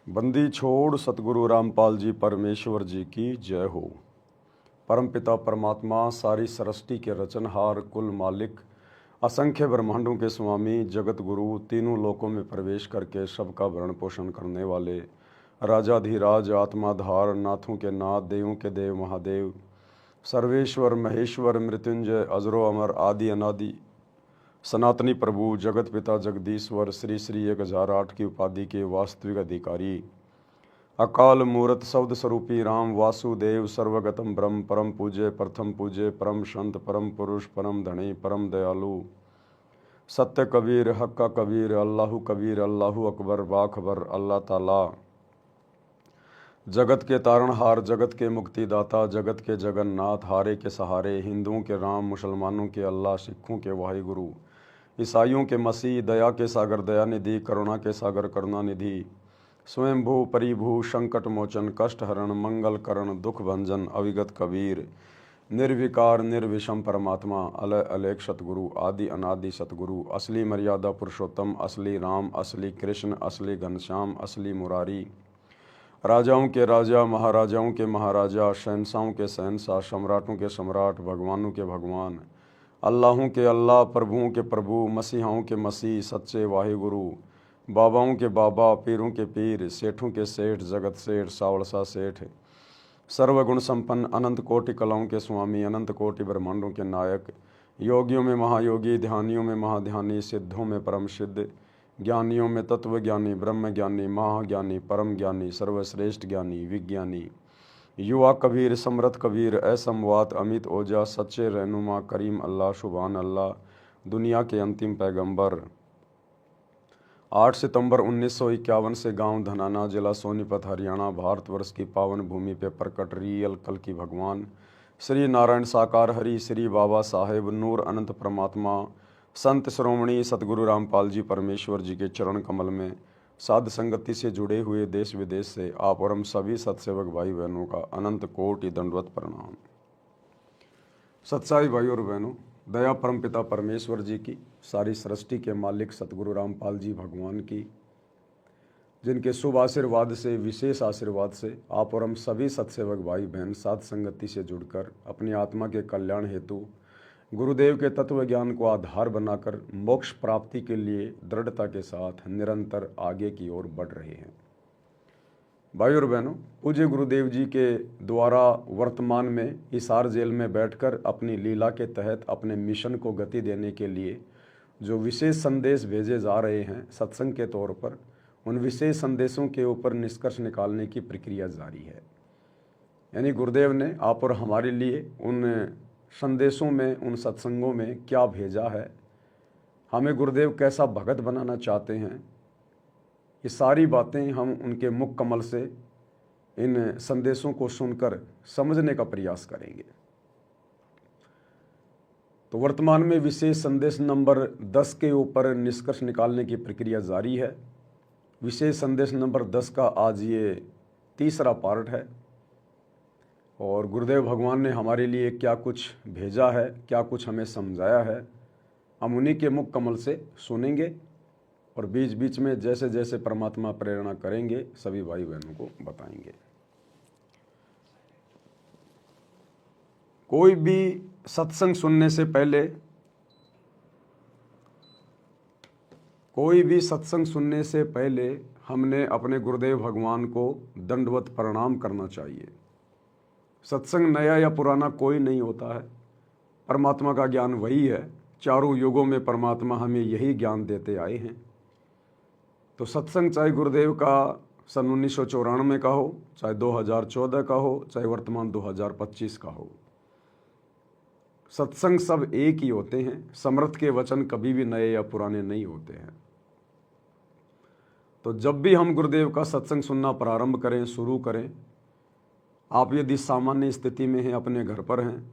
बंदी छोड़ सतगुरु रामपाल जी परमेश्वर जी की जय हो। परमपिता परमात्मा सारी सृष्टि के रचनहार, कुल मालिक, असंख्य ब्रह्मांडों के स्वामी, जगत गुरु, तीनों लोकों में प्रवेश करके सबका भरण पोषण करने वाले राजाधिराज, आत्माधार, नाथों के नाथ, देवों के देव महादेव, सर्वेश्वर महेश्वर, मृत्युंजय, अजरो अमर, आदि अनादि, सनातनी प्रभु, जगत पिता जगदीश्वर, श्री श्री 1008 की उपाधि के वास्तविक अधिकारी, अकाल मूर्त शब्द स्वरूपी राम वासुदेव, सर्वगतम ब्रह्म, परम पूज्य, प्रथम पूज्य, परम संत, परम पुरुष, परम धनी, परम दयालु, सत्य कबीर, हक्का कबीर, अल्लाहु अकबर, बाखबर, अल्लाह ताला, जगत के तारणहार, जगत के मुक्तिदाता, जगत के जगन्नाथ, हारे के सहारे, हिंदुओं के राम, मुसलमानों के अल्लाह, सिखों के वाहिगुरु, ईसाइयों के मसीह, दया के सागर दयानिधि, करुणा के सागर करुणानिधि, स्वयंभू परिभू, संकट मोचन, कष्ट हरण, मंगल करण, दुख भंजन, अविगत कबीर, निर्विकार निर्विषम परमात्मा, अलय अलेख सतगुरु, आदि अनादि सतगुरु, असली मर्यादा पुरुषोत्तम, असली राम, असली कृष्ण, असली घनश्याम, असली मुरारी, राजाओं के राजा, महाराजाओं के महाराजा, शहंशाहों के शहंशाह, सम्राटों के सम्राट, भगवानों के भगवान, अल्लाहों के अल्लाह, प्रभुओं के प्रभु, मसीहाओं के मसीह, सच्चे वाहिगुरु, बाबाओं के बाबा, पीरों के पीर, सेठों के सेठ, जगत सेठ, सावड़सा सेठ, सर्वगुण संपन्न, अनंत कोटि कलाओं के स्वामी, अनंत कोटि ब्रह्मांडों के नायक, योगियों में महायोगी, ध्यानियों में महाध्यानी, सिद्धों में परम सिद्ध, ज्ञानियों में तत्व ज्ञानी, ब्रह्म ज्ञानी, महाज्ञानी, परम ज्ञानी, सर्वश्रेष्ठ ज्ञानी, विज्ञानी, युवा कबीर, समृत कबीर, असमवात, अमित ओजा, सच्चे रहनुमा, करीम अल्लाह, सुभान अल्लाह, दुनिया के अंतिम पैगंबर। 8 सितंबर 1951 से गांव धनाना, जिला सोनीपत, हरियाणा, भारतवर्ष की पावन भूमि पे प्रकट रियल कल की भगवान श्री नारायण साकार हरि, श्री बाबा साहेब नूर अनंत परमात्मा, संत श्रोमणी सतगुरु रामपाल जी परमेश्वर जी के चरण कमल में साध संगति से जुड़े हुए देश विदेश से आप और हम सभी सत्सेवक भाई बहनों का अनंत कोटि दंडवत प्रणाम। सत्साई भाई और बहनों, दया परमपिता परमेश्वर जी की, सारी सृष्टि के मालिक सतगुरु रामपाल जी भगवान की, जिनके शुभ आशीर्वाद से, विशेष आशीर्वाद से आप और हम सभी सत्सेवक भाई बहन साध संगति से जुड़कर अपनी आत्मा के कल्याण हेतु गुरुदेव के तत्व ज्ञान को आधार बनाकर मोक्ष प्राप्ति के लिए दृढ़ता के साथ निरंतर आगे की ओर बढ़ रहे हैं। भाई और बहनों, पूज्य गुरुदेव जी के द्वारा वर्तमान में हिसार जेल में बैठकर अपनी लीला के तहत अपने मिशन को गति देने के लिए जो विशेष संदेश भेजे जा रहे हैं सत्संग के तौर पर, उन विशेष संदेशों के ऊपर निष्कर्ष निकालने की प्रक्रिया जारी है। यानी गुरुदेव ने आप और हमारे लिए उन संदेशों में, उन सत्संगों में क्या भेजा है, हमें गुरुदेव कैसा भगत बनाना चाहते हैं, ये सारी बातें हम उनके मुख कमल से इन संदेशों को सुनकर समझने का प्रयास करेंगे। तो वर्तमान में विशेष संदेश नंबर 10 के ऊपर निष्कर्ष निकालने की प्रक्रिया जारी है। विशेष संदेश नंबर 10 का आज ये तीसरा पार्ट है और गुरुदेव भगवान ने हमारे लिए क्या कुछ भेजा है, क्या कुछ हमें समझाया है, हम उन्हीं के मुख कमल से सुनेंगे और बीच बीच में जैसे जैसे परमात्मा प्रेरणा करेंगे सभी भाई बहनों को बताएंगे। कोई भी सत्संग सुनने से पहले, हमने अपने गुरुदेव भगवान को दंडवत प्रणाम करना चाहिए। सत्संग नया या पुराना कोई नहीं होता है, परमात्मा का ज्ञान वही है। चारों युगों में परमात्मा हमें यही ज्ञान देते आए हैं। तो सत्संग चाहे गुरुदेव का सन 1994 का हो, चाहे 2014 का हो, चाहे वर्तमान 2025 का हो, सत्संग सब एक ही होते हैं। समर्थ के वचन कभी भी नए या पुराने नहीं होते हैं। तो जब भी हम गुरुदेव का सत्संग सुनना प्रारंभ करें, शुरू करें, आप यदि सामान्य स्थिति में हैं, अपने घर पर हैं,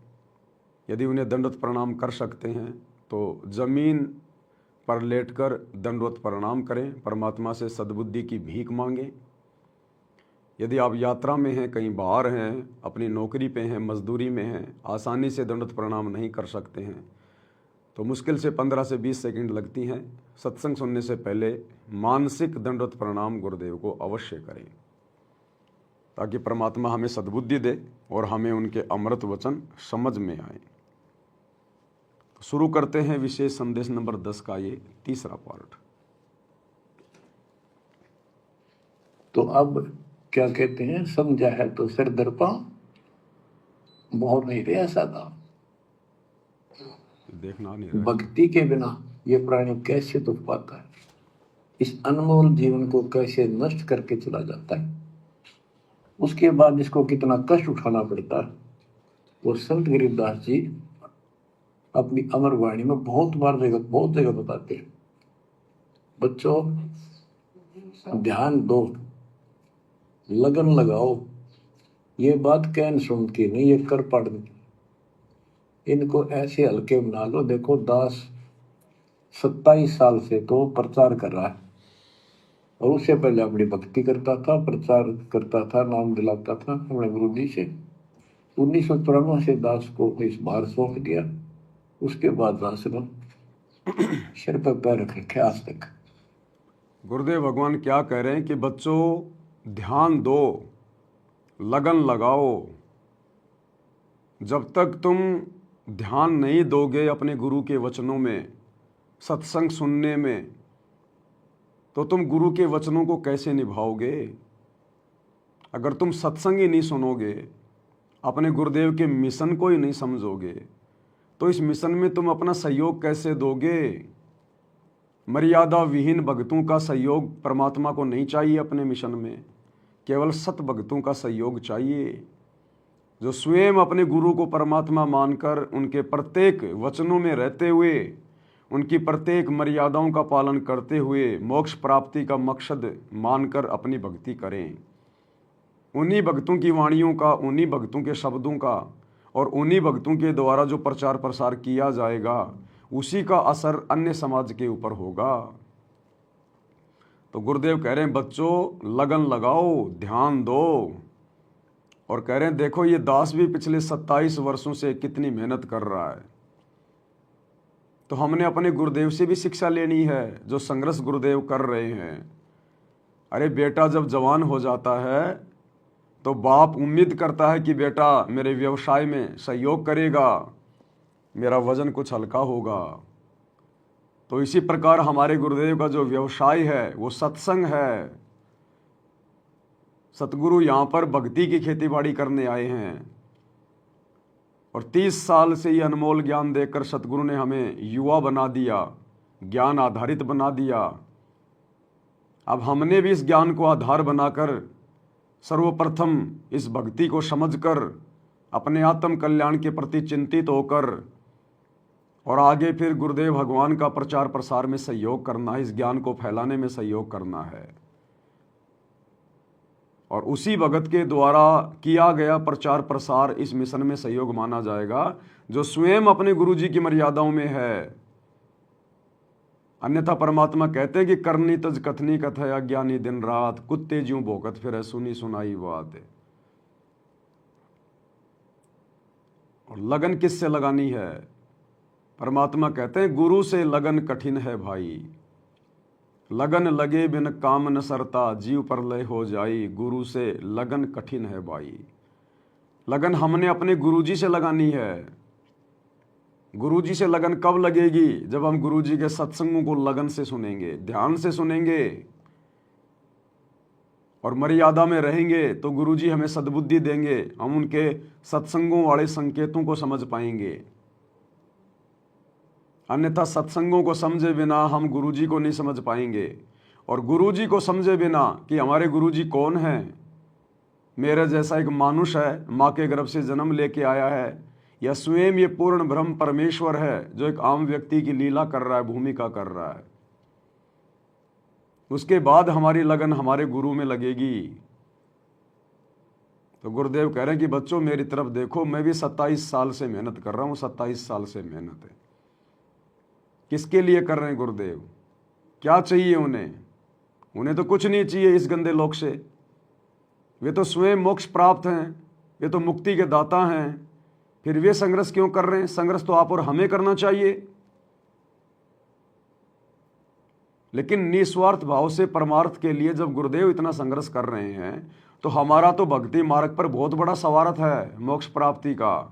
यदि उन्हें दंडवत प्रणाम कर सकते हैं तो जमीन पर लेटकर दंडवत प्रणाम करें, परमात्मा से सद्बुद्धि की भीख मांगें। यदि आप यात्रा में हैं, कहीं बाहर हैं, अपनी नौकरी पे हैं, मजदूरी में हैं, आसानी से दंडवत प्रणाम नहीं कर सकते हैं, तो मुश्किल से 15 से 20 सेकंड लगती हैं। सत्संग सुनने से पहले मानसिक दंडवत प्रणाम गुरुदेव को अवश्य करें, ताकि परमात्मा हमें सद्बुद्धि दे और हमें उनके अमृत वचन समझ में आए। तो शुरू करते हैं विशेष संदेश नंबर 10 का ये तीसरा पार्ट। तो अब क्या कहते हैं, समझा है तो सिर दर्पा, मोह नहीं रहा सादा। देखना नहीं रहा। भक्ति के बिना ये प्राणी कैसे दुख पाता है, इस अनमोल जीवन को कैसे नष्ट करके चला जाता है, उसके बाद इसको कितना कष्ट उठाना पड़ता है। वो संत गरीबदास जी अपनी अमर वाणी में बहुत जगह बताते हैं, बच्चों ध्यान दो, लगन लगाओ। ये बात कैन सुनती नहीं, ये कर पड़नी। इनको ऐसे हल्के बना लो। देखो दास 27 साल से तो प्रचार कर रहा है, और उससे पहले अपनी भक्ति करता था, प्रचार करता था, नाम दिलाता था अपने गुरु जी से। 1994 से दास को इस भार सौंप दिया। उसके बाद दास ने सिर पर पैर रख रखे आज तक। गुरुदेव भगवान क्या कह रहे हैं कि बच्चों ध्यान दो, लगन लगाओ। जब तक तुम ध्यान नहीं दोगे अपने गुरु के वचनों में, सत्संग सुनने में, तो तुम गुरु के वचनों को कैसे निभाओगे? अगर तुम सत्संग ही नहीं सुनोगे, अपने गुरुदेव के मिशन को ही नहीं समझोगे, तो इस मिशन में तुम अपना सहयोग कैसे दोगे? मर्यादा विहीन भक्तों का सहयोग परमात्मा को नहीं चाहिए अपने मिशन में, केवल सत भक्तों का सहयोग चाहिए, जो स्वयं अपने गुरु को परमात्मा मानकर उनके प्रत्येक वचनों में रहते हुए, उनकी प्रत्येक मर्यादाओं का पालन करते हुए मोक्ष प्राप्ति का मकसद मानकर अपनी भक्ति करें। उन्हीं भक्तों की वाणियों का, उन्हीं भक्तों के शब्दों का और उन्हीं भक्तों के द्वारा जो प्रचार प्रसार किया जाएगा, उसी का असर अन्य समाज के ऊपर होगा। तो गुरुदेव कह रहे हैं बच्चों लगन लगाओ, ध्यान दो। और कह रहे हैं देखो ये दास भी पिछले 27 वर्षों से कितनी मेहनत कर रहा है। तो हमने अपने गुरुदेव से भी शिक्षा लेनी है, जो संघर्ष गुरुदेव कर रहे हैं। अरे बेटा जब जवान हो जाता है तो बाप उम्मीद करता है कि बेटा मेरे व्यवसाय में सहयोग करेगा, मेरा वजन कुछ हल्का होगा। तो इसी प्रकार हमारे गुरुदेव का जो व्यवसाय है वो सत्संग है। सतगुरु यहाँ पर भक्ति की खेतीबाड़ी करने आए हैं, और 30 साल से ये अनमोल ज्ञान देकर सतगुरु ने हमें युवा बना दिया, ज्ञान आधारित बना दिया। अब हमने भी इस ज्ञान को आधार बनाकर सर्वप्रथम इस भक्ति को समझकर अपने आत्म कल्याण के प्रति चिंतित होकर और आगे फिर गुरुदेव भगवान का प्रचार प्रसार में सहयोग करना है, इस ज्ञान को फैलाने में सहयोग करना है। और उसी भगत के द्वारा किया गया प्रचार प्रसार इस मिशन में सहयोग माना जाएगा, जो स्वयं अपने गुरु जी की मर्यादाओं में है। अन्यथा परमात्मा कहते हैं कि करनी तज कथनी कथा अज्ञानी दिन रात, कुत्ते ज्यों भोकत फिर सुनी सुनाई बात। और लगन किससे लगानी है? परमात्मा कहते हैं गुरु से लगन कठिन है भाई, लगन लगे बिन काम न सरता, जीव परलय हो जाई, गुरु से लगन कठिन है भाई। लगन हमने अपने गुरुजी से लगानी है। गुरुजी से लगन कब लगेगी? जब हम गुरुजी के सत्संगों को लगन से सुनेंगे, ध्यान से सुनेंगे और मर्यादा में रहेंगे, तो गुरुजी हमें सद्बुद्धि देंगे, हम उनके सत्संगों वाले संकेतों को समझ पाएंगे। अन्यथा सत्संगों को समझे बिना हम गुरुजी को नहीं समझ पाएंगे, और गुरुजी को समझे बिना कि हमारे गुरुजी कौन हैं, मेरे जैसा एक मानुष है, माँ के गर्भ से जन्म लेके आया है, या स्वयं ये पूर्ण ब्रह्म परमेश्वर है जो एक आम व्यक्ति की लीला कर रहा है, भूमिका कर रहा है। उसके बाद हमारी लगन हमारे गुरु में लगेगी। तो गुरुदेव कह रहे हैं कि बच्चों मेरी तरफ देखो, मैं भी 27 साल से मेहनत कर रहा हूँ। 27 साल से मेहनत है। किसके लिए कर रहे हैं गुरुदेव? क्या चाहिए उन्हें? उन्हें तो कुछ नहीं चाहिए इस गंदे लोक से। वे तो स्वयं मोक्ष प्राप्त हैं, वे तो मुक्ति के दाता हैं। फिर वे संघर्ष क्यों कर रहे हैं? संघर्ष तो आप और हमें करना चाहिए। लेकिन निस्वार्थ भाव से परमार्थ के लिए जब गुरुदेव इतना संघर्ष कर रहे हैं तो हमारा तो भक्ति मार्ग पर बहुत बड़ा स्वार्थ है मोक्ष प्राप्ति का।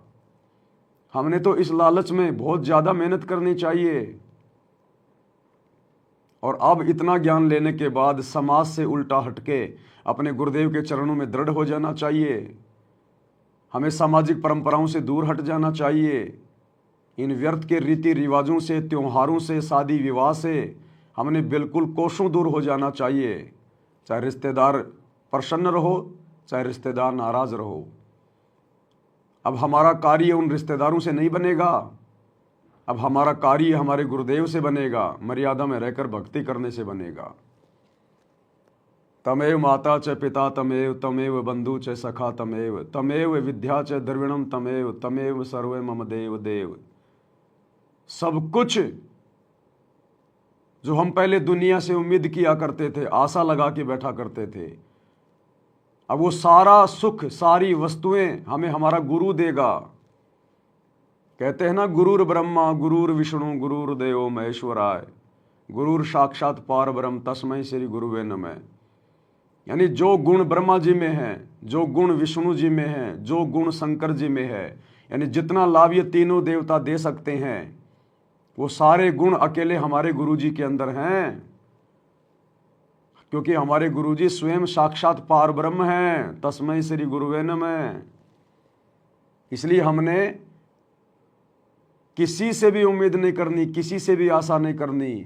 हमने तो इस लालच में बहुत ज़्यादा मेहनत करनी चाहिए। और अब इतना ज्ञान लेने के बाद समाज से उल्टा हटके अपने गुरुदेव के चरणों में दृढ़ हो जाना चाहिए। हमें सामाजिक परंपराओं से दूर हट जाना चाहिए। इन व्यर्थ के रीति रिवाजों से, त्योहारों से, शादी विवाह से हमने बिल्कुल कोसों दूर हो जाना चाहिए। चाहे रिश्तेदार प्रसन्न रहो, चाहे रिश्तेदार नाराज रहो। अब हमारा कार्य उन रिश्तेदारों से नहीं बनेगा, अब हमारा कार्य हमारे गुरुदेव से बनेगा, मर्यादा में रहकर भक्ति करने से बनेगा। तमेव माता च पिता तमेव, तमेव बंधु च सखा तमेव, तमेव विद्या च द्रविणम तमेव, तमेव सर्व मम देव देव। सब कुछ जो हम पहले दुनिया से उम्मीद किया करते थे, आशा लगा के बैठा करते थे, अब वो सारा सुख, सारी वस्तुएं हमें हमारा गुरु देगा। कहते हैं ना, गुरुर ब्रह्मा गुरुर विष्णु गुरुर देवो महेश्वराय, गुरुर साक्षात पार ब्रह्म तस्मै श्री गुरुवे नमः। यानी जो गुण ब्रह्मा जी में है, जो गुण विष्णु जी में है, जो गुण शंकर जी में है, यानी जितना लाभ ये तीनों देवता दे सकते हैं वो सारे गुण अकेले हमारे गुरु जी के अंदर हैं। क्योंकि हमारे गुरु जी स्वयं साक्षात पार ब्रह्म हैं, तस्मै श्री गुरुवे नमः। इसलिए हमने किसी से भी उम्मीद नहीं करनी, किसी से भी आशा नहीं करनी।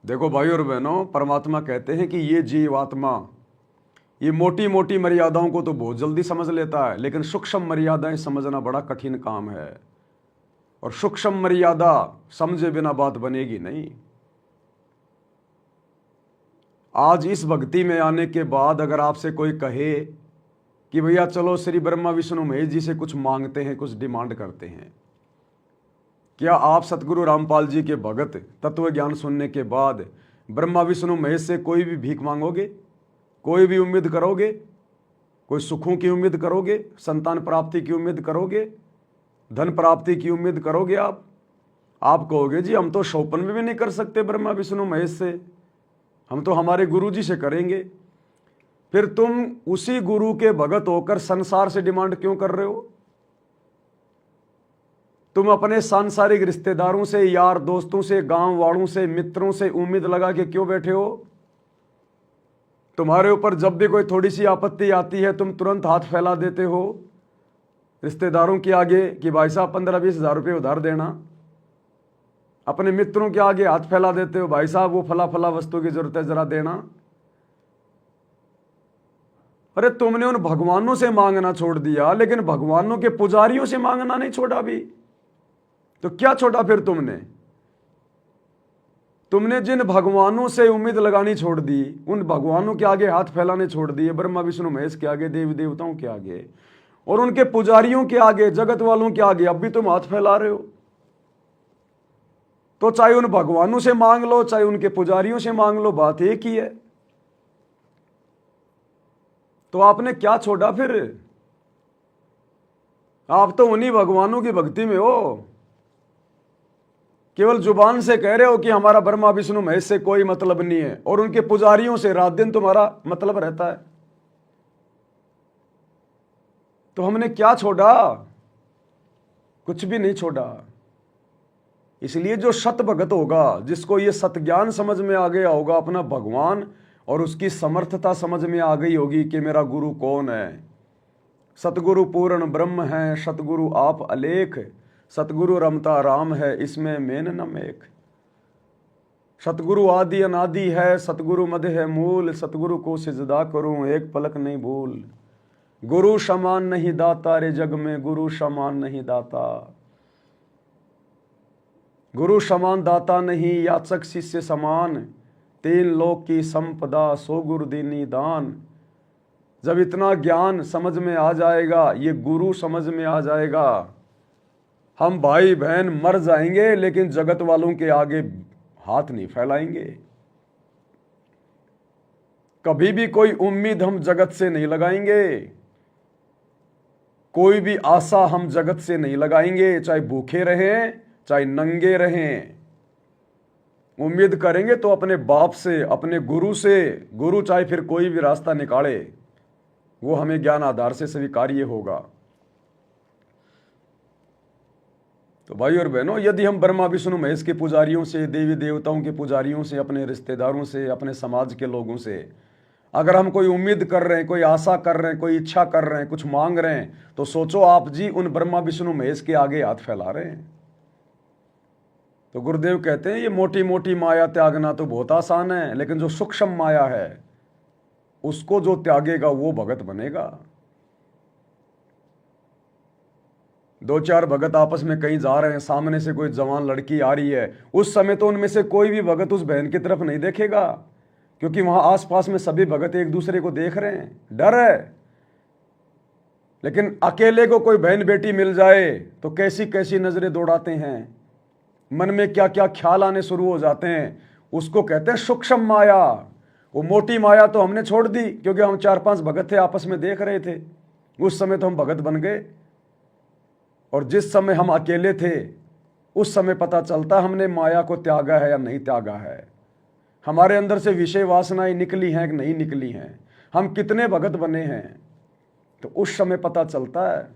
देखो भाई और बहनों, परमात्मा कहते हैं कि ये जीवात्मा ये मोटी मोटी मर्यादाओं को तो बहुत जल्दी समझ लेता है, लेकिन सूक्ष्म मर्यादाएं समझना बड़ा कठिन काम है। और सूक्ष्म मर्यादा समझे बिना बात बनेगी नहीं। आज इस भक्ति में आने के बाद अगर आपसे कोई कहे कि भैया चलो श्री ब्रह्मा विष्णु महेश जी से कुछ मांगते हैं, कुछ डिमांड करते हैं, क्या आप सतगुरु रामपाल जी के भगत तत्व ज्ञान सुनने के बाद ब्रह्मा विष्णु महेश से कोई भी भीख मांगोगे? कोई भी उम्मीद करोगे? कोई सुखों की उम्मीद करोगे? संतान प्राप्ति की उम्मीद करोगे? धन प्राप्ति की उम्मीद करोगे? आप कहोगे जी हम तो शोपन में भी नहीं कर सकते ब्रह्मा विष्णु महेश से, हम तो हमारे गुरु जी से करेंगे। फिर तुम उसी गुरु के भगत होकर संसार से डिमांड क्यों कर रहे हो? तुम अपने सांसारिक रिश्तेदारों से, यार दोस्तों से, गांव वालों से, मित्रों से उम्मीद लगा के क्यों बैठे हो? तुम्हारे ऊपर जब भी कोई थोड़ी सी आपत्ति आती है तुम तुरंत हाथ फैला देते हो रिश्तेदारों के आगे कि भाई साहब 15-20 हज़ार रुपये उधार देना। अपने मित्रों के आगे हाथ फैला देते हो, भाई साहब वो फला फला वस्तु की जरूरत है जरा देना। अरे तुमने उन भगवानों से मांगना छोड़ दिया, लेकिन भगवानों के पुजारियों से मांगना नहीं छोड़ा भी। तो क्या छोड़ा फिर तुमने जिन भगवानों से उम्मीद लगानी छोड़ दी, उन भगवानों के आगे हाथ फैलाने छोड़ दिए, ब्रह्मा विष्णु महेश के आगे, देवी देवताओं के आगे और उनके पुजारियों के आगे, जगत वालों के आगे अब भी तुम हाथ फैला रहे हो। तो चाहे उन भगवानों से मांग लो, चाहे उनके पुजारियों से मांग लो, बात एक ही है। तो आपने क्या छोड़ा फिर? आप तो उन्हीं भगवानों की भक्ति में हो। केवल जुबान से कह रहे हो कि हमारा ब्रह्मा विष्णु महेश से कोई मतलब नहीं है, और उनके पुजारियों से रात दिन तुम्हारा मतलब रहता है। तो हमने क्या छोड़ा? कुछ भी नहीं छोड़ा। इसलिए जो सत भगत होगा, जिसको ये सत ज्ञान समझ में आ गया होगा, अपना भगवान और उसकी समर्थता समझ में आ गई होगी कि मेरा गुरु कौन है। सतगुरु पूर्ण ब्रह्म है, सतगुरु आप अलेख, सतगुरु रमता राम है, इसमें मेन न मेख। सतगुरु आदि अनादि है, सतगुरु मध्य है मूल, सतगुरु को सिजदा करूं एक पलक नहीं भूल। गुरु समान नहीं दाता रे जग में, गुरु समान नहीं दाता। गुरु समान दाता नहीं, याचक शिष्य समान, तीन लोक की संपदा सो गुरु दीनी दान। जब इतना ज्ञान समझ में आ जाएगा, ये गुरु समझ में आ जाएगा, हम भाई बहन मर जाएंगे लेकिन जगत वालों के आगे हाथ नहीं फैलाएंगे। कभी भी कोई उम्मीद हम जगत से नहीं लगाएंगे, कोई भी आशा हम जगत से नहीं लगाएंगे, चाहे भूखे रहें चाहे नंगे रहें। उम्मीद करेंगे तो अपने बाप से, अपने गुरु से। गुरु चाहे फिर कोई भी रास्ता निकाले, वो हमें ज्ञान आधार से स्वीकार्य होगा। तो भाई और बहनों, यदि हम ब्रह्मा विष्णु महेश के पुजारियों से, देवी देवताओं के पुजारियों से, अपने रिश्तेदारों से, अपने समाज के लोगों से अगर हम कोई उम्मीद कर रहे हैं, कोई आशा कर रहे हैं, कोई इच्छा कर रहे हैं, कुछ मांग रहे हैं, तो सोचो आप जी उन ब्रह्मा विष्णु महेश के आगे हाथ फैला रहे हैं। तो गुरुदेव कहते हैं ये मोटी मोटी माया त्यागना तो बहुत आसान है, लेकिन जो सूक्ष्म माया है उसको जो त्यागेगा वो भगत बनेगा। दो चार भगत आपस में कहीं जा रहे हैं, सामने से कोई जवान लड़की आ रही है, उस समय तो उनमें से कोई भी भगत उस बहन की तरफ नहीं देखेगा, क्योंकि वहां आसपास में सभी भगत एक दूसरे को देख रहे हैं, डर है। लेकिन अकेले को कोई बहन बेटी मिल जाए तो कैसी कैसी नजरें दौड़ाते हैं, मन में क्या क्या ख्याल आने शुरू हो जाते हैं। उसको कहते हैं सूक्ष्म माया। वो मोटी माया तो हमने छोड़ दी, क्योंकि हम 4-5 भगत थे, आपस में देख रहे थे, उस समय तो हम भगत बन गए। और जिस समय हम अकेले थे उस समय पता चलता हमने माया को त्यागा है या नहीं त्यागा है, हमारे अंदर से विषय वासनाएं निकली हैं कि नहीं निकली हैं, हम कितने भगत बने हैं, तो उस समय पता चलता है।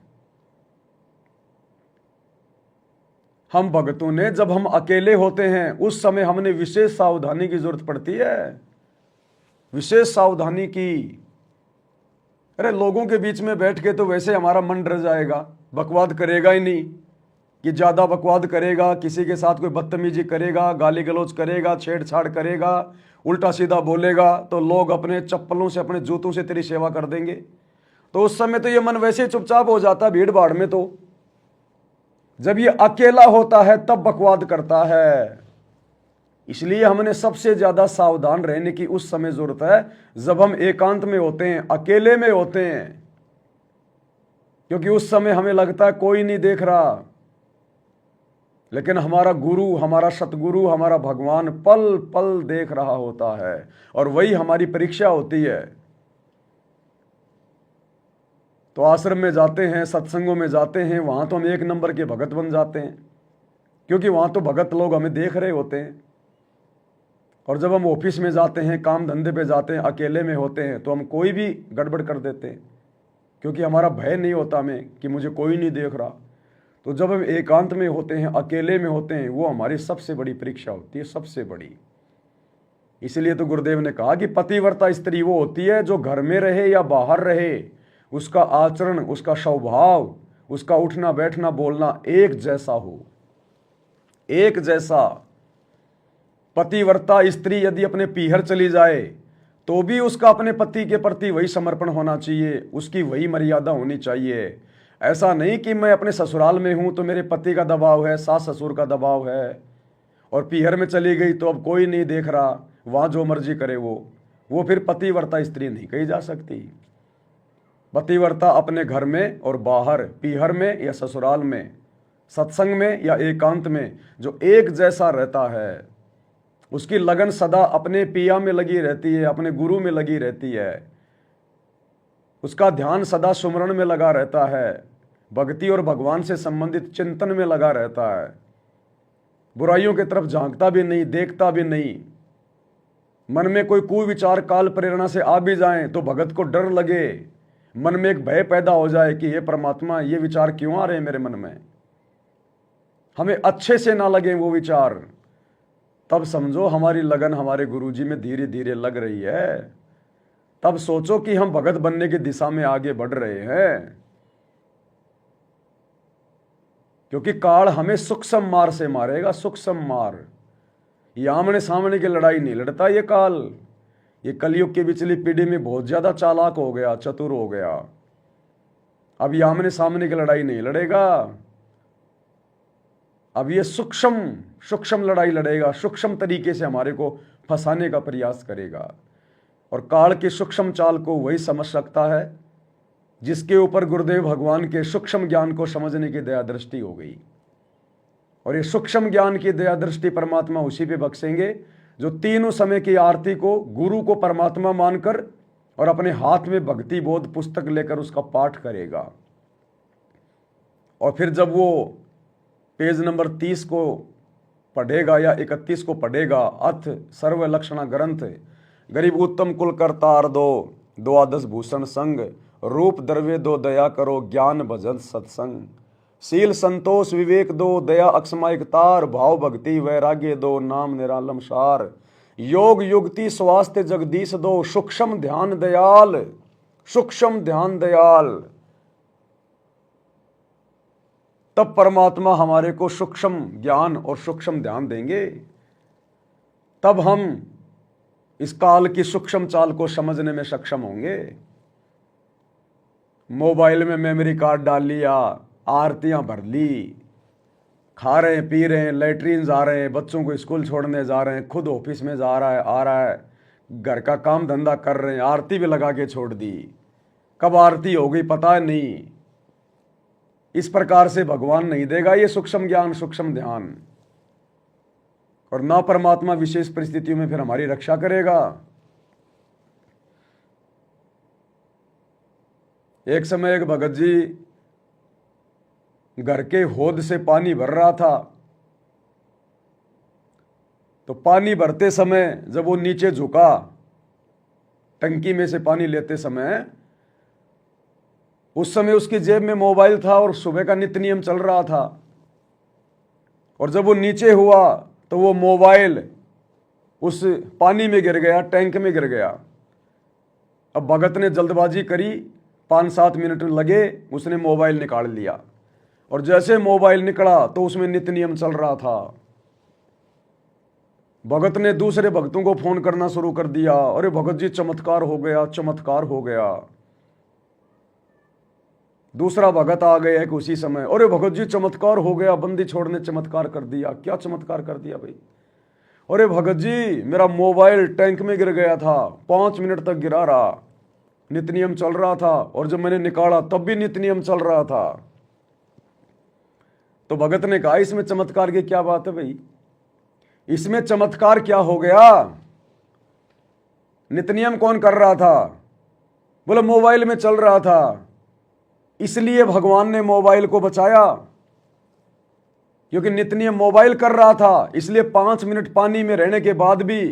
हम भगतों ने जब हम अकेले होते हैं उस समय हमने विशेष सावधानी की जरूरत पड़ती है, विशेष सावधानी की। अरे लोगों के बीच में बैठ के तो वैसे हमारा मन डर जाएगा, बकवाद करेगा ही नहीं, कि ज़्यादा बकवाद करेगा, किसी के साथ कोई बदतमीजी करेगा, गाली गलौज करेगा, छेड़छाड़ करेगा, उल्टा सीधा बोलेगा, तो लोग अपने चप्पलों से, अपने जूतों से तेरी सेवा कर देंगे। तो उस समय तो ये मन वैसे ही चुपचाप हो जाता है भीड़ भाड़ में। तो जब ये अकेला होता है तब बकवाद करता है। इसलिए हमने सबसे ज्यादा सावधान रहने की उस समय जरूरत है जब हम एकांत में होते हैं, अकेले में होते हैं, क्योंकि उस समय हमें लगता है कोई नहीं देख रहा, लेकिन हमारा गुरु, हमारा सतगुरु, हमारा भगवान पल पल देख रहा होता है, और वही हमारी परीक्षा होती है। तो आश्रम में जाते हैं, सत्संगों में जाते हैं, वहां तो हम 1 नंबर के भगत बन जाते हैं, क्योंकि वहां तो भगत लोग हमें देख रहे होते हैं। और जब हम ऑफिस में जाते हैं, काम धंधे पे जाते हैं, अकेले में होते हैं, तो हम कोई भी गड़बड़ कर देते हैं, क्योंकि हमारा भय नहीं होता हमें कि मुझे कोई नहीं देख रहा। तो जब हम एकांत में होते हैं, अकेले में होते हैं, वो हमारी सबसे बड़ी परीक्षा होती है, सबसे बड़ी। इसलिए तो गुरुदेव ने कहा कि पतिव्रता स्त्री वो होती है जो घर में रहे या बाहर रहे, उसका आचरण, उसका स्वभाव, उसका उठना बैठना बोलना एक जैसा हो, एक जैसा। पतिव्रता स्त्री यदि अपने पीहर चली जाए तो भी उसका अपने पति के प्रति वही समर्पण होना चाहिए, उसकी वही मर्यादा होनी चाहिए। ऐसा नहीं कि मैं अपने ससुराल में हूं तो मेरे पति का दबाव है, सास ससुर का दबाव है, और पीहर में चली गई तो अब कोई नहीं देख रहा, वहां जो मर्जी करे वो फिर पतिव्रता स्त्री नहीं कही जा सकती। पतिव्रता अपने घर में और बाहर, पीहर में या ससुराल में, सत्संग में या एकांत में, जो एक जैसा रहता है, उसकी लगन सदा अपने पिया में लगी रहती है, अपने गुरु में लगी रहती है, उसका ध्यान सदा सुमरण में लगा रहता है, भक्ति और भगवान से संबंधित चिंतन में लगा रहता है, बुराइयों की तरफ झांकता भी नहीं, देखता भी नहीं। मन में कोई कुविचार काल प्रेरणा से आ भी जाएं तो भगत को डर लगे, मन में एक भय पैदा हो जाए कि हे परमात्मा, ये विचार क्यों आ रहे हैं मेरे मन में, हमें अच्छे से ना लगे वो विचार, तब समझो हमारी लगन हमारे गुरुजी में धीरे धीरे लग रही है। तब सोचो कि हम भगत बनने की दिशा में आगे बढ़ रहे हैं, क्योंकि काल हमें सूक्ष्म मार से मारेगा, सूक्ष्म मार। ये आमने सामने की लड़ाई नहीं लड़ता ये काल। ये कलयुग की पिछली पीढ़ी में बहुत ज्यादा चालाक हो गया, चतुर हो गया। अब ये आमने सामने की लड़ाई नहीं लड़ेगा, अब ये सूक्ष्म लड़ाई लड़ेगा, सूक्ष्म तरीके से हमारे को फंसाने का प्रयास करेगा। और काल के सूक्ष्म चाल को वही समझ सकता है जिसके ऊपर गुरुदेव भगवान के सूक्ष्म ज्ञान को समझने की दया दृष्टि हो गई। और ये सूक्ष्म ज्ञान की दया दृष्टि परमात्मा उसी पे बख्शेंगे जो तीनों समय की आरती को गुरु को परमात्मा मानकर और अपने हाथ में भक्ति बोध पुस्तक लेकर उसका पाठ करेगा। और फिर जब वो पेज नंबर 30 को पढ़ेगा या 31 को पढ़ेगा। अथ सर्व लक्षणा ग्रंथ, गरीब उत्तम कुल करतार दो, द्वादश भूषण संग, रूप द्रव्य दो, दया करो ज्ञान भजन सत्संग, शील संतोष विवेक दो, दया अक्षमा एक तार, भाव भक्ति वैराग्य दो, नाम निरालम सार, योग युक्ति स्वास्थ्य जगदीश दो, सूक्ष्म ध्यान दयाल, सूक्ष्म ध्यान दयाल। तब परमात्मा हमारे को सूक्ष्म ज्ञान और सूक्ष्म ध्यान देंगे, तब हम इस काल की सूक्ष्म चाल को समझने में सक्षम होंगे। मोबाइल में मेमोरी कार्ड डाल लिया, आरतियां भर ली, खा रहे हैं पी रहे हैं, लैट्रीन जा रहे हैं, बच्चों को स्कूल छोड़ने जा रहे हैं, खुद ऑफिस में जा रहा है आ रहा है, घर का काम धंधा कर रहे हैं, आरती भी लगा के छोड़ दी, कब आरती हो गई पता नहीं। इस प्रकार से भगवान नहीं देगा ये सूक्ष्म ज्ञान सूक्ष्म ध्यान, और ना परमात्मा विशेष परिस्थितियों में फिर हमारी रक्षा करेगा। एक समय एक भगत जी घर के हौद से पानी भर रहा था, तो पानी भरते समय जब वो नीचे झुका टंकी में से पानी लेते समय, उस समय उसकी जेब में मोबाइल था और सुबह का नित्य नियम चल रहा था, और जब वो नीचे हुआ तो वो मोबाइल उस पानी में गिर गया, टैंक में गिर गया। अब भगत ने जल्दबाजी करी, 5-7 मिनट लगे, उसने मोबाइल निकाल लिया, और जैसे मोबाइल निकला तो उसमें नित्य नियम चल रहा था। भगत ने दूसरे भक्तों को फोन करना शुरू कर दिया, अरे भगत जी चमत्कार हो गया, चमत्कार हो गया। दूसरा भगत आ गया कि उसी समय, अरे भगत जी चमत्कार हो गया, बंदी छोड़ने चमत्कार कर दिया। क्या चमत्कार कर दिया भाई? अरे भगत जी मेरा मोबाइल टैंक में गिर गया था, 5 मिनट तक गिरा रहा, नित्य नियम चल रहा था, और जब मैंने निकाला तब भी नित्य नियम चल रहा था। तो भगत ने कहा इसमें चमत्कार की क्या बात है भाई? इसमें चमत्कार क्या हो गया? नित्य नियम कौन कर रहा था? बोले मोबाइल में चल रहा था, इसलिए भगवान ने मोबाइल को बचाया, क्योंकि नित्य नियम मोबाइल कर रहा था, इसलिए 5 मिनट पानी में रहने के बाद भी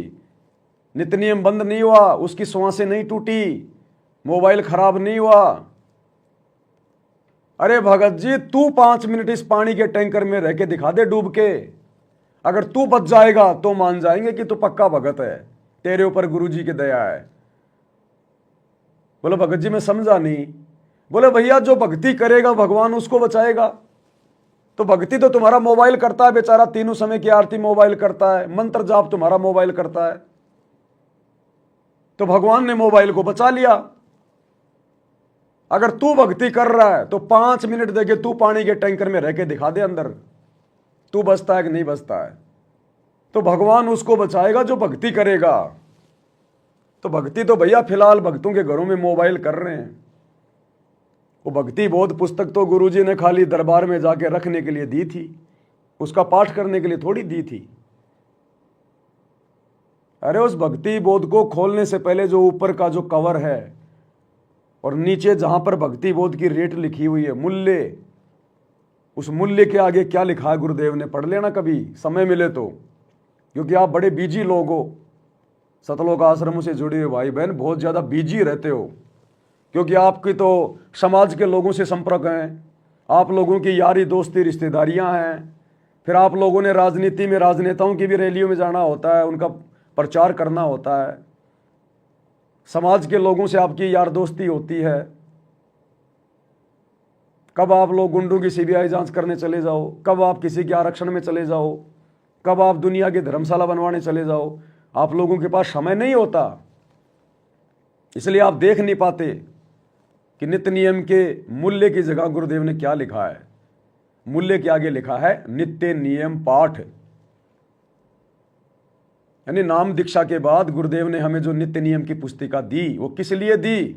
नित्य नियम बंद नहीं हुआ, उसकी श्वासें नहीं टूटी, मोबाइल खराब नहीं हुआ। अरे भगत जी तू 5 मिनट इस पानी के टैंकर में रह के दिखा दे डूब के, अगर तू बच जाएगा तो मान जाएंगे कि तू पक्का भगत है, तेरे ऊपर गुरुजी की दया है। बोले भगत जी मैं समझा नहीं। बोले भैया जो भक्ति करेगा भगवान उसको बचाएगा। तो भक्ति तो तुम्हारा मोबाइल करता है बेचारा, तीनों समय की आरती मोबाइल करता है, मंत्र जाप तुम्हारा मोबाइल करता है, तो भगवान ने मोबाइल को बचा लिया। अगर तू भक्ति कर रहा है तो 5 मिनट देके तू पानी के टैंकर में रह के दिखा दे अंदर, तू बचता है कि नहीं बचता है। तो भगवान उसको बचाएगा जो भक्ति करेगा। तो भक्ति तो भैया फिलहाल भक्तों के घरों में मोबाइल कर रहे हैं। वो भक्ति बोध पुस्तक तो गुरुजी ने खाली दरबार में जाके रखने के लिए दी थी, उसका पाठ करने के लिए थोड़ी दी थी। अरे उस भक्ति बोध को खोलने से पहले जो ऊपर का जो कवर है और नीचे जहां पर भक्ति बोध की रेट लिखी हुई है, मूल्य, उस मूल्य के आगे क्या लिखा है गुरुदेव ने पढ़ लेना कभी समय मिले तो, क्योंकि आप बड़े बिजी लोग हो, सतलोक आश्रमों से जुड़े हुए भाई बहन बहुत ज़्यादा बिजी रहते हो, क्योंकि आपकी तो समाज के लोगों से संपर्क हैं, आप लोगों की यारी दोस्ती रिश्तेदारियां हैं, फिर आप लोगों ने राजनीति में राजनेताओं की भी रैलियों में जाना होता है, उनका प्रचार करना होता है, समाज के लोगों से आपकी यार दोस्ती होती है। कब आप लोग गुंडों की सीबीआई जांच करने चले जाओ, कब आप किसी के आरक्षण में चले जाओ, कब आप दुनिया की धर्मशाला बनवाने चले जाओ, आप लोगों के पास समय नहीं होता, इसलिए आप देख नहीं पाते कि नित्य नियम के मूल्य की जगह गुरुदेव ने क्या लिखा है। मूल्य के आगे लिखा है नित्य नियम पाठ, यानी नाम दीक्षा के बाद गुरुदेव ने हमें जो नित्य नियम की पुस्तिका दी वो किस लिए दी,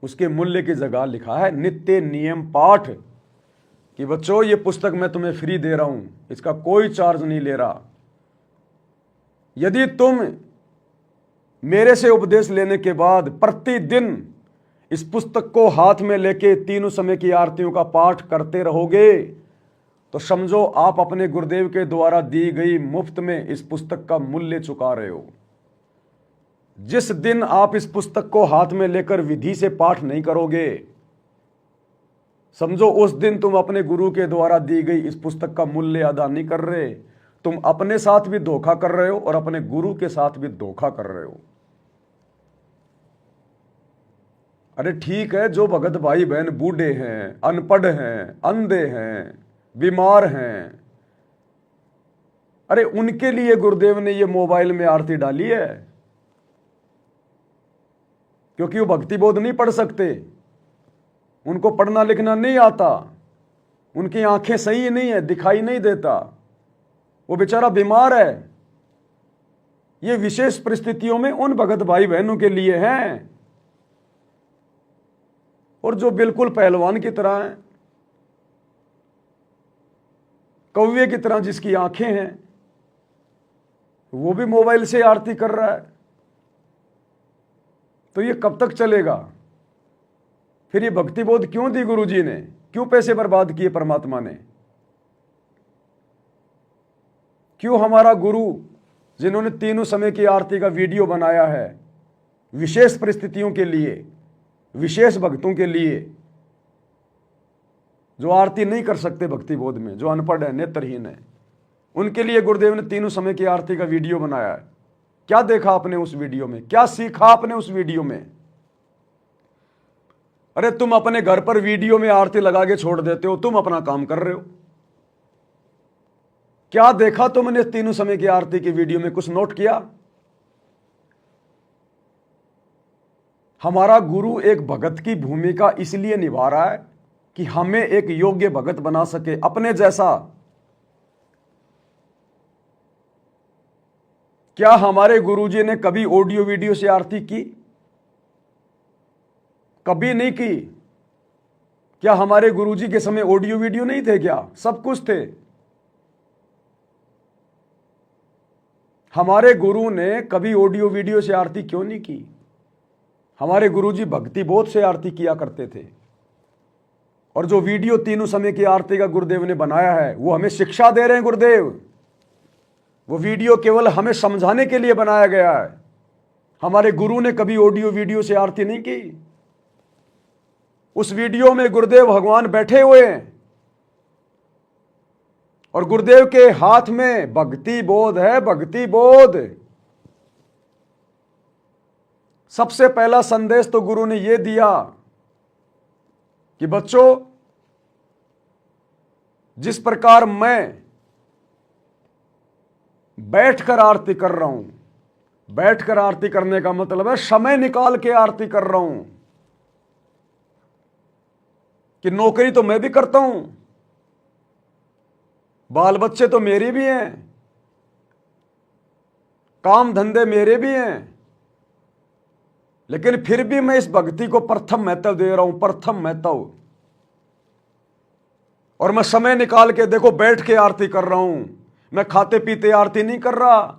उसके मूल्य की जगह लिखा है नित्य नियम पाठ, कि बच्चों ये पुस्तक मैं तुम्हें फ्री दे रहा हूं, इसका कोई चार्ज नहीं ले रहा। यदि तुम मेरे से उपदेश लेने के बाद प्रतिदिन इस पुस्तक को हाथ में लेके तीनों समय की आरतियों का पाठ करते रहोगे तो समझो आप अपने गुरुदेव के द्वारा दी गई मुफ्त में इस पुस्तक का मूल्य चुका रहे हो। जिस दिन आप इस पुस्तक को हाथ में लेकर विधि से पाठ नहीं करोगे, समझो उस दिन तुम अपने गुरु के द्वारा दी गई इस पुस्तक का मूल्य अदा नहीं कर रहे। तुम अपने साथ भी धोखा कर रहे हो और अपने गुरु के साथ भी धोखा कर रहे हो। अरे ठीक है, जो भगत भाई बहन बूढ़े हैं, अनपढ़ हैं, अंधे हैं, बीमार हैं, अरे उनके लिए गुरुदेव ने ये मोबाइल में आरती डाली है, क्योंकि वो भक्ति बोध नहीं पढ़ सकते, उनको पढ़ना लिखना नहीं आता, उनकी आंखें सही नहीं है, दिखाई नहीं देता, वो बेचारा बीमार है। ये विशेष परिस्थितियों में उन भगत भाई बहनों के लिए हैं। और जो बिल्कुल पहलवान की तरह हैं, कौवे की तरह जिसकी आंखें हैं, वो भी मोबाइल से आरती कर रहा है, तो ये कब तक चलेगा? फिर ये भक्ति बोध क्यों दी गुरुजी ने? क्यों पैसे बर्बाद किए परमात्मा ने? क्यों हमारा गुरु, जिन्होंने तीनों समय की आरती का वीडियो बनाया है विशेष परिस्थितियों के लिए, विशेष भक्तों के लिए, जो आरती नहीं कर सकते भक्ति बोध में, जो अनपढ़ है, नेत्रहीन है, उनके लिए गुरुदेव ने तीनों समय की आरती का वीडियो बनाया है। क्या देखा आपने उस वीडियो में? क्या सीखा आपने उस वीडियो में? अरे तुम अपने घर पर वीडियो में आरती लगा के छोड़ देते हो, तुम अपना काम कर रहे हो। क्या देखा तुमने तीनों समय की आरती की वीडियो में? कुछ नोट किया? हमारा गुरु एक भगत की भूमिका इसलिए निभा रहा है कि हमें एक योग्य भगत बना सके, अपने जैसा। क्या हमारे गुरुजी ने कभी ऑडियो वीडियो से आरती की? कभी नहीं की। क्या हमारे गुरुजी के समय ऑडियो वीडियो नहीं थे? क्या सब कुछ थे। हमारे गुरु ने कभी ऑडियो वीडियो से आरती क्यों नहीं की? हमारे गुरुजी भक्ति बोध से आरती किया करते थे। और जो वीडियो तीनों समय की आरती का गुरुदेव ने बनाया है, वो हमें शिक्षा दे रहे हैं गुरुदेव। वो वीडियो केवल हमें समझाने के लिए बनाया गया है। हमारे गुरु ने कभी ऑडियो वीडियो से आरती नहीं की। उस वीडियो में गुरुदेव भगवान बैठे हुए हैं और गुरुदेव के हाथ में भक्ति बोध है, भक्ति बोध। सबसे पहला संदेश तो गुरु ने यह दिया कि बच्चों, जिस प्रकार मैं बैठकर आरती कर रहा हूं, बैठकर आरती करने का मतलब है समय निकाल के आरती कर रहा हूं, कि नौकरी तो मैं भी करता हूं, बाल बच्चे तो मेरे भी हैं, काम धंधे मेरे भी हैं, लेकिन फिर भी मैं इस भक्ति को प्रथम महत्व दे रहा हूं, प्रथम महत्व। और मैं समय निकाल के देखो बैठ के आरती कर रहा हूं। मैं खाते पीते आरती नहीं कर रहा,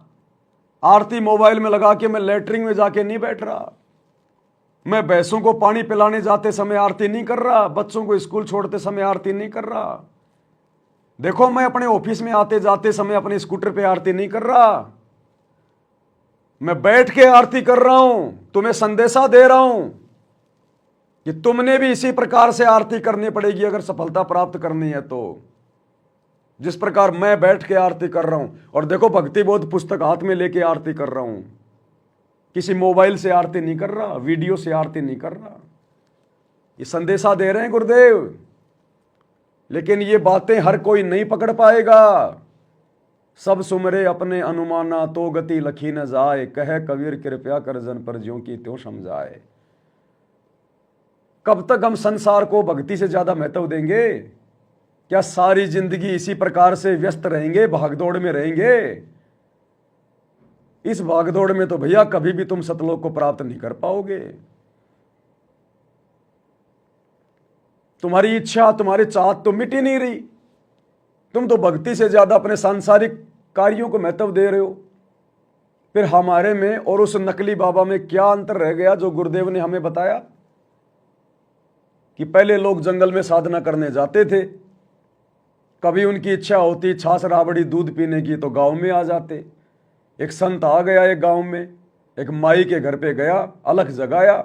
आरती मोबाइल में लगा के मैं लेटरिन में जाके नहीं बैठ रहा, मैं भैंसों को पानी पिलाने जाते समय आरती नहीं कर रहा, बच्चों को स्कूल छोड़ते समय आरती नहीं कर रहा, देखो मैं अपने ऑफिस में आते जाते समय अपने स्कूटर पे आरती नहीं कर रहा, मैं बैठ के आरती कर रहा हूं। तुम्हें संदेशा दे रहा हूं कि तुमने भी इसी प्रकार से आरती करनी पड़ेगी अगर सफलता प्राप्त करनी है तो, जिस प्रकार मैं बैठ के आरती कर रहा हूं। और देखो भक्ति बोध पुस्तक हाथ में लेके आरती कर रहा हूं, किसी मोबाइल से आरती नहीं कर रहा, वीडियो से आरती नहीं कर रहा। ये संदेशा दे रहे हैं गुरुदेव, लेकिन ये बातें हर कोई नहीं पकड़ पाएगा। सब सुमरे अपने अनुमाना तो गति लखी न जाए, कहे कबीर कृपया कर जन पर ज्यों की त्यों समझाए। कब तक हम संसार को भक्ति से ज्यादा महत्व देंगे? क्या सारी जिंदगी इसी प्रकार से व्यस्त रहेंगे, भागदौड़ में रहेंगे? इस भागदौड़ में तो भैया कभी भी तुम सतलोक को प्राप्त नहीं कर पाओगे। तुम्हारी इच्छा, तुम्हारी चाहत तो मिट ही नहीं रही। तुम तो भक्ति से ज्यादा अपने सांसारिक कार्यों को महत्व दे रहे हो। फिर हमारे में और उस नकली बाबा में क्या अंतर रह गया जो गुरुदेव ने हमें बताया कि पहले लोग जंगल में साधना करने जाते थे, कभी उनकी इच्छा होती छाछ राबड़ी दूध पीने की तो गांव में आ जाते। एक संत आ गया एक गांव में, एक माई के घर पे गया, अलख जगाया।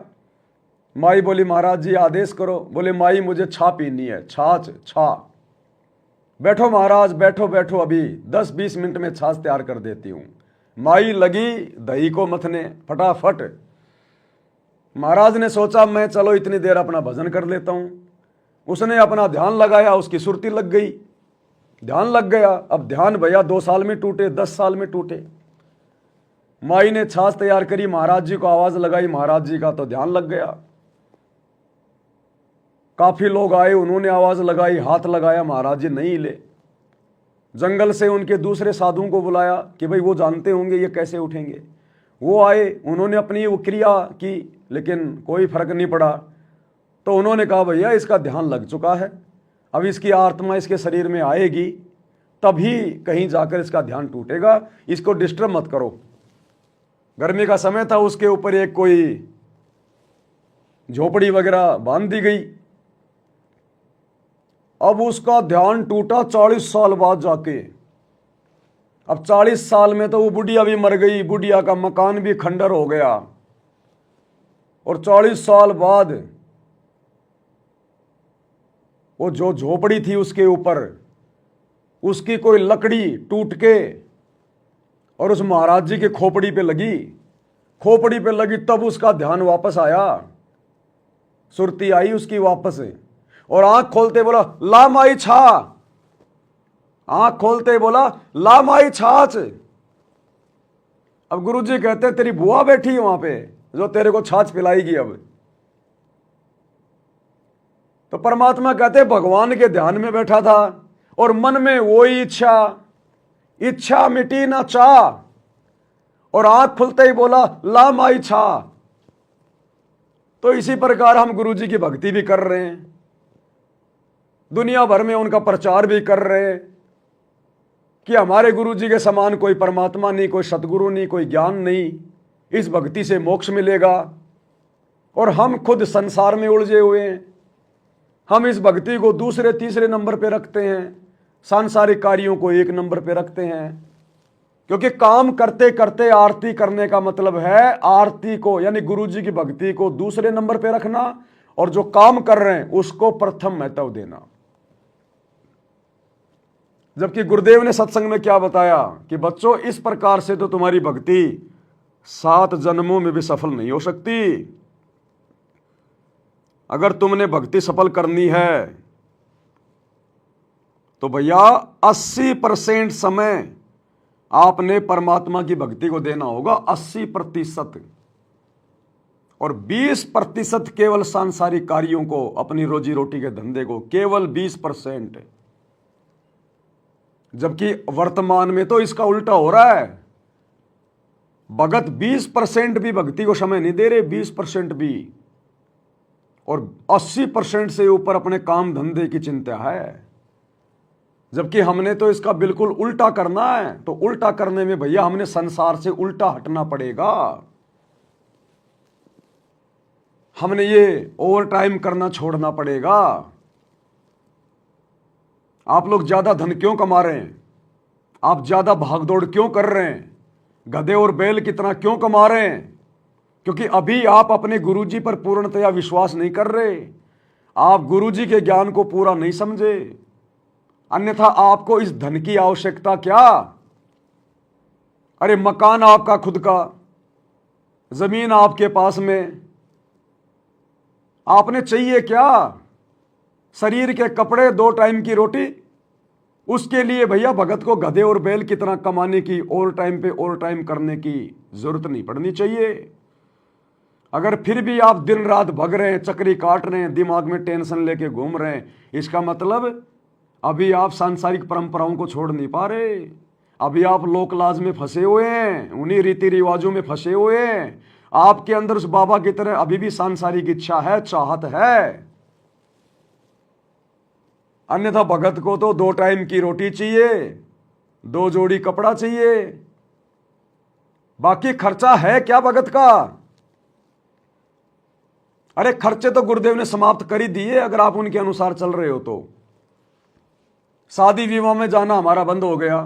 माई बोली महाराज जी आदेश करो। बोले माई मुझे छा पीनी है, छाछ छा। बैठो महाराज बैठो बैठो, अभी 10-20 मिनट में छाछ तैयार कर देती हूं। माई लगी दही को मथने फटाफट। महाराज ने सोचा मैं चलो इतनी देर अपना भजन कर लेता हूं। उसने अपना ध्यान लगाया, उसकी सुरती लग गई, ध्यान लग गया। अब ध्यान भैया 2 साल में टूटे, 10 साल में टूटे। माई ने छाछ तैयार करी, महाराज जी को आवाज लगाई, महाराज जी का तो ध्यान लग गया। काफी लोग आए, उन्होंने आवाज लगाई, हाथ लगाया, महाराज जी नहीं ले। जंगल से उनके दूसरे साधुओं को बुलाया कि भाई वो जानते होंगे ये कैसे उठेंगे। वो आए, उन्होंने अपनी वो क्रिया की, लेकिन कोई फर्क नहीं पड़ा। तो उन्होंने कहा भैया इसका ध्यान लग चुका है, अब इसकी आत्मा इसके शरीर में आएगी तभी कहीं जाकर इसका ध्यान टूटेगा, इसको डिस्टर्ब मत करो। गर्मी का समय था, उसके ऊपर एक कोई झोपड़ी वगैरह बांध दी गई। अब उसका ध्यान टूटा 40 साल बाद जाके। अब 40 साल में तो वो बुढ़िया भी मर गई, बुढ़िया का मकान भी खंडर हो गया। और 40 साल बाद वो जो झोपड़ी थी उसके ऊपर उसकी कोई लकड़ी टूट के और उस महाराज जी के खोपड़ी पे लगी। खोपड़ी पे लगी तब उसका ध्यान वापस आया, सुरती आई उसकी वापस। और आंख खोलते बोला ला माई छा, आंख खोलते बोला ला माई छाछ। अब गुरुजी कहते तेरी बुआ बैठी है वहां पे जो तेरे को छाछ पिलाएगी। अब तो परमात्मा कहते भगवान के ध्यान में बैठा था और मन में वही इच्छा मिटी ना चाह, और आंख खुलते ही बोला ला माई छा। तो इसी प्रकार हम गुरुजी की भक्ति भी कर रहे हैं, दुनिया भर में उनका प्रचार भी कर रहे हैं कि हमारे गुरुजी के समान कोई परमात्मा नहीं, कोई सतगुरु नहीं, कोई ज्ञान नहीं, इस भक्ति से मोक्ष मिलेगा। और हम खुद संसार में उलझे हुए हैं। हम इस भक्ति को दूसरे तीसरे नंबर पे रखते हैं, सांसारिक कार्यों को 1 नंबर पे रखते हैं। क्योंकि काम करते करते आरती करने का मतलब है आरती को यानी गुरुजी की भक्ति को दूसरे नंबर पे रखना, और जो काम कर रहे हैं उसको प्रथम महत्व देना। जबकि गुरुदेव ने सत्संग में क्या बताया कि बच्चों इस प्रकार से तो तुम्हारी भक्ति 7 जन्मों में भी सफल नहीं हो सकती। अगर तुमने भक्ति सफल करनी है तो भैया 80% समय आपने परमात्मा की भक्ति को देना होगा, 80%, और 20% केवल सांसारिक कार्यों को, अपनी रोजी रोटी के धंधे को, केवल 20%। जबकि वर्तमान में तो इसका उल्टा हो रहा है। भगत 20% भी भक्ति को समय नहीं दे रहे, 20% भी, और 80% से ऊपर अपने काम धंधे की चिंता है। जबकि हमने तो इसका बिल्कुल उल्टा करना है। तो उल्टा करने में भैया हमने संसार से उल्टा हटना पड़ेगा। हमने ये ओवर टाइम करना छोड़ना पड़ेगा। आप लोग ज्यादा धन क्यों कमा रहे हैं? आप ज्यादा भागदौड़ क्यों कर रहे हैं? गधे और बैल कितना क्यों कमा रहे हैं? क्योंकि अभी आप अपने गुरुजी पर पूर्णतया विश्वास नहीं कर रहे। आप गुरुजी के ज्ञान को पूरा नहीं समझे। अन्यथा आपको इस धन की आवश्यकता क्या? अरे मकान आपका खुद का, जमीन आपके पास में, आपने चाहिए क्या? शरीर के कपड़े, 2 टाइम की रोटी। उसके लिए भैया भगत को गधे और बैल कितना कमाने की, ओवर टाइम पे ओवर टाइम करने की जरूरत नहीं पड़नी चाहिए। अगर फिर भी आप दिन रात भग रहे हैं, चक्री काट रहे हैं, दिमाग में टेंशन लेके घूम रहे हैं, इसका मतलब अभी आप सांसारिक परंपराओं को छोड़ नहीं पा रहे। अभी आप लोक लाज में फंसे हुए हैं, उन्हीं रीति रिवाजों में फंसे हुए हैं। आपके अंदर उस बाबा की तरह अभी भी सांसारिक इच्छा है, चाहत है। अन्यथा भगत को तो 2 टाइम की रोटी चाहिए, 2 जोड़ी कपड़ा चाहिए। बाकी खर्चा है क्या भगत का? अरे खर्चे तो गुरुदेव ने समाप्त कर ही दिए अगर आप उनके अनुसार चल रहे हो तो। शादी विवाह में जाना हमारा बंद हो गया।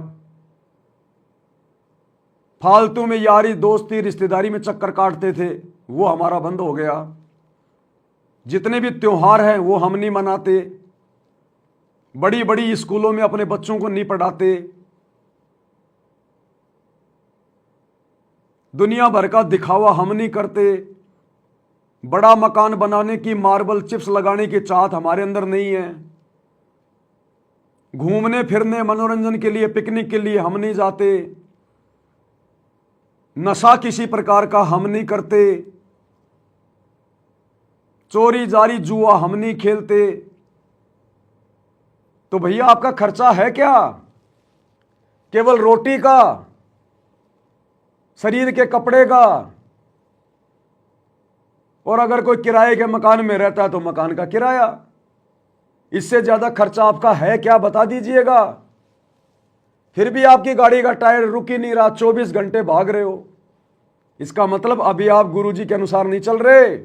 फालतू में यारी दोस्ती रिश्तेदारी में चक्कर काटते थे, वो हमारा बंद हो गया। जितने भी त्योहार हैं वो हम नहीं मनाते। बड़ी बड़ी स्कूलों में अपने बच्चों को नहीं पढ़ाते। दुनिया भर का दिखावा हम नहीं करते। बड़ा मकान बनाने की, मार्बल चिप्स लगाने की चाहत हमारे अंदर नहीं है। घूमने फिरने मनोरंजन के लिए, पिकनिक के लिए हम नहीं जाते। नशा किसी प्रकार का हम नहीं करते। चोरी जारी जुआ हम नहीं खेलते। तो भैया आपका खर्चा है क्या? केवल रोटी का, शरीर के कपड़े का, और अगर कोई किराए के मकान में रहता है तो मकान का किराया। इससे ज्यादा खर्चा आपका है क्या, बता दीजिएगा। फिर भी आपकी गाड़ी का टायर रुक ही नहीं रहा, 24 घंटे भाग रहे हो। इसका मतलब अभी आप गुरुजी के अनुसार नहीं चल रहे।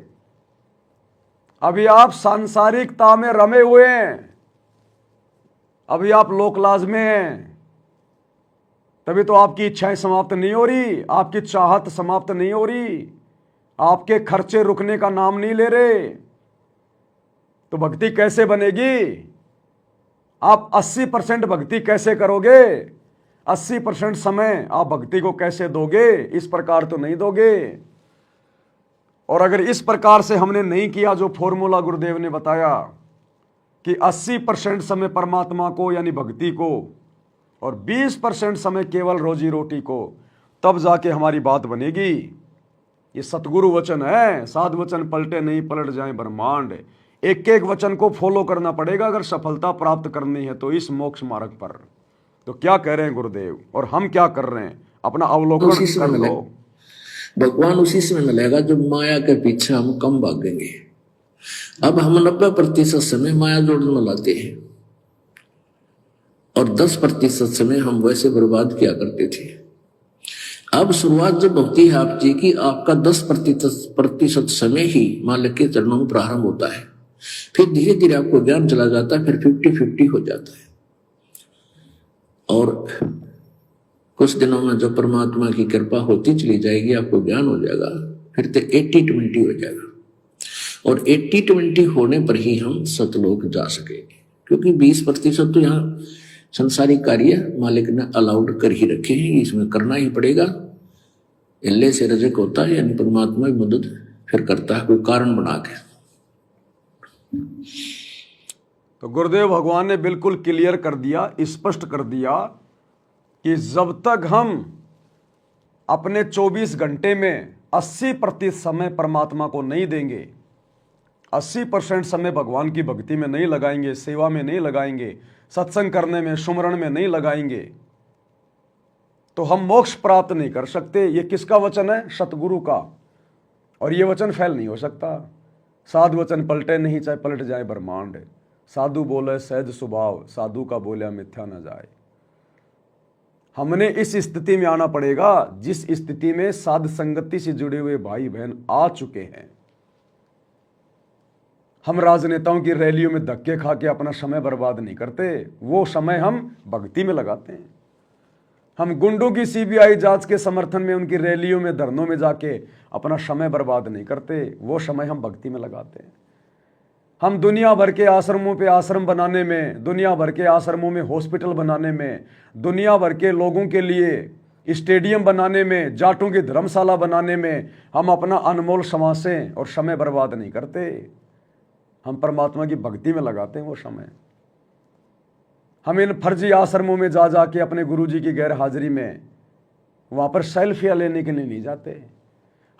अभी आप सांसारिकता में रमे हुए हैं। अभी आप लोकलाज में हैं। तभी तो आपकी इच्छाएं समाप्त नहीं हो रही, आपकी चाहत समाप्त नहीं हो रही, आपके खर्चे रुकने का नाम नहीं ले रहे। तो भक्ति कैसे बनेगी? आप 80% भक्ति कैसे करोगे? 80% समय आप भक्ति को कैसे दोगे? इस प्रकार तो नहीं दोगे। और अगर इस प्रकार से हमने नहीं किया जो फॉर्मूला गुरुदेव ने बताया कि 80% समय परमात्मा को यानी भक्ति को और 20% समय केवल रोजी रोटी को, तब जाके हमारी बात बनेगी। ये सतगुरु वचन है। साध वचन पलटे नहीं, पलट जाए ब्रह्मांड। एक एक वचन को फॉलो करना पड़ेगा अगर सफलता प्राप्त करनी है तो इस मोक्ष मार्ग पर। तो क्या कह रहे हैं गुरुदेव और हम क्या कर रहे हैं, अपना अवलोकन कर लो। भगवान उसी समय मिलेगा जब माया के पीछे हम कम भागेंगे। अब हम 90% समय माया जोड़ने में लाते हैं और 10% समय हम वैसे बर्बाद किया करते थे। अब शुरुआत जब होती है आप जी की, आपका 10% समय ही मालिक के चरणों में प्रारंभ होता है। फिर धीरे धीरे आपको ज्ञान चला जाता है, फिर 50-50 हो जाता है। और कुछ दिनों में जब परमात्मा की कृपा होती चली जाएगी, आपको ज्ञान हो जाएगा, फिर तो 80-20 हो जाएगा। और 80-20 होने पर ही हम सतलोक जा सकेंगे, क्योंकि 20% तो यहाँ संसारिक कार्य मालिक ने अलाउड कर ही रखे हैं, इसमें करना ही पड़ेगा। इल्ले से रजक होता है, यानी परमात्मा की मदद फिर करता है कोई कारण बना के। तो गुरुदेव भगवान ने बिल्कुल क्लियर कर दिया, स्पष्ट कर दिया कि जब तक हम अपने 24 घंटे में 80% समय परमात्मा को नहीं देंगे, 80% समय भगवान की भक्ति में नहीं लगाएंगे, सेवा में नहीं लगाएंगे, सत्संग करने में, सुमरण में नहीं लगाएंगे, तो हम मोक्ष प्राप्त नहीं कर सकते। ये किसका वचन है? सतगुरु का। और ये वचन फैल नहीं हो सकता। साधु वचन पलटे नहीं, चाहे पलट जाए ब्रह्मांड। साधु बोले सहज स्वभाव, साधु का बोलिया मिथ्या न जाए। हमने इस स्थिति में आना पड़ेगा जिस स्थिति में साध संगति से जुड़े हुए भाई बहन आ चुके हैं। हम राजनेताओं की रैलियों में धक्के खा के अपना समय बर्बाद नहीं करते, वो समय हम भक्ति में लगाते हैं। हम गुंडों की सीबीआई जांच के समर्थन में उनकी रैलियों में, धरनों में जाके अपना समय बर्बाद नहीं करते, वो समय हम भक्ति में लगाते हैं। हम दुनिया भर के आश्रमों पे आश्रम बनाने में, दुनिया भर के आश्रमों में हॉस्पिटल बनाने में, दुनिया भर के लोगों के लिए स्टेडियम बनाने में, जाटों की धर्मशाला बनाने में हम अपना अनमोल समासें और समय बर्बाद नहीं करते। हम परमात्मा की भक्ति में लगाते हैं वो समय। हम इन फर्जी आश्रमों में जा जाके अपने गुरुजी की गैर हाजिरी में वहाँ पर सेल्फियाँ लेने के लिए नहीं जाते।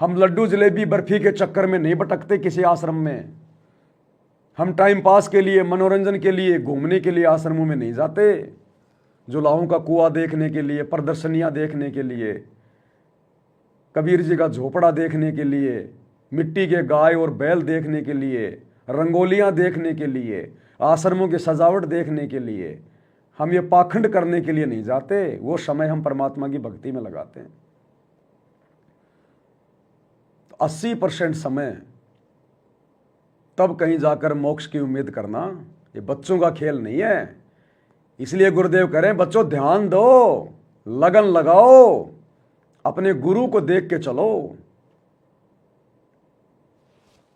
हम लड्डू जलेबी बर्फी के चक्कर में नहीं भटकते किसी आश्रम में। हम टाइम पास के लिए, मनोरंजन के लिए, घूमने के लिए आश्रमों में नहीं जाते। जुलाहों का कुआं देखने के लिए, प्रदर्शनियाँ देखने के लिए, कबीर जी का झोपड़ा देखने के लिए, मिट्टी के गाय और बैल देखने के लिए, रंगोलियाँ देखने के लिए, आश्रमों की सजावट देखने के लिए, हम ये पाखंड करने के लिए नहीं जाते। वो समय हम परमात्मा की भक्ति में लगाते हैं। तो 80% समय तब कहीं जाकर मोक्ष की उम्मीद करना ये बच्चों का खेल नहीं है। इसलिए गुरुदेव कह रहे हैं बच्चों ध्यान दो, लगन लगाओ, अपने गुरु को देख के चलो,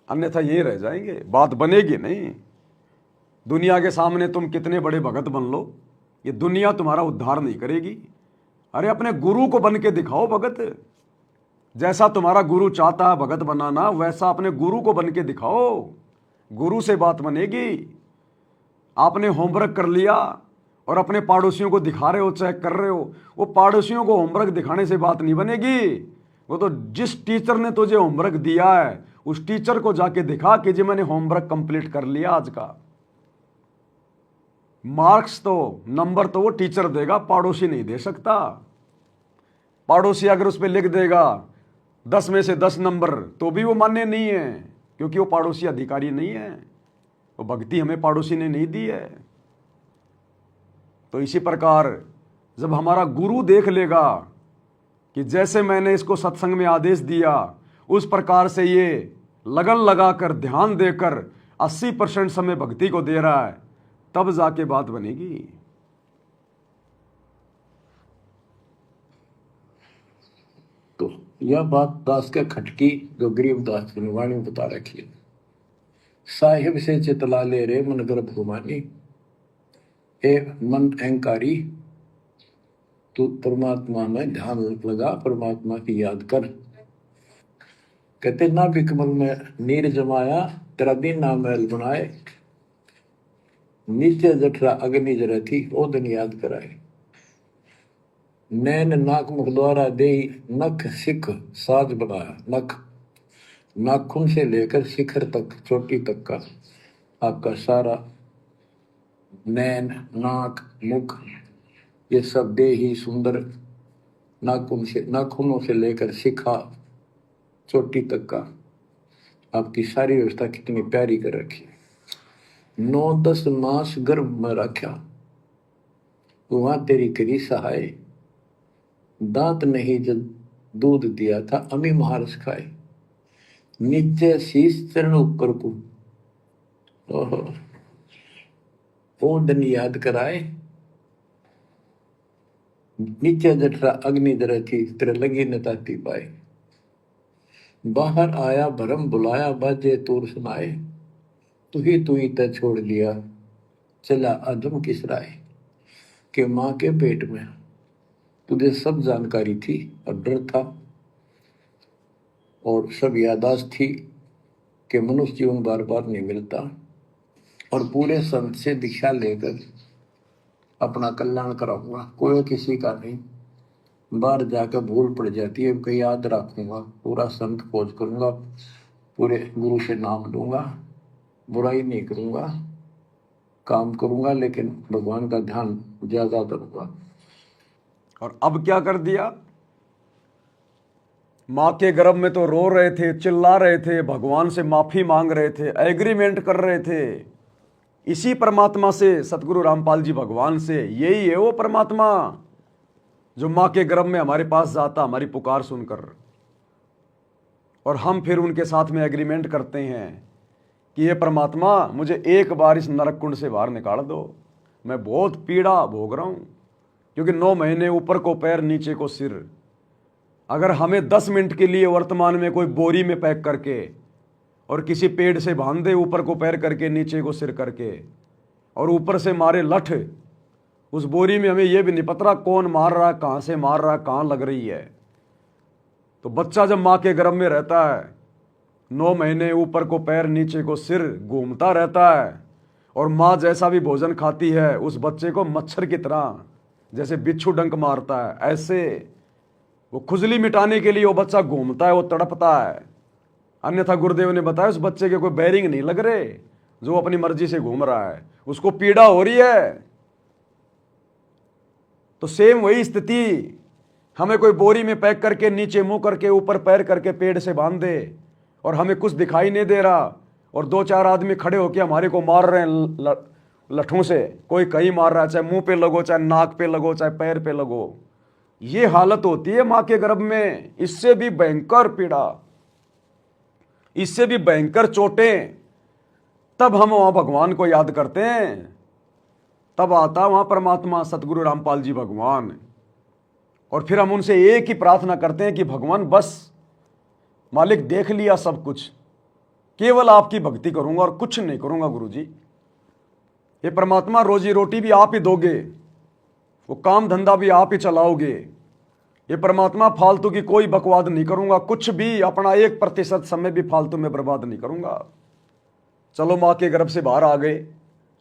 अन्यथा ये रह जाएंगे, बात बनेगी नहीं। दुनिया के सामने तुम कितने बड़े भगत बन लो, ये दुनिया तुम्हारा उद्धार नहीं करेगी। अरे अपने गुरु को बन के दिखाओ भगत, जैसा तुम्हारा गुरु चाहता है भगत बनाना, वैसा अपने गुरु को बन के दिखाओ, गुरु से बात बनेगी। आपने होमवर्क कर लिया और अपने पड़ोसियों को दिखा रहे हो, चेक कर रहे हो, वो पड़ोसियों को होमवर्क दिखाने से बात नहीं बनेगी। वो तो जिस टीचर ने तुझे होमवर्क दिया है उस टीचर को जाके दिखा कि जी मैंने होमवर्क कंप्लीट कर लिया आज का। मार्क्स तो, नंबर तो वो टीचर देगा, पड़ोसी नहीं दे सकता। पड़ोसी अगर उस पर लिख देगा 10 में से 10 नंबर तो भी वो मान्य नहीं है, क्योंकि वो पड़ोसी अधिकारी नहीं है, वो भक्ति हमें पड़ोसी ने नहीं दी है। तो इसी प्रकार जब हमारा गुरु देख लेगा कि जैसे मैंने इसको सत्संग में आदेश दिया उस प्रकार से ये लगन लगाकर ध्यान देकर 80% समय भक्ति को दे रहा है, तब जाके बात बनेगी। तो यह बात दास के खटकी जो गरीबदास की वाणी बता रखी है। साहिब से चितला ले रे मन गर्भ गुमानी, ए मन अहंकारी तू परमात्मा में ध्यान लगा, परमात्मा की याद कर। कहते ना भी कमल में नीर जमाया, तेरा दिन ना महल बनाए, नीचे जठरा अग्नि जरा थी ओ दिन याद कराए। नैन नाक मुख द्वारा दे नख सिख साज बनाया, नख नाखून से लेकर शिखर तक, चोटी तक का आपका सारा नैन नाक मुख ये सब दे ही सुंदर, नाखूनों से लेकर शिखा चोटी तक का आपकी सारी व्यवस्था कितनी प्यारी कर रखी है। 9-10 मास गर्भ में रखा, वहां तेरी करी सहाय, दांत नहीं जब दूध दिया था अमी महारस खाए, नीचे शीश चरण ऊपर को ओ दिन याद कराए, नीचे जठरा अग्नि जरा थी तेरे लगी न ताती पाए। बाहर आया भरम बुलाया बाजे तूर सुनाए, तू ही तय छोड़ दिया चला आदम किस राय। के माँ के पेट में तुझे सब जानकारी थी और डर था और सब यादाश्त थी कि मनुष्य जीवन बार बार नहीं मिलता, और पूरे संत से दीक्षा लेकर अपना कल्याण कराऊंगा, कोई किसी का नहीं। बाहर जाकर भूल पड़ जाती है, कहीं याद रखूंगा, पूरा संत खोज करूंगा, पूरे गुरु से नाम लूंगा, बुराई नहीं करूंगा, काम करूंगा, लेकिन भगवान का ध्यान ज्यादा करूंगा। और अब क्या कर दिया, माँ के गर्भ में तो रो रहे थे, चिल्ला रहे थे, भगवान से माफी मांग रहे थे, एग्रीमेंट कर रहे थे इसी परमात्मा से, सतगुरु रामपाल जी भगवान से। यही है वो परमात्मा जो माँ के गर्भ में हमारे पास जाता हमारी पुकार सुनकर, और हम फिर उनके साथ में एग्रीमेंट करते हैं कि ये परमात्मा मुझे एक बार इस नरक कुंड से बाहर निकाल दो, मैं बहुत पीड़ा भोग रहा हूँ। क्योंकि 9 महीने ऊपर को पैर नीचे को सिर, अगर हमें 10 मिनट के लिए वर्तमान में कोई बोरी में पैक करके और किसी पेड़ से बांध दे, ऊपर को पैर करके नीचे को सिर करके, और ऊपर से मारे लठ, उस बोरी में हमें यह भी नहीं पता कौन मार रहा है, कहाँ से मार रहा है, कहाँ लग रही है। तो बच्चा जब माँ के गर्भ में रहता है 9 महीने ऊपर को पैर नीचे को सिर घूमता रहता है, और माँ जैसा भी भोजन खाती है उस बच्चे को मच्छर की तरह जैसे बिच्छू डंक मारता है, ऐसे वो खुजली मिटाने के लिए वो बच्चा घूमता है, वो तड़पता है। अन्यथा गुरुदेव ने बताया उस बच्चे के कोई बैरिंग नहीं लग रहे, जो अपनी मर्जी से घूम रहा है, उसको पीड़ा हो रही है। तो सेम वही स्थिति, हमें कोई बोरी में पैक करके नीचे मुंह करके ऊपर पैर करके पेड़ से बांध दे, और हमें कुछ दिखाई नहीं दे रहा, और 2-4 आदमी खड़े होकर हमारे को मार रहे हैं लठों से, कोई कहीं मार रहा है, चाहे मुंह पे लगो, चाहे नाक पे लगो, चाहे पैर पे लगो। ये हालत होती है माँ के गर्भ में। इससे भी भयंकर पीड़ा, इससे भी भयंकर चोटें, तब हम वहां भगवान को याद करते हैं, तब आता वहां परमात्मा सतगुरु रामपाल जी भगवान। और फिर हम उनसे एक ही प्रार्थना करते हैं कि भगवान बस मालिक देख लिया सब कुछ, केवल आपकी भक्ति करूंगा और कुछ नहीं करूंगा गुरु जी। ये परमात्मा रोजी रोटी भी आप ही दोगे, वो काम धंधा भी आप ही चलाओगे। ये परमात्मा फालतू की कोई बकवाद नहीं करूंगा, कुछ भी अपना 1% समय भी फालतू में बर्बाद नहीं करूंगा। चलो माँ के गर्भ से बाहर आ गए,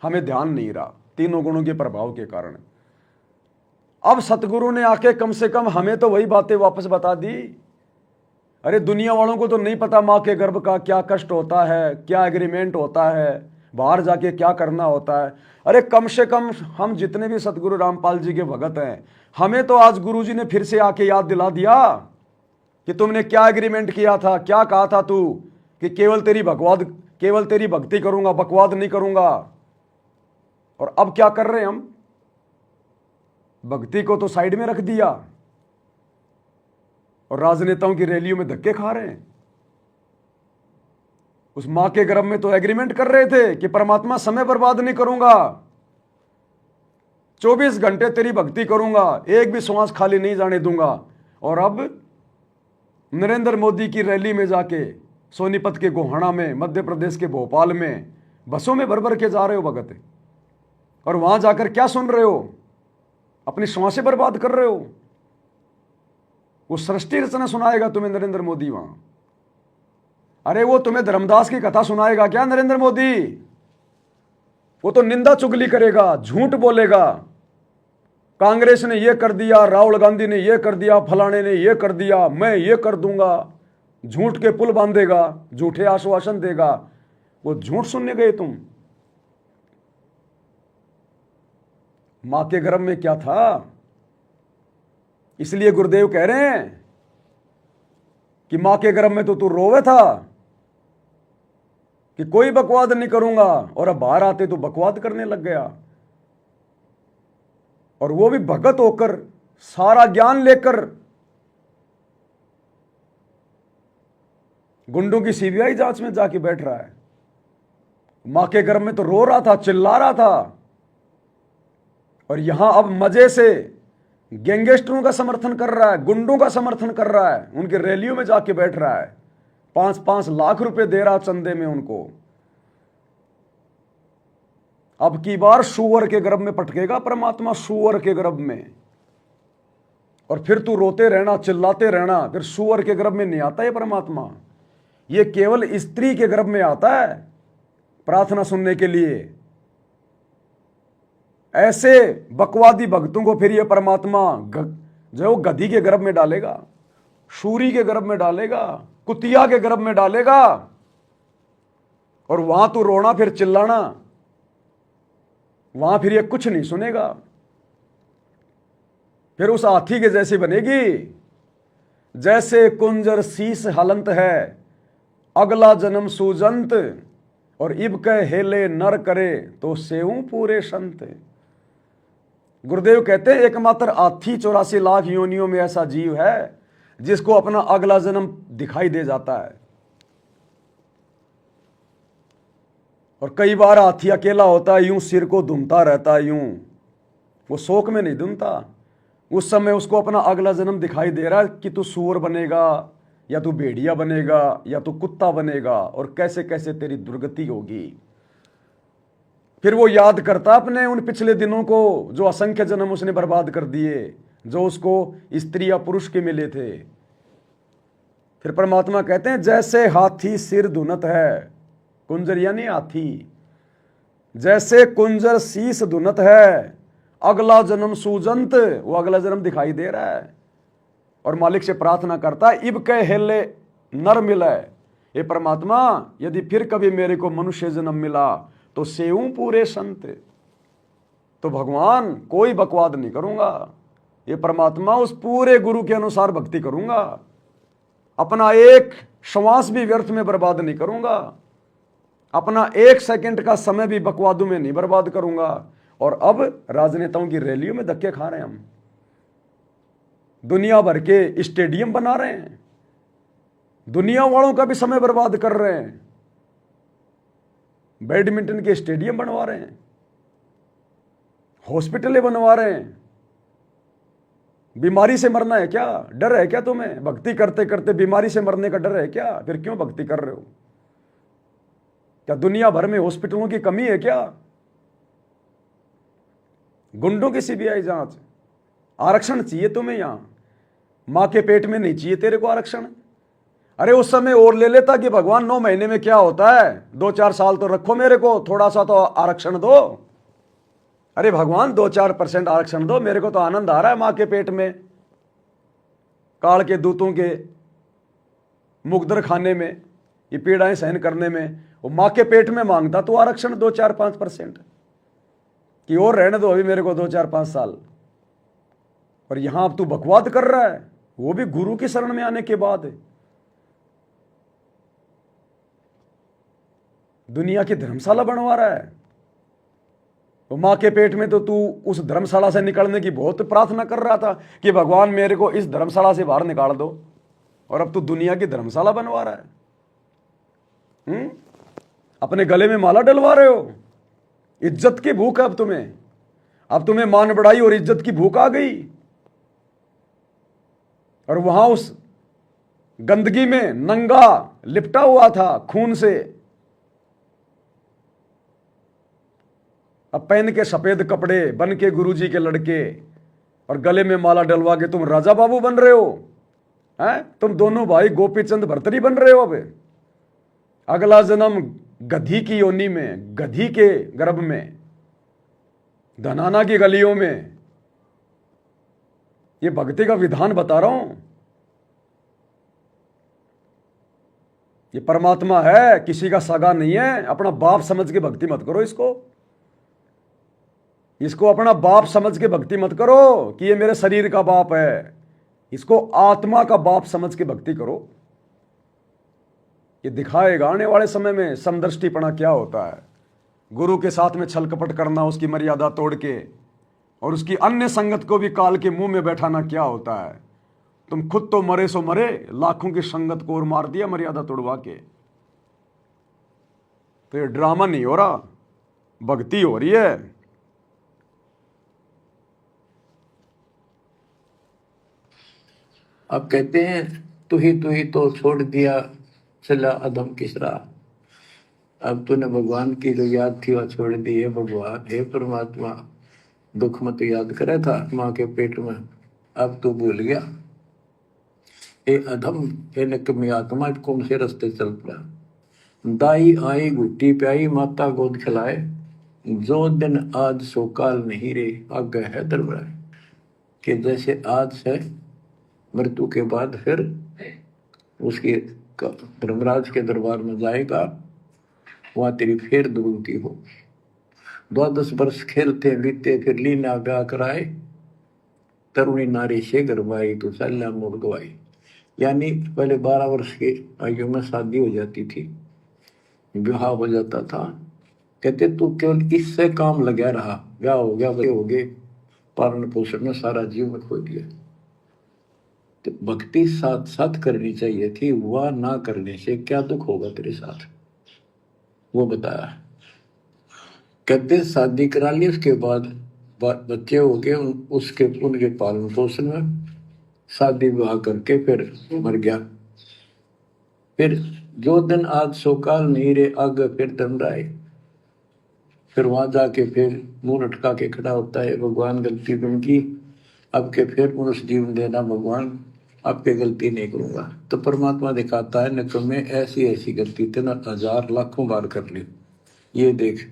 हमें ध्यान नहीं रहा तीनों गुणों के प्रभाव के कारण। अब सतगुरु ने आके कम से कम हमें तो वही बातें वापस बता दी। अरे दुनिया वालों को तो नहीं पता माँ के गर्भ का क्या कष्ट होता है, क्या एग्रीमेंट होता है, बाहर जाके क्या करना होता है। अरे कम से कम हम जितने भी सतगुरु रामपाल जी के भगत हैं, हमें तो आज गुरु जी ने फिर से आके याद दिला दिया कि तुमने क्या एग्रीमेंट किया था, क्या कहा था तू कि केवल तेरी भक्ति करूंगा, बकवाद नहीं करूंगा। और अब क्या कर रहे हैं हम? भक्ति को तो साइड में रख दिया और राजनेताओं की रैलियों में धक्के खा रहे हैं। उस मां के गर्भ में तो एग्रीमेंट कर रहे थे कि परमात्मा समय बर्बाद नहीं करूंगा, 24 घंटे तेरी भक्ति करूंगा, एक भी श्वास खाली नहीं जाने दूंगा। और अब नरेंद्र मोदी की रैली में जाके सोनीपत के गोहाना में, मध्य प्रदेश के भोपाल में बसों में भर भर के जा रहे हो भगत, और वहां जाकर क्या सुन रहे हो? अपनी श्वासें बर्बाद कर रहे हो। वो सृष्टि रचना सुनाएगा तुम्हें नरेंद्र मोदी वहां। अरे वो तुम्हें धर्मदास की कथा सुनाएगा क्या नरेंद्र मोदी? वो तो निंदा चुगली करेगा, झूठ बोलेगा। कांग्रेस ने ये कर दिया, राहुल गांधी ने ये कर दिया, फलाने ने ये कर दिया, मैं ये कर दूंगा। झूठ के पुल बांधेगा, झूठे आश्वासन देगा। वो झूठ सुनने गए तुम? मां के गर्भ में क्या था? इसलिए गुरुदेव कह रहे हैं कि मां के गर्भ में तो तू रोवे था कि कोई बकवाद नहीं करूंगा, और अब बाहर आते तो बकवाद करने लग गया। और वो भी भगत होकर, सारा ज्ञान लेकर। गुंडों की सीबीआई जांच में जाके बैठ रहा है। मां के गर्भ में तो रो रहा था, चिल्ला रहा था, और यहां अब मजे से गैंगस्टरों का समर्थन कर रहा है, गुंडों का समर्थन कर रहा है, उनके रैलियों में जाके बैठ रहा है, 5-5 लाख रुपए दे रहा चंदे में उनको। अब की बार सुअर के गर्भ में पटकेगा परमात्मा, सुअर के गर्भ में। और फिर तू रोते रहना, चिल्लाते रहना, फिर सुअर के गर्भ में नहीं आता है परमात्मा। ये केवल स्त्री के गर्भ में आता है प्रार्थना सुनने के लिए। ऐसे बकवादी भक्तों को फिर ये परमात्मा जो गधी के गर्भ में डालेगा, शूरी के गर्भ में डालेगा, कुतिया के गर्भ में डालेगा। और वहां तू रोना, फिर चिल्लाना, वहां फिर ये कुछ नहीं सुनेगा। फिर उस हाथी के जैसी बनेगी, जैसे कुंजर शीस हलंत है, अगला जन्म सूजंत, और इब कह हेले नर करे तो सेऊं पूरे संत। गुरुदेव कहते हैं एकमात्र हाथी 84 लाख योनियों में ऐसा जीव है जिसको अपना अगला जन्म दिखाई दे जाता है। और कई बार हाथी अकेला होता है, यूं सिर को धुमता रहता है, यूं वो शोक में नहीं धुमता। उस समय उसको अपना अगला जन्म दिखाई दे रहा है कि तू सूअर बनेगा, या तू भेड़िया बनेगा, या तू कुत्ता बनेगा, और कैसे कैसे तेरी दुर्गति होगी। फिर वो याद करता अपने उन पिछले दिनों को, जो असंख्य जन्म उसने बर्बाद कर दिए, जो उसको स्त्री या पुरुष के मिले थे। फिर परमात्मा कहते हैं जैसे हाथी सिर धुनत है, कुंजर यानी हाथी, जैसे कुंजर शीस धुनत है, अगला जन्म सूजंत, वो अगला जन्म दिखाई दे रहा है। और मालिक से प्रार्थना करता है इब कह हेले नर मिले, ये परमात्मा यदि फिर कभी मेरे को मनुष्य जन्म मिला तो सेऊं पूरे संत। तो भगवान कोई बकवाद नहीं करूंगा, ये परमात्मा उस पूरे गुरु के अनुसार भक्ति करूंगा, अपना एक श्वास भी व्यर्थ में बर्बाद नहीं करूंगा, अपना 1 सेकंड का समय भी बकवादों में नहीं बर्बाद करूंगा। और अब राजनेताओं की रैलियों में धक्के खा रहे हैं हम, दुनिया भर के स्टेडियम बना रहे हैं, दुनिया वालों का भी समय बर्बाद कर रहे हैं, बैडमिंटन के स्टेडियम बनवा रहे हैं। हॉस्पिटलें बनवा रहे हैं। बीमारी से मरना है क्या? डर है क्या तुम्हें? भक्ति करते करते बीमारी से मरने का डर है क्या? फिर क्यों भक्ति कर रहे हो? क्या दुनिया भर में हॉस्पिटलों की कमी है क्या? गुंडों की सीबीआई जांच, आरक्षण चाहिए तुम्हें यहां? मां के पेट में नहीं चाहिए तेरे को आरक्षण? अरे उस समय और ले लेता कि भगवान 9 महीने में क्या होता है, 2-4 साल तो रखो मेरे को, थोड़ा सा तो आरक्षण दो। अरे भगवान 2-4% आरक्षण दो, मेरे को तो आनंद आ रहा है मां के पेट में, काल के दूतों के मुकदर खाने में, ये पीड़ाएं सहन करने में। वो मां के पेट में मांगता तो आरक्षण 2-4-5% कि और रहने दो अभी मेरे को 2-4-5 साल। और यहां अब तू बकवाद कर रहा है, वो भी गुरु की शरण में आने के बाद। दुनिया की धर्मशाला बनवा रहा है। तो मां के पेट में तो तू उस धर्मशाला से निकलने की बहुत प्रार्थना कर रहा था कि भगवान मेरे को इस धर्मशाला से बाहर निकाल दो, और अब तू दुनिया की धर्मशाला बनवा रहा है। अपने गले में माला डलवा रहे हो। इज्जत की भूख है अब तुम्हें मान बढ़ाई और इज्जत की भूख आ गई। और वहां उस गंदगी में नंगा लिपटा हुआ था खून से, अब पहन के सफेद कपड़े बन के गुरुजी के लड़के और गले में माला डलवा के तुम राजा बाबू बन रहे हो। हैं? तुम दोनों भाई गोपीचंद भर्तरी बन रहे हो। अब अगला जन्म गधी की योनि में, गधी के गर्भ में, धनाना की गलियों में। ये भक्ति का विधान बता रहा हूं। ये परमात्मा है, किसी का सगा नहीं है। अपना बाप समझ के भक्ति मत करो इसको अपना बाप समझ के भक्ति मत करो कि ये मेरे शरीर का बाप है। इसको आत्मा का बाप समझ के भक्ति करो। ये दिखाएगा आने वाले समय में समदृष्टिपना क्या होता है। गुरु के साथ में छल कपट करना, उसकी मर्यादा तोड़ के, और उसकी अन्य संगत को भी काल के मुंह में बैठाना क्या होता है। तुम खुद तो मरे सो मरे, लाखों की संगत को और मार दिया मर्यादा तोड़वा के। तो ये ड्रामा नहीं हो रहा, भक्ति हो रही है। अब कहते हैं तू ही तो छोड़ दिया चला अधम किस राह। अब तूने भगवान की जो याद थी वह छोड़ दी है। भगवान हे परमात्मा, दुख मत याद करे था माँ के पेट में, अब तू भूल गया। हे अधम, हे निकम्मी आत्मा, कौन से रास्ते चल पड़ा। दाई आई घुट्टी प्याई, माता गोद खिलाए, जो दिन आज सो काल नहीं रे, आगे है दरबार। कि जैसे आज है, मृत्यु के बाद फिर उसके धर्मराज के दरबार में जाएगा, वहां तेरी फिर दुर्गति हो। 12 वर्ष खेलते बीते, फिर लीना ब्याह कराए, तरुणी नारी से गरवाई, तो सल्ला मोड़ गवाई। यानी पहले 12 वर्ष की आयु में शादी हो जाती थी, विवाह हो जाता था। कहते तू केवल इससे काम लगा रहा, ब्याह हो गया, बच्चे हो गए, पालन पोषण में सारा जीवन खो दिया। तो भक्ति साथ साथ करनी चाहिए थी, वह ना करने से क्या दुख होगा तेरे साथ, वो बताया। कहते शादी करा ली, उसके बाद बच्चे हो गए, उनके पालन पोषण में शादी विवाह करके फिर मर गया। फिर जो दिन आज सो काल नहीं रे, आगे फिर दंड आए। फिर वहां जाके फिर मुंह लटका के खड़ा होता है, भगवान गलती उनकी, अब के फिर मनुष्य जीवन देना भगवान, आपके गलती नहीं करूंगा। तो परमात्मा दिखाता है निकम्मे, ऐसी ऐसी गलती तेना 1000 लाखों बार कर ली, ये देख।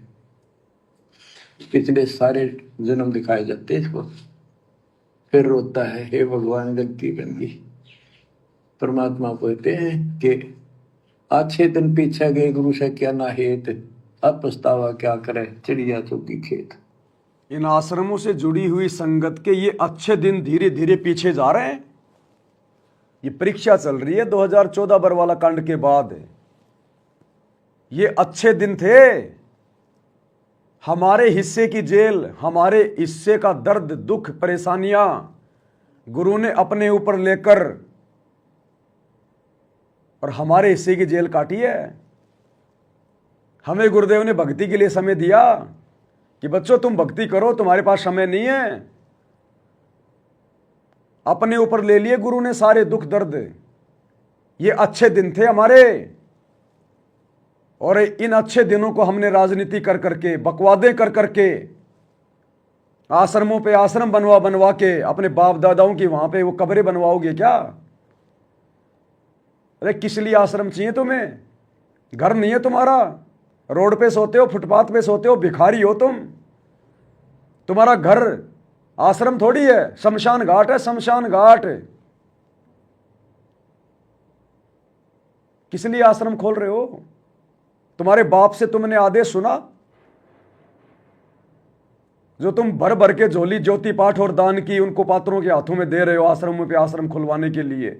पिछले सारे जन्म दिखाए जाते इसको। फिर रोता है, हे भगवान गलती बन गई। परमात्मा कहते हैं कि अच्छे दिन पीछे गए गुरु से क्या ना हेत, अब पछतावा क्या करे चिड़िया चौकी खेत। इन आश्रमों से जुड़ी हुई संगत के ये अच्छे दिन धीरे धीरे पीछे जा रहे हैं। ये परीक्षा चल रही है 2014 बरवाला कांड के बाद। ये अच्छे दिन थे, हमारे हिस्से की जेल, हमारे हिस्से का दर्द दुख परेशानियां गुरु ने अपने ऊपर लेकर और हमारे हिस्से की जेल काटी है। हमें गुरुदेव ने भक्ति के लिए समय दिया, कि बच्चों तुम भक्ति करो, तुम्हारे पास समय नहीं है। अपने ऊपर ले लिए गुरु ने सारे दुख दर्द। ये अच्छे दिन थे हमारे, और इन अच्छे दिनों को हमने राजनीति कर करके, बकवादे कर करके, आश्रमों पे आश्रम बनवा बनवा के, अपने बाप दादाओं की वहां पे वो कब्रें बनवाओगे क्या? अरे किस लिए आश्रम चाहिए तुम्हें? घर नहीं है तुम्हारा, रोड पे सोते हो, फुटपाथ पे सोते हो, भिखारी हो तुम। तुम्हारा घर आश्रम थोड़ी है, शमशान घाट है, शमशान घाट। किस लिए आश्रम खोल रहे हो? तुम्हारे बाप से तुमने आदेश सुना? जो तुम भर भर के झोली ज्योति पाठ और दान की उनको पात्रों के हाथों में दे रहे हो आश्रमों पे आश्रम खुलवाने के लिए,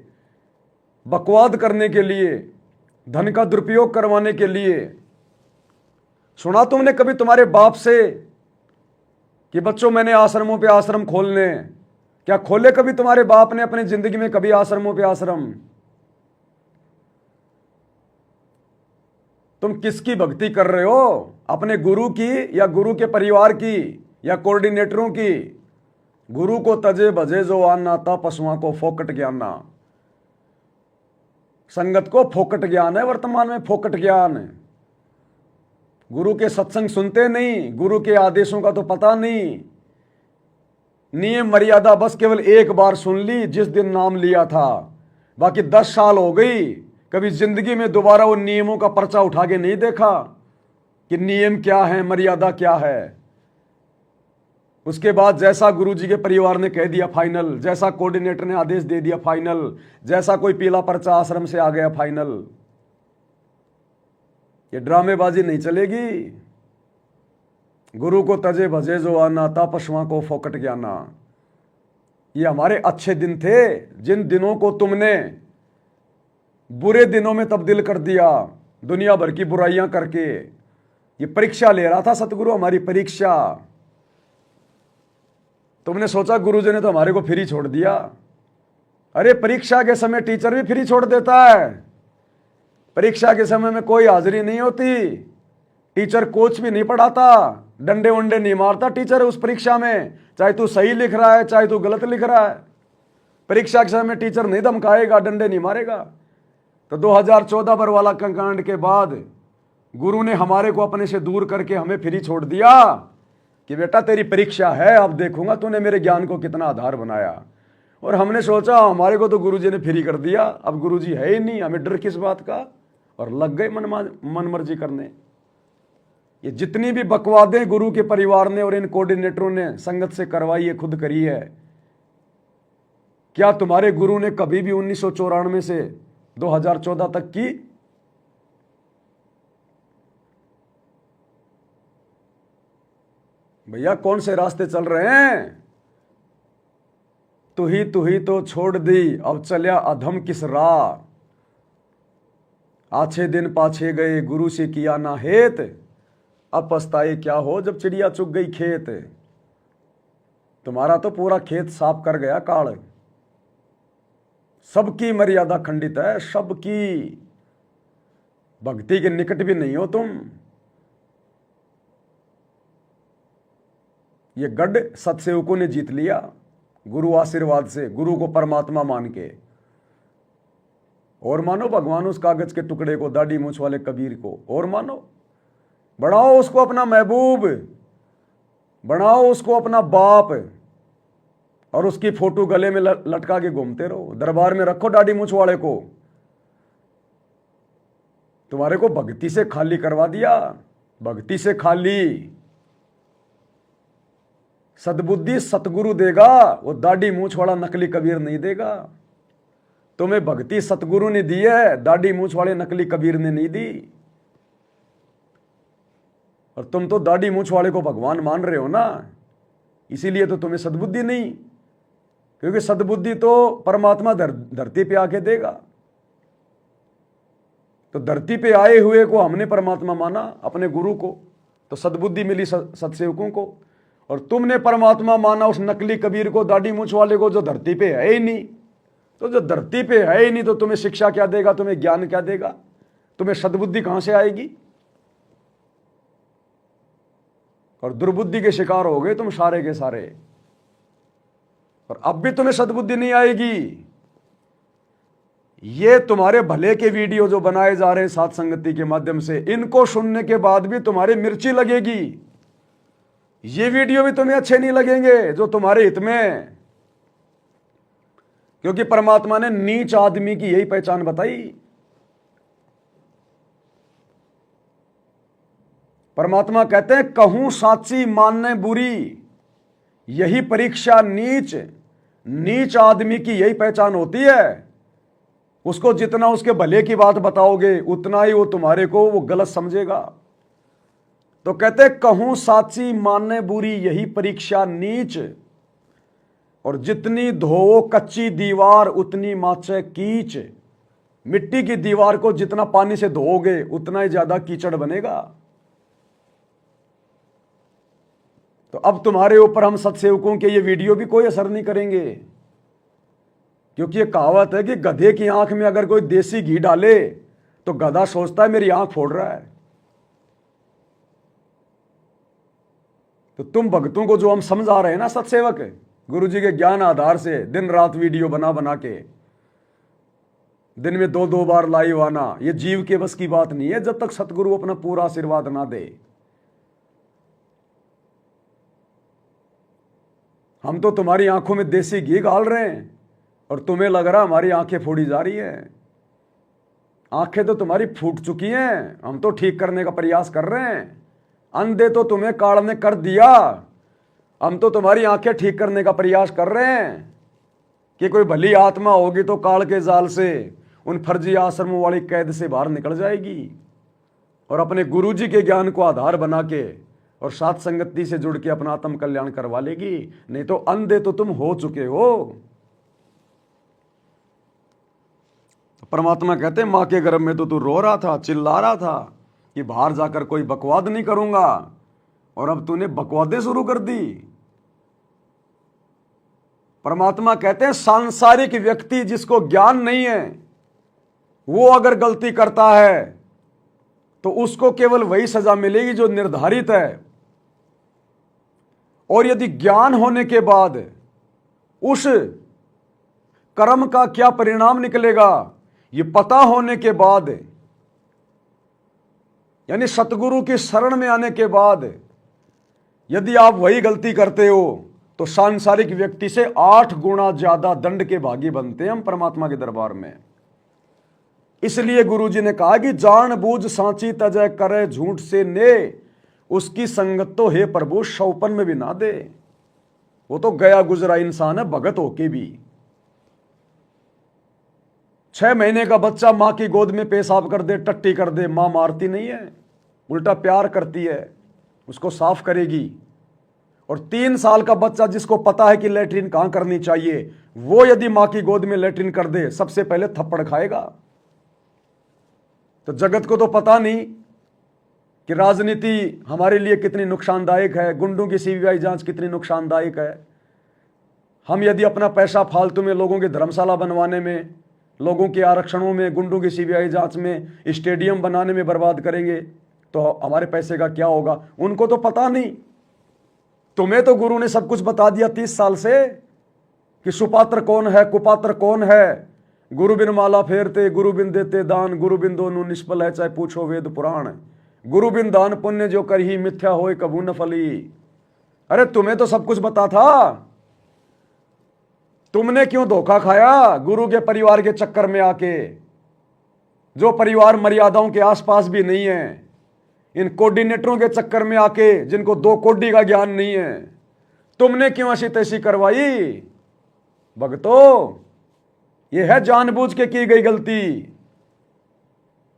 बकवाद करने के लिए, धन का दुरुपयोग करवाने के लिए। सुना तुमने कभी तुम्हारे बाप से कि बच्चों मैंने आश्रमों पे आश्रम खोलने? क्या खोले कभी तुम्हारे बाप ने अपनी जिंदगी में कभी आश्रमों पे आश्रम? तुम किसकी भक्ति कर रहे हो? अपने गुरु की या गुरु के परिवार की या कोऑर्डिनेटरों की? गुरु को तजे भजे जो आना था, पशुओं को फोकट ज्ञाना। संगत को फोकट ज्ञान है, वर्तमान में फोकट ज्ञान है। गुरु के सत्संग सुनते नहीं, गुरु के आदेशों का तो पता नहीं। नियम मर्यादा बस केवल एक बार सुन ली जिस दिन नाम लिया था, बाकी 10 साल हो गई, कभी जिंदगी में दोबारा वो नियमों का पर्चा उठा के नहीं देखा कि नियम क्या है, मर्यादा क्या है। उसके बाद जैसा गुरुजी के परिवार ने कह दिया फाइनल, जैसा कोऑर्डिनेटर ने आदेश दे दिया फाइनल, जैसा कोई पीला पर्चा आश्रम से आ गया फाइनल। ये ड्रामेबाजी नहीं चलेगी। गुरु को तजे भजे जो आना था, पशुओं को फोकट ज्ञाना। ये हमारे अच्छे दिन थे, जिन दिनों को तुमने बुरे दिनों में तब्दील कर दिया, दुनिया भर की बुराइयां करके। ये परीक्षा ले रहा था सतगुरु, हमारी परीक्षा। तुमने सोचा गुरुजी ने तो हमारे को फ्री छोड़ दिया। अरे परीक्षा के समय टीचर भी फ्री छोड़ देता है। परीक्षा के समय में कोई हाजिरी नहीं होती, टीचर कोच भी नहीं पढ़ाता, डंडे वंडे नहीं मारता टीचर उस परीक्षा में, चाहे तू सही लिख रहा है चाहे तू गलत लिख रहा है। परीक्षा के समय टीचर नहीं धमकाएगा, डंडे नहीं मारेगा। तो 2014 बरवाला कांड के बाद गुरु ने हमारे को अपने से दूर करके हमें फ्री छोड़ दिया कि बेटा तेरी परीक्षा है, अब देखूंगा तूने मेरे ज्ञान को कितना आधार बनाया। और हमने सोचा हमारे को तो गुरुजी ने फ्री कर दिया, अब गुरुजी है ही नहीं, हमें डर किस बात का, और लग गए मन मर्जी करने। ये जितनी भी बकवादें गुरु के परिवार ने और इन कोऑर्डिनेटरों ने संगत से करवाई है, खुद करी है। क्या तुम्हारे गुरु ने कभी भी 1994 से 2014 तक की? भैया कौन से रास्ते चल रहे हैं? तू ही तो छोड़ दी, अब चलिया अधम किस राह। आछे दिन पाछे गए, गुरु से किया ना हेत, अब पछताए क्या हो जब चिड़िया चुग गई खेत। तुम्हारा तो पूरा खेत साफ कर गया काल। सबकी मर्यादा खंडित है, सबकी। भक्ति के निकट भी नहीं हो तुम। ये गढ़ सतसेवकों ने जीत लिया गुरु आशीर्वाद से, गुरु को परमात्मा मान के। और मानो भगवान उस कागज के टुकड़े को, दाढ़ी मूछ वाले कबीर को, और मानो, बढ़ाओ उसको अपना महबूब, बढ़ाओ उसको अपना बाप, और उसकी फोटो गले में लटका के घूमते रहो। दरबार में रखो दाढ़ी मूछ वाले को। तुम्हारे को भक्ति से खाली करवा दिया, भक्ति से खाली। सद्बुद्धि सतगुरु देगा, वो दाढ़ी मूछ वाला नकली कबीर नहीं देगा। तुम्हें भक्ति सतगुरु ने दी है, दाढ़ी मूछ वाले नकली कबीर ने नहीं दी। और तुम तो दाढ़ी मूछ वाले को भगवान मान रहे हो ना, इसीलिए तो तुम्हें सद्बुद्धि नहीं। क्योंकि सद्बुद्धि तो परमात्मा धरती पे आके देगा। तो धरती पे आए हुए को हमने परमात्मा माना, अपने गुरु को, तो सद्बुद्धि मिली सत्सेवकों को। और तुमने परमात्मा माना उस नकली कबीर को, दाढ़ी मूछ वाले को, जो धरती पे है ही नहीं। तो जो धरती पे है ही नहीं तो तुम्हें शिक्षा क्या देगा, तुम्हें ज्ञान क्या देगा, तुम्हें सद्बुद्धि कहां से आएगी? और दुर्बुद्धि के शिकार हो गए तुम सारे के सारे। और अब भी तुम्हें सद्बुद्धि नहीं आएगी। ये तुम्हारे भले के वीडियो जो बनाए जा रहे हैं साथ संगति के माध्यम से, इनको सुनने के बाद भी तुम्हारी मिर्ची लगेगी। ये वीडियो भी तुम्हें अच्छे नहीं लगेंगे जो तुम्हारे हित में है। क्योंकि परमात्मा ने नीच आदमी की यही पहचान बताई। परमात्मा कहते हैं कहूं साची मानने बुरी, यही परीक्षा नीच आदमी की यही पहचान होती है। उसको जितना उसके भले की बात बताओगे उतना ही वो तुम्हारे को वो गलत समझेगा। तो कहते हैं कहूं साची मानने बुरी, यही परीक्षा नीच, और जितनी धोवो कच्ची दीवार उतनी माचे कीच। मिट्टी की दीवार को जितना पानी से धोओगे उतना ही ज्यादा कीचड़ बनेगा। तो अब तुम्हारे ऊपर हम सत्सेवकों के ये वीडियो भी कोई असर नहीं करेंगे। क्योंकि ये कहावत है कि गधे की आंख में अगर कोई देसी घी डाले तो गधा सोचता है मेरी आंख फोड़ रहा है। तो तुम भक्तों को जो हम समझा रहे हैं ना सत्सेवक, गुरु जी के ज्ञान आधार से दिन रात वीडियो बना बना के, दिन में 2-2 बार लाइव आना, ये जीव के बस की बात नहीं है जब तक सतगुरु अपना पूरा आशीर्वाद ना दे। हम तो तुम्हारी आंखों में देसी घी डाल रहे हैं और तुम्हें लग रहा हमारी आंखें फोड़ी जा रही हैं। आंखें तो तुम्हारी फूट चुकी हैं, हम तो ठीक करने का प्रयास कर रहे हैं। अंधे तो तुम्हें काल ने कर दिया, हम तो तुम्हारी आंखें ठीक करने का प्रयास कर रहे हैं कि कोई भली आत्मा होगी तो काल के जाल से, उन फर्जी आश्रमों वाली कैद से बाहर निकल जाएगी और अपने गुरु जी के ज्ञान को आधार बना के और साथ संगति से जुड़ के अपना आत्म कल्याण करवा लेगी। नहीं तो अंधे तो तुम हो चुके हो। तो परमात्मा कहते हैं मां के गर्भ में तो तू रो रहा था, चिल्ला रहा था कि बाहर जाकर कोई बकवाद नहीं करूंगा, और अब तूने बकवादें शुरू कर दी। परमात्मा कहते हैं सांसारिक व्यक्ति जिसको ज्ञान नहीं है वो अगर गलती करता है तो उसको केवल वही सजा मिलेगी जो निर्धारित है। और यदि ज्ञान होने के बाद उस कर्म का क्या परिणाम निकलेगा ये पता होने के बाद, यानी सतगुरु की शरण में आने के बाद यदि आप वही गलती करते हो तो सांसारिक व्यक्ति से 8 गुना ज्यादा दंड के भागी बनते हैं हम परमात्मा के दरबार में। इसलिए गुरुजी ने कहा कि जानबूझ सांची तजय करे झूठ से ने, उसकी संगत तो हे प्रभु शौपन में भी ना दे। वो तो गया गुजरा इंसान है भगत होके भी। 6 महीने का बच्चा मां की गोद में पेशाब कर दे, टट्टी कर दे, मां मारती नहीं है, उल्टा प्यार करती है, उसको साफ करेगी। और 3 साल का बच्चा जिसको पता है कि लेटरिन कहां करनी चाहिए, वो यदि मां की गोद में लेटरिन कर दे सबसे पहले थप्पड़ खाएगा। तो जगत को तो पता नहीं कि राजनीति हमारे लिए कितनी नुकसानदायक है, गुंडों की सीबीआई जांच कितनी नुकसानदायक है। हम यदि अपना पैसा फालतू में लोगों की धर्मशाला बनवाने में, लोगों के आरक्षणों में, गुंडों की सीबीआई जांच में, स्टेडियम बनाने में बर्बाद करेंगे तो हमारे पैसे का क्या होगा। उनको तो पता नहीं। तुम्हें तो गुरु ने सब कुछ बता दिया 30 साल से कि सुपात्र कौन है, कुपात्र कौन है। गुरु बिन माला फेरते, गुरु बिन देते दान, गुरु बिन दोनों निष्फल है चाहे पूछो वेद पुराण। गुरु बिन दान पुण्य जो कर ही मिथ्या होए कबू न फली। अरे तुम्हें तो सब कुछ बता था, तुमने क्यों धोखा खाया गुरु के परिवार के चक्कर में आके, जो परिवार मर्यादाओं के आसपास भी नहीं है, इन कोऑर्डिनेटरों के चक्कर में आके जिनको 2 कोडी का ज्ञान नहीं है। तुमने क्यों ऐसी तैसी करवाई भक्तों। यह है जानबूझ के की गई गलती।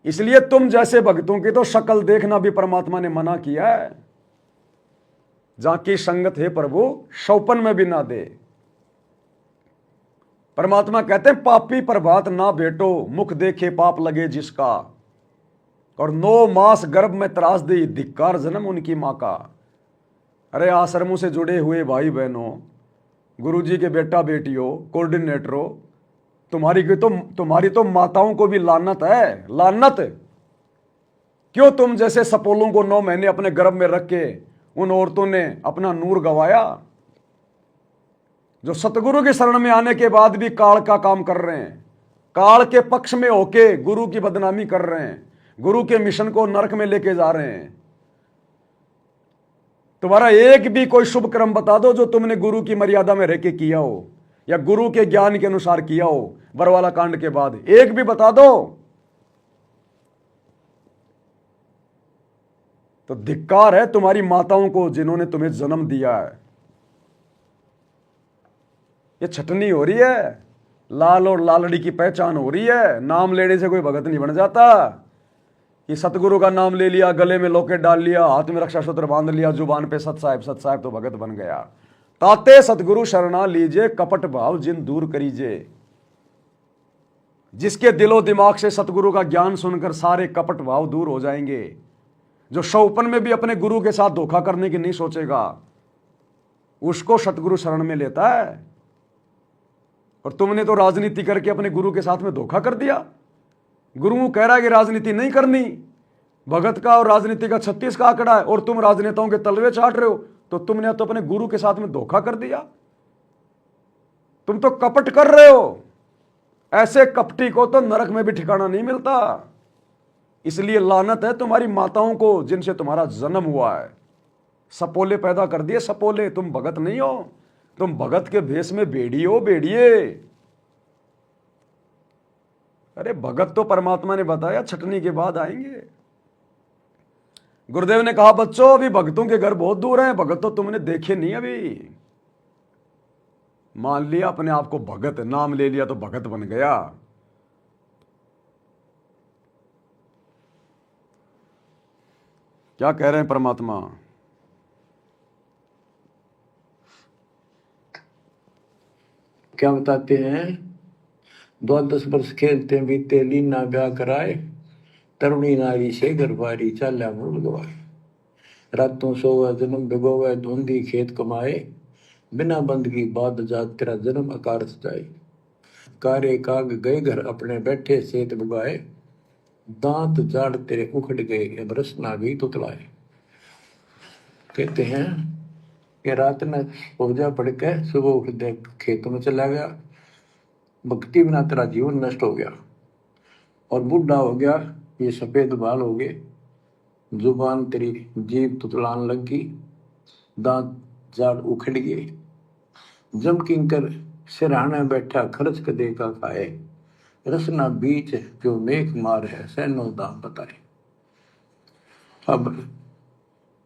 इसलिए तुम जैसे भक्तों की तो शक्ल देखना भी परमात्मा ने मना किया है। जहां की संगत है प्रभु शौपन में भी ना दे। परमात्मा कहते हैं पापी प्रभात ना बेटो, मुख देखे पाप लगे जिसका, और 9 मास गर्भ में त्रास दी, धिक्कार जन्म उनकी मां का। अरे आश्रमों से जुड़े हुए भाई बहनों, गुरुजी के बेटा बेटियों, कोऑर्डिनेटरों, तुम्हारी तो माताओं को भी लानत है, लानत। क्यों तुम जैसे सपोलों को 9 महीने अपने गर्भ में रख के उन औरतों ने अपना नूर गवाया, जो सतगुरु की शरण में आने के बाद भी काल का काम कर रहे हैं, काल के पक्ष में होके गुरु की बदनामी कर रहे हैं, गुरु के मिशन को नरक में लेके जा रहे हैं। तुम्हारा एक भी कोई शुभ कर्म बता दो जो तुमने गुरु की मर्यादा में रह के किया हो या गुरु के ज्ञान के अनुसार किया हो, बरवाला कांड के बाद एक भी बता दो। तो धिक्कार है तुम्हारी माताओं को जिन्होंने तुम्हें जन्म दिया है। ये छटनी हो रही है, लाल और लालड़ी की पहचान हो रही है। नाम लेने से कोई भगत नहीं बन जाता। कि सतगुरु का नाम ले लिया, गले में लॉकेट डाल लिया, हाथ में रक्षा सूत्र बांध लिया, जुबान पे सत साहिब तो भगत बन गया। ताते सतगुरु शरणा लीजिए, कपट भाव जिन दूर करीजिए। जिसके दिलो दिमाग से सतगुरु का ज्ञान सुनकर सारे कपट भाव दूर हो जाएंगे, जो शौपन में भी अपने गुरु के साथ धोखा करने की नहीं सोचेगा, उसको सतगुरु शरण में लेता है। और तुमने तो राजनीति करके अपने गुरु के साथ में धोखा कर दिया। गुरु कह रहा है कि राजनीति नहीं करनी, भगत का और राजनीति का 36 का आंकड़ा है, और तुम राजनेताओं के तलवे चाट रहे हो। तो तुमने तो अपने गुरु के साथ में धोखा कर दिया। तुम तो कपट कर रहे हो। ऐसे कपटी को तो नरक में भी ठिकाना नहीं मिलता। इसलिए लानत है तुम्हारी माताओं को जिनसे तुम्हारा जन्म हुआ है। सपोले पैदा कर दिए, सपोले। तुम भगत नहीं हो, तुम भगत के भेष में भेड़िए हो, भेड़िए। अरे भगत तो परमात्मा ने बताया छटनी के बाद आएंगे। गुरुदेव ने कहा बच्चों अभी भगतों के घर बहुत दूर हैं, भगत तो तुमने देखे नहीं। अभी मान लिया अपने आप को भगत, नाम ले लिया तो भगत बन गया। क्या कह रहे हैं परमात्मा? क्या बताते हैं? 10 वर्ष खेलते बीते लीना ब्याह कराए, तरुणी नारी से घरबारी चाल्या मूल गवाए। रातों सोवा जन्म भिगोवे, धुंधी खेत कमाए, बिना बंद की बात जात तेरा जन्म अकारत जाए। कारे काग गए घर अपने बैठे सेत बुगाए, दांत जाड़ तेरे उखड़ गए अब रसना भी तुतलाए। कहते हैं कि रात में पूजा पढ़ के सुबह उठ दे खेतों में चला गया, भक्ति बिना तेरा जीवन नष्ट हो गया और बूढ़ा हो गया, ये सफेद बाल हो गए, जुबान तेरी जीभ तुतलान लगी, दांत जाड़ उखड़ गए। जम किंकर सिरहाना बैठा खर्च कदे का खाए, रसना बीच जो मेघ मार है सैनो दाम बताए। अब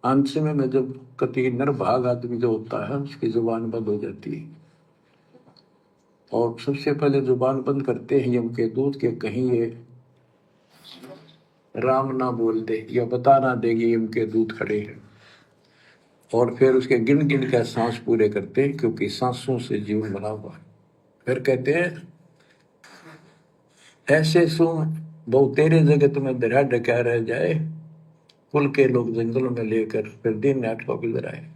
अंश में जब कति नरभाग आदमी जो होता है उसकी जुबान बंद हो जाती है, और सबसे पहले जुबान बंद करते हैं यम के दूत के कहीं ये राम ना बोल दे या बता ना देगी यम के दूत खड़े हैं। और फिर उसके गिन गिन के सांस पूरे करते हैं, क्योंकि सांसों से जीवन बना हुआ है। फिर कहते हैं ऐसे सुन बहु तेरे जगत में दरिया डका रह जाए, कुल के लोग जंगलों में लेकर फिर दिन रात को गुजराए।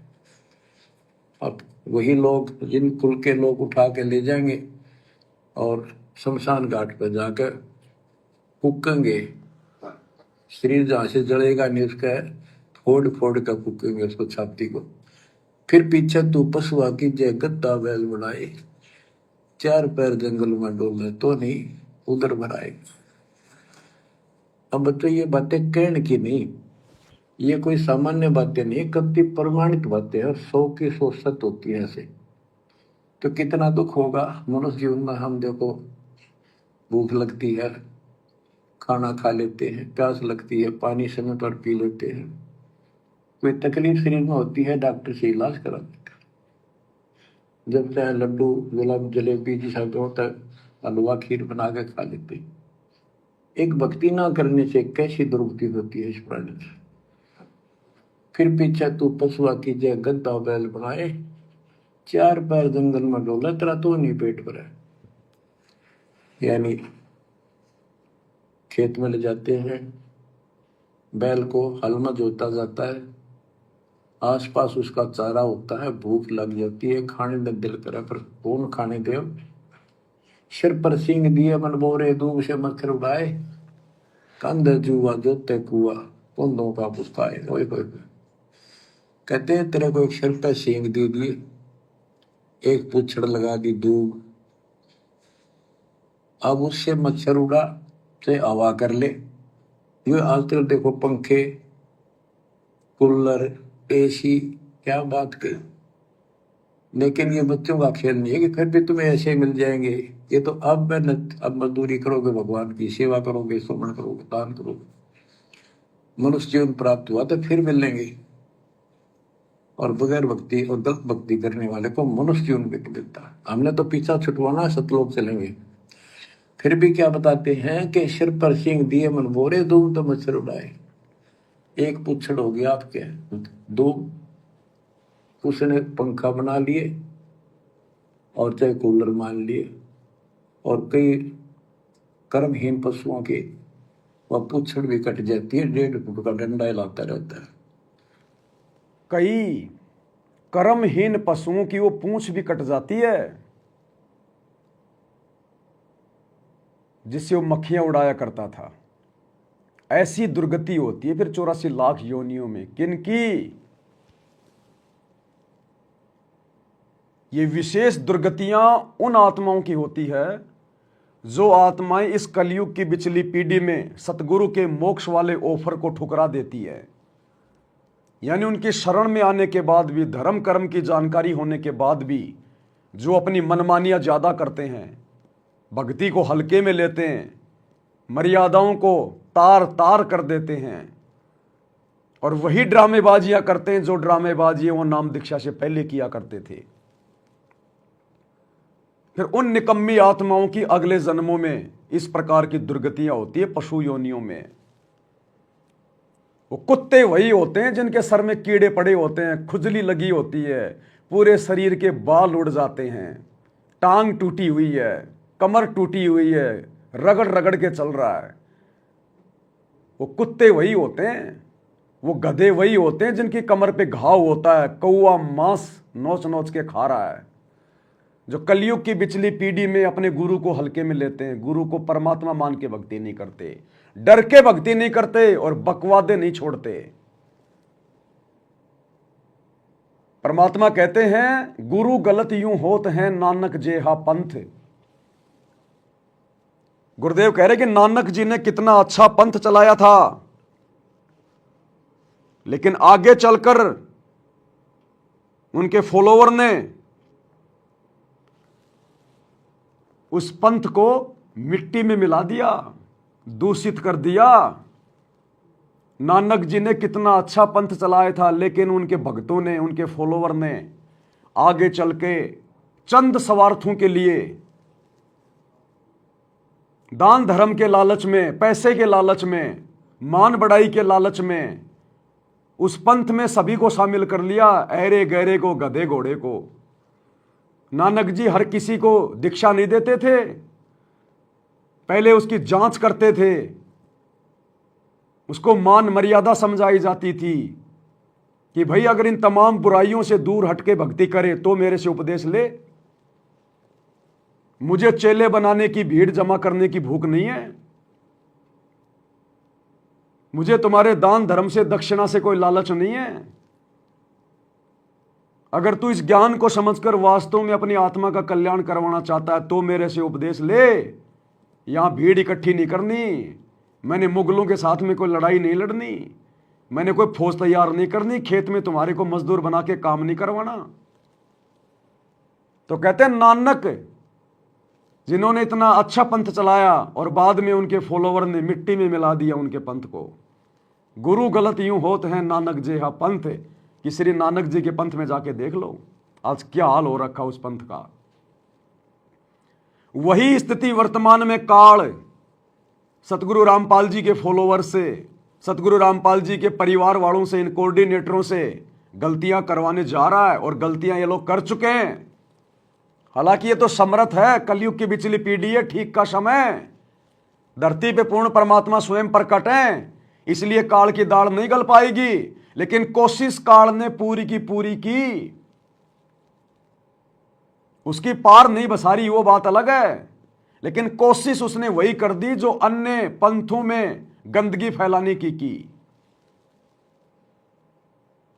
अब वही लोग जिन कुल के लोग उठा के ले जाएंगे और शमशान घाट पर जाकर फूकेंगे, शरीर जहां से जलेगा नहीं उसका फोड़ फोड़ कर फूकेंगे उसको, छाती को। फिर पीछे तू पशुआ की जय गद्दा बैल बनाए, 4 पैर जंगल में डोले तो नहीं उधर बनाए। अब बच्चों ये बातें कहने की नहीं, ये कोई सामान्य बातें नहीं, कति प्रमाणित बातें हैं, 100 की 100 सत्य होती है ऐसे। तो कितना दुख होगा मनुष्य जीवन में। हम देखो भूख लगती है खाना खा लेते हैं, प्यास लगती है पानी समय पर पी लेते हैं, कोई तकलीफ शरीर में होती है डॉक्टर से इलाज करा देते हैं। जब चाहे लड्डू गुलाब जलेबी जैसा होता है हलवा खीर बना के खा लेते हैं। एक भक्ति ना करने से कैसी दुर्गति होती है इस प्राणी से। फिर पीछे तू पशुआ की जय गद्दा बैल बनाए, 4 पैर जंगल में डोला तेरा तो नहीं पेट भरा। यानी खेत में ले जाते हैं, बैल को हल में जोता जाता है, आसपास उसका चारा होता है, भूख लग जाती है, खाने में दिल करे पर कौन खाने दे। सिर पर सींग दिए मन बोरे दूब से मच्छर उड़ाए, कंध जुआ जोते कुआ कुंदों का पुस्ताए। कहते हैं तेरे को एक सिर पे सींग दे दिए, एक पूछड़ लगा दी दूब, अब उससे मच्छर उड़ा चाहे हवा कर ले। ये आजकल देखो पंखे, कूलर, एसी, क्या बात कही। लेकिन ये बच्चों का खेल नहीं है कि फिर भी तुम्हें ऐसे मिल जाएंगे। ये तो अब मेहनत, अब मजदूरी करोगे, भगवान की सेवा करोगे, सुमन करोगे, दान करोगे, मनुष्य जीवन प्राप्त हुआ तो फिर मिलेंगे। और बगैर भक्ति और गलत भक्ति करने वाले को मनुष्य जीवन भी मिलता है। हमने तो पीछा छुटवाना, सतलोक चलेंगे। फिर भी क्या बताते हैं कि सिर पर सींग दिए मन बोरे, दूम तो मच्छर उड़ाए। एक पुच्छड़ हो गया आपके, दो उसने पंखा बना लिए और चाहे कूलर मान लिए, और कई कर्महीन पशुओं के वह पुच्छड़ भी कट जाती है, 1.5 फुट का डंडा हिलाता रहता है। कई कर्महीन पशुओं की वो पूंछ भी कट जाती है जिससे वो मक्खियां उड़ाया करता था। ऐसी दुर्गति होती है फिर 84 लाख योनियों में। किनकी? ये विशेष दुर्गतियां उन आत्माओं की होती है जो आत्माएं इस कलयुग की बिचली पीढ़ी में सतगुरु के मोक्ष वाले ऑफर को ठुकरा देती है। यानी उनकी शरण में आने के बाद भी, धर्म कर्म की जानकारी होने के बाद भी जो अपनी मनमानियां ज्यादा करते हैं, भक्ति को हल्के में लेते हैं, मर्यादाओं को तार तार कर देते हैं, और वही ड्रामेबाजियां करते हैं जो ड्रामेबाजी वो नाम दीक्षा से पहले किया करते थे। फिर उन निकम्मी आत्माओं की अगले जन्मों में इस प्रकार की दुर्गतियां होती है, पशु योनियों में। वो कुत्ते वही होते हैं जिनके सर में कीड़े पड़े होते हैं, खुजली लगी होती है, पूरे शरीर के बाल उड़ जाते हैं, टांग टूटी हुई है, कमर टूटी हुई है, रगड़ रगड़ के चल रहा है। वो कुत्ते वही होते हैं, वो गधे वही होते हैं जिनकी कमर पे घाव होता है, कौवा मांस नोच नोच के खा रहा है। जो कलयुग की बिचली पीढ़ी में अपने गुरु को हल्के में लेते हैं, गुरु को परमात्मा मान के भक्ति नहीं करते, डर के भक्ति नहीं करते और बकवादे नहीं छोड़ते। परमात्मा कहते हैं गुरु गलत यूं होत हैं नानक जेहा पंथ। गुरुदेव कह रहे कि नानक जी ने कितना अच्छा पंथ चलाया था, लेकिन आगे चलकर उनके फॉलोवर ने उस पंथ को मिट्टी में मिला दिया, दूषित कर दिया। नानक जी ने कितना अच्छा पंथ चलाया था, लेकिन उनके भक्तों ने, उनके फॉलोवर ने आगे चल के चंद स्वार्थों के लिए, दान धर्म के लालच में, पैसे के लालच में, मान बढ़ाई के लालच में उस पंथ में सभी को शामिल कर लिया, ऐरे गहरे को, गधे घोड़े को। नानक जी हर किसी को दीक्षा नहीं देते थे, पहले उसकी जांच करते थे, उसको मान मर्यादा समझाई जाती थी कि भाई अगर इन तमाम बुराइयों से दूर हटके भक्ति करे तो मेरे से उपदेश ले। मुझे चेले बनाने की, भीड़ जमा करने की भूख नहीं है, मुझे तुम्हारे दान धर्म से, दक्षिणा से कोई लालच नहीं है। अगर तू इस ज्ञान को समझकर वास्तव में अपनी आत्मा का कल्याण करवाना चाहता है तो मेरे से उपदेश ले। यहां भीड़ इकट्ठी नहीं करनी, मैंने मुगलों के साथ में कोई लड़ाई नहीं लड़नी, मैंने कोई फौज तैयार नहीं करनी, खेत में तुम्हारे को मजदूर बना के काम नहीं करवाना। तो कहते हैं नानक जिन्होंने इतना अच्छा पंथ चलाया और बाद में उनके फॉलोवर ने मिट्टी में मिला दिया उनके पंथ को। गुरु गलत यूं होत हैं नानक जेहा पंथ, कि श्री नानक जी के पंथ में जाके देख लो आज क्या हाल हो रखा उस पंथ का। वही स्थिति वर्तमान में काल सतगुरु रामपाल जी के फॉलोवर से, सतगुरु रामपाल जी के परिवार वालों से, इन कोऑर्डिनेटरों से गलतियां करवाने जा रहा है, और गलतियां ये लोग कर चुके हैं। हालांकि ये तो समर्थ है, कलयुग की बिचली पीढ़ी है, ठीक का समय, धरती पे पूर्ण परमात्मा स्वयं प्रकट हैं, इसलिए काल की दाढ़ नहीं गल पाएगी। लेकिन कोशिश काल ने पूरी की पूरी की, उसकी पार नहीं बसारी वो बात अलग है, लेकिन कोशिश उसने वही कर दी जो अन्य पंथों में गंदगी फैलाने की।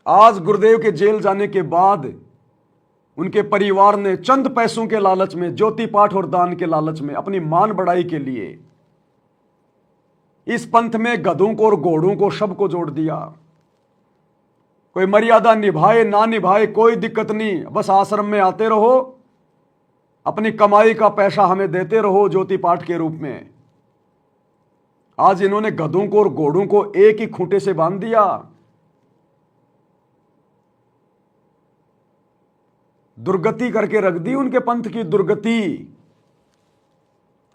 आज गुरुदेव के जेल जाने के बाद उनके परिवार ने चंद पैसों के लालच में, ज्योति पाठ और दान के लालच में, अपनी मान बढ़ाई के लिए इस पंथ में गधों को और घोड़ों को, शब को जोड़ दिया। कोई मर्यादा निभाए ना निभाए कोई दिक्कत नहीं, बस आश्रम में आते रहो, अपनी कमाई का पैसा हमें देते रहो ज्योति पाठ के रूप में। आज इन्होंने गधों को और घोड़ों को एक ही खूंटे से बांध दिया। दुर्गति करके रख दी उनके पंथ की, दुर्गति।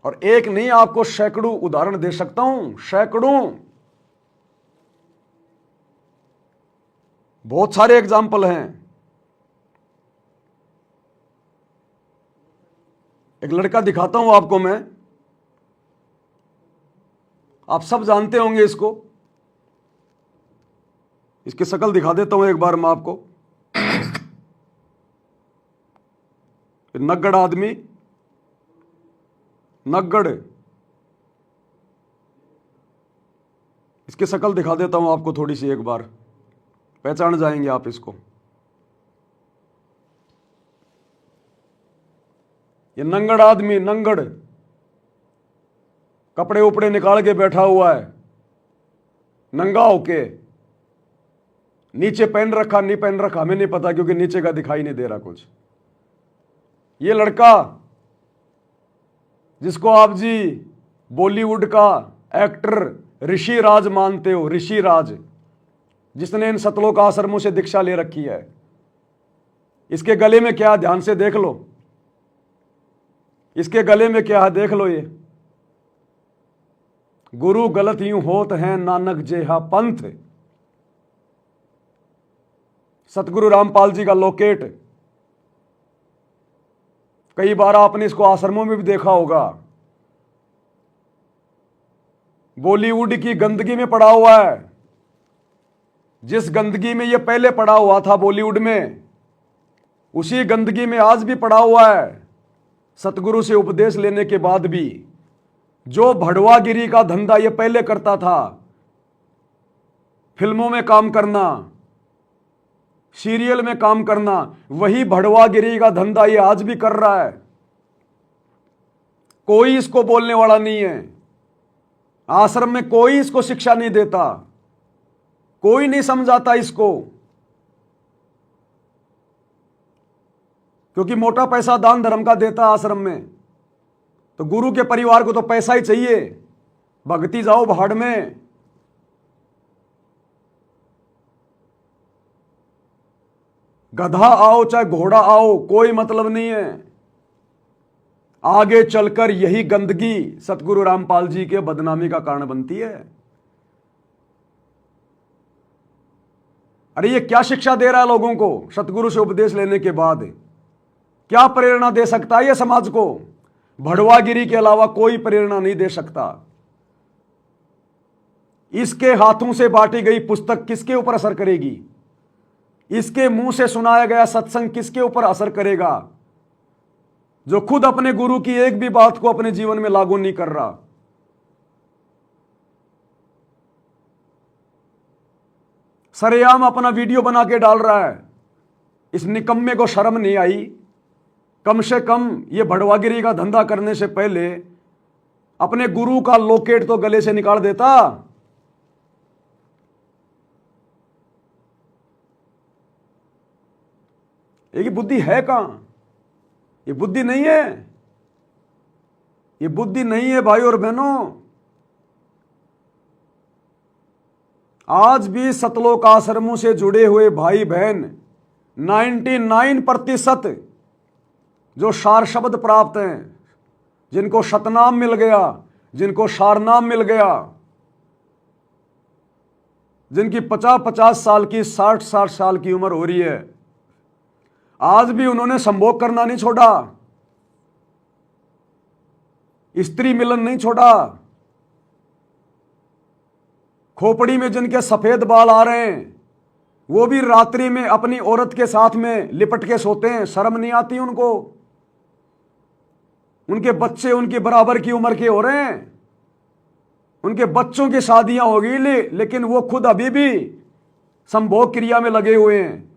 और एक नहीं, आपको सैकड़ों उदाहरण दे सकता हूं, सैकड़ों, बहुत सारे एग्जाम्पल हैं। एक लड़का दिखाता हूं आपको मैं, आप सब जानते होंगे इसको, इसकी शक्ल दिखा देता हूं एक बार मैं आपको। नग्गड़ आदमी, नग्गड़, इसकी शक्ल दिखा देता हूं आपको थोड़ी सी, एक बार पहचान जाएंगे आप इसको। ये नंगड़ आदमी, नंगड़, कपड़े उपड़े निकाल के बैठा हुआ है, नंगा होके, नीचे पहन रखा नहीं पहन रखा हमें नहीं पता, क्योंकि नीचे का दिखाई नहीं दे रहा कुछ। ये लड़का जिसको आप जी बॉलीवुड का एक्टर ऋषि राज मानते हो, ऋषि राज, जिसने इन सतलोक आश्रमों से दीक्षा ले रखी है, इसके गले में क्या, ध्यान से देख लो, इसके गले में क्या है, देख लो। ये गुरु गलत यूं होत हैं नानक जेहा पंथ, सतगुरु रामपाल जी का लोकेट। कई बार आपने इसको आश्रमों में भी देखा होगा। बॉलीवुड की गंदगी में पड़ा हुआ है, जिस गंदगी में ये पहले पड़ा हुआ था बॉलीवुड में, उसी गंदगी में आज भी पड़ा हुआ है। सतगुरु से उपदेश लेने के बाद भी जो भड़वागिरी का धंधा ये पहले करता था, फिल्मों में काम करना, सीरियल में काम करना, वही भड़वागिरी का धंधा ये आज भी कर रहा है। कोई इसको बोलने वाला नहीं है, आश्रम में कोई इसको शिक्षा नहीं देता, कोई नहीं समझाता इसको, क्योंकि मोटा पैसा दान धर्म का देता आश्रम में। तो गुरु के परिवार को तो पैसा ही चाहिए, भक्ति जाओ भाड़ में। गधा आओ चाहे घोड़ा आओ, कोई मतलब नहीं है। आगे चलकर यही गंदगी सतगुरु रामपाल जी के बदनामी का कारण बनती है। अरे ये क्या शिक्षा दे रहा है लोगों को सतगुरु से उपदेश लेने के बाद? क्या प्रेरणा दे सकता है ये समाज को? भड़वागिरी के अलावा कोई प्रेरणा नहीं दे सकता। इसके हाथों से बांटी गई पुस्तक किसके ऊपर असर करेगी? इसके मुंह से सुनाया गया सत्संग किसके ऊपर असर करेगा, जो खुद अपने गुरु की एक भी बात को अपने जीवन में लागू नहीं कर रहा? सरेआम अपना वीडियो बना के डाल रहा है। इस निकम्मे को शर्म नहीं आई? कम से कम ये भड़वागिरी का धंधा करने से पहले अपने गुरु का लोकेट तो गले से निकाल देता। ये बुद्धि है कहां? ये बुद्धि नहीं है, ये बुद्धि नहीं है भाई और बहनों। आज भी सतलोक आश्रमों से जुड़े हुए भाई बहन 99% जो सार शब्द प्राप्त हैं, जिनको शतनाम मिल गया, जिनको सारनाम मिल गया, जिनकी 50-50 साल की 60-60 साल की उम्र हो रही है, आज भी उन्होंने संभोग करना नहीं छोड़ा, स्त्री मिलन नहीं छोड़ा। खोपड़ी में जिनके सफेद बाल आ रहे हैं, वो भी रात्रि में अपनी औरत के साथ में लिपट के सोते हैं। शर्म नहीं आती उनको? उनके बच्चे उनकी बराबर की उम्र के हो रहे हैं, उनके बच्चों की शादियां हो गई, लेकिन वो खुद अभी भी संभोग क्रिया में लगे हुए हैं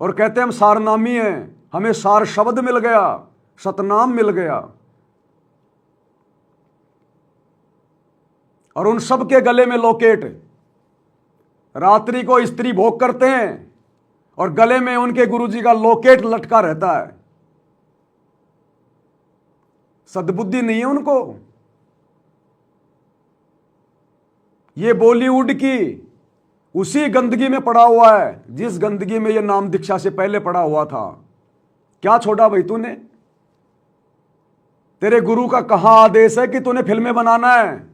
और कहते हैं हम सारनामी हैं, हमें सार शब्द मिल गया, सतनाम मिल गया। और उन सब के गले में लॉकेट, रात्रि को स्त्री भोग करते हैं और गले में उनके गुरुजी का लॉकेट लटका रहता है। सद्बुद्धि नहीं है उनको। ये बॉलीवुड की उसी गंदगी में पड़ा हुआ है जिस गंदगी में ये नाम दीक्षा से पहले पड़ा हुआ था। क्या छोड़ा भाई तूने? तेरे गुरु का कहां आदेश है कि तूने फिल्में बनाना है?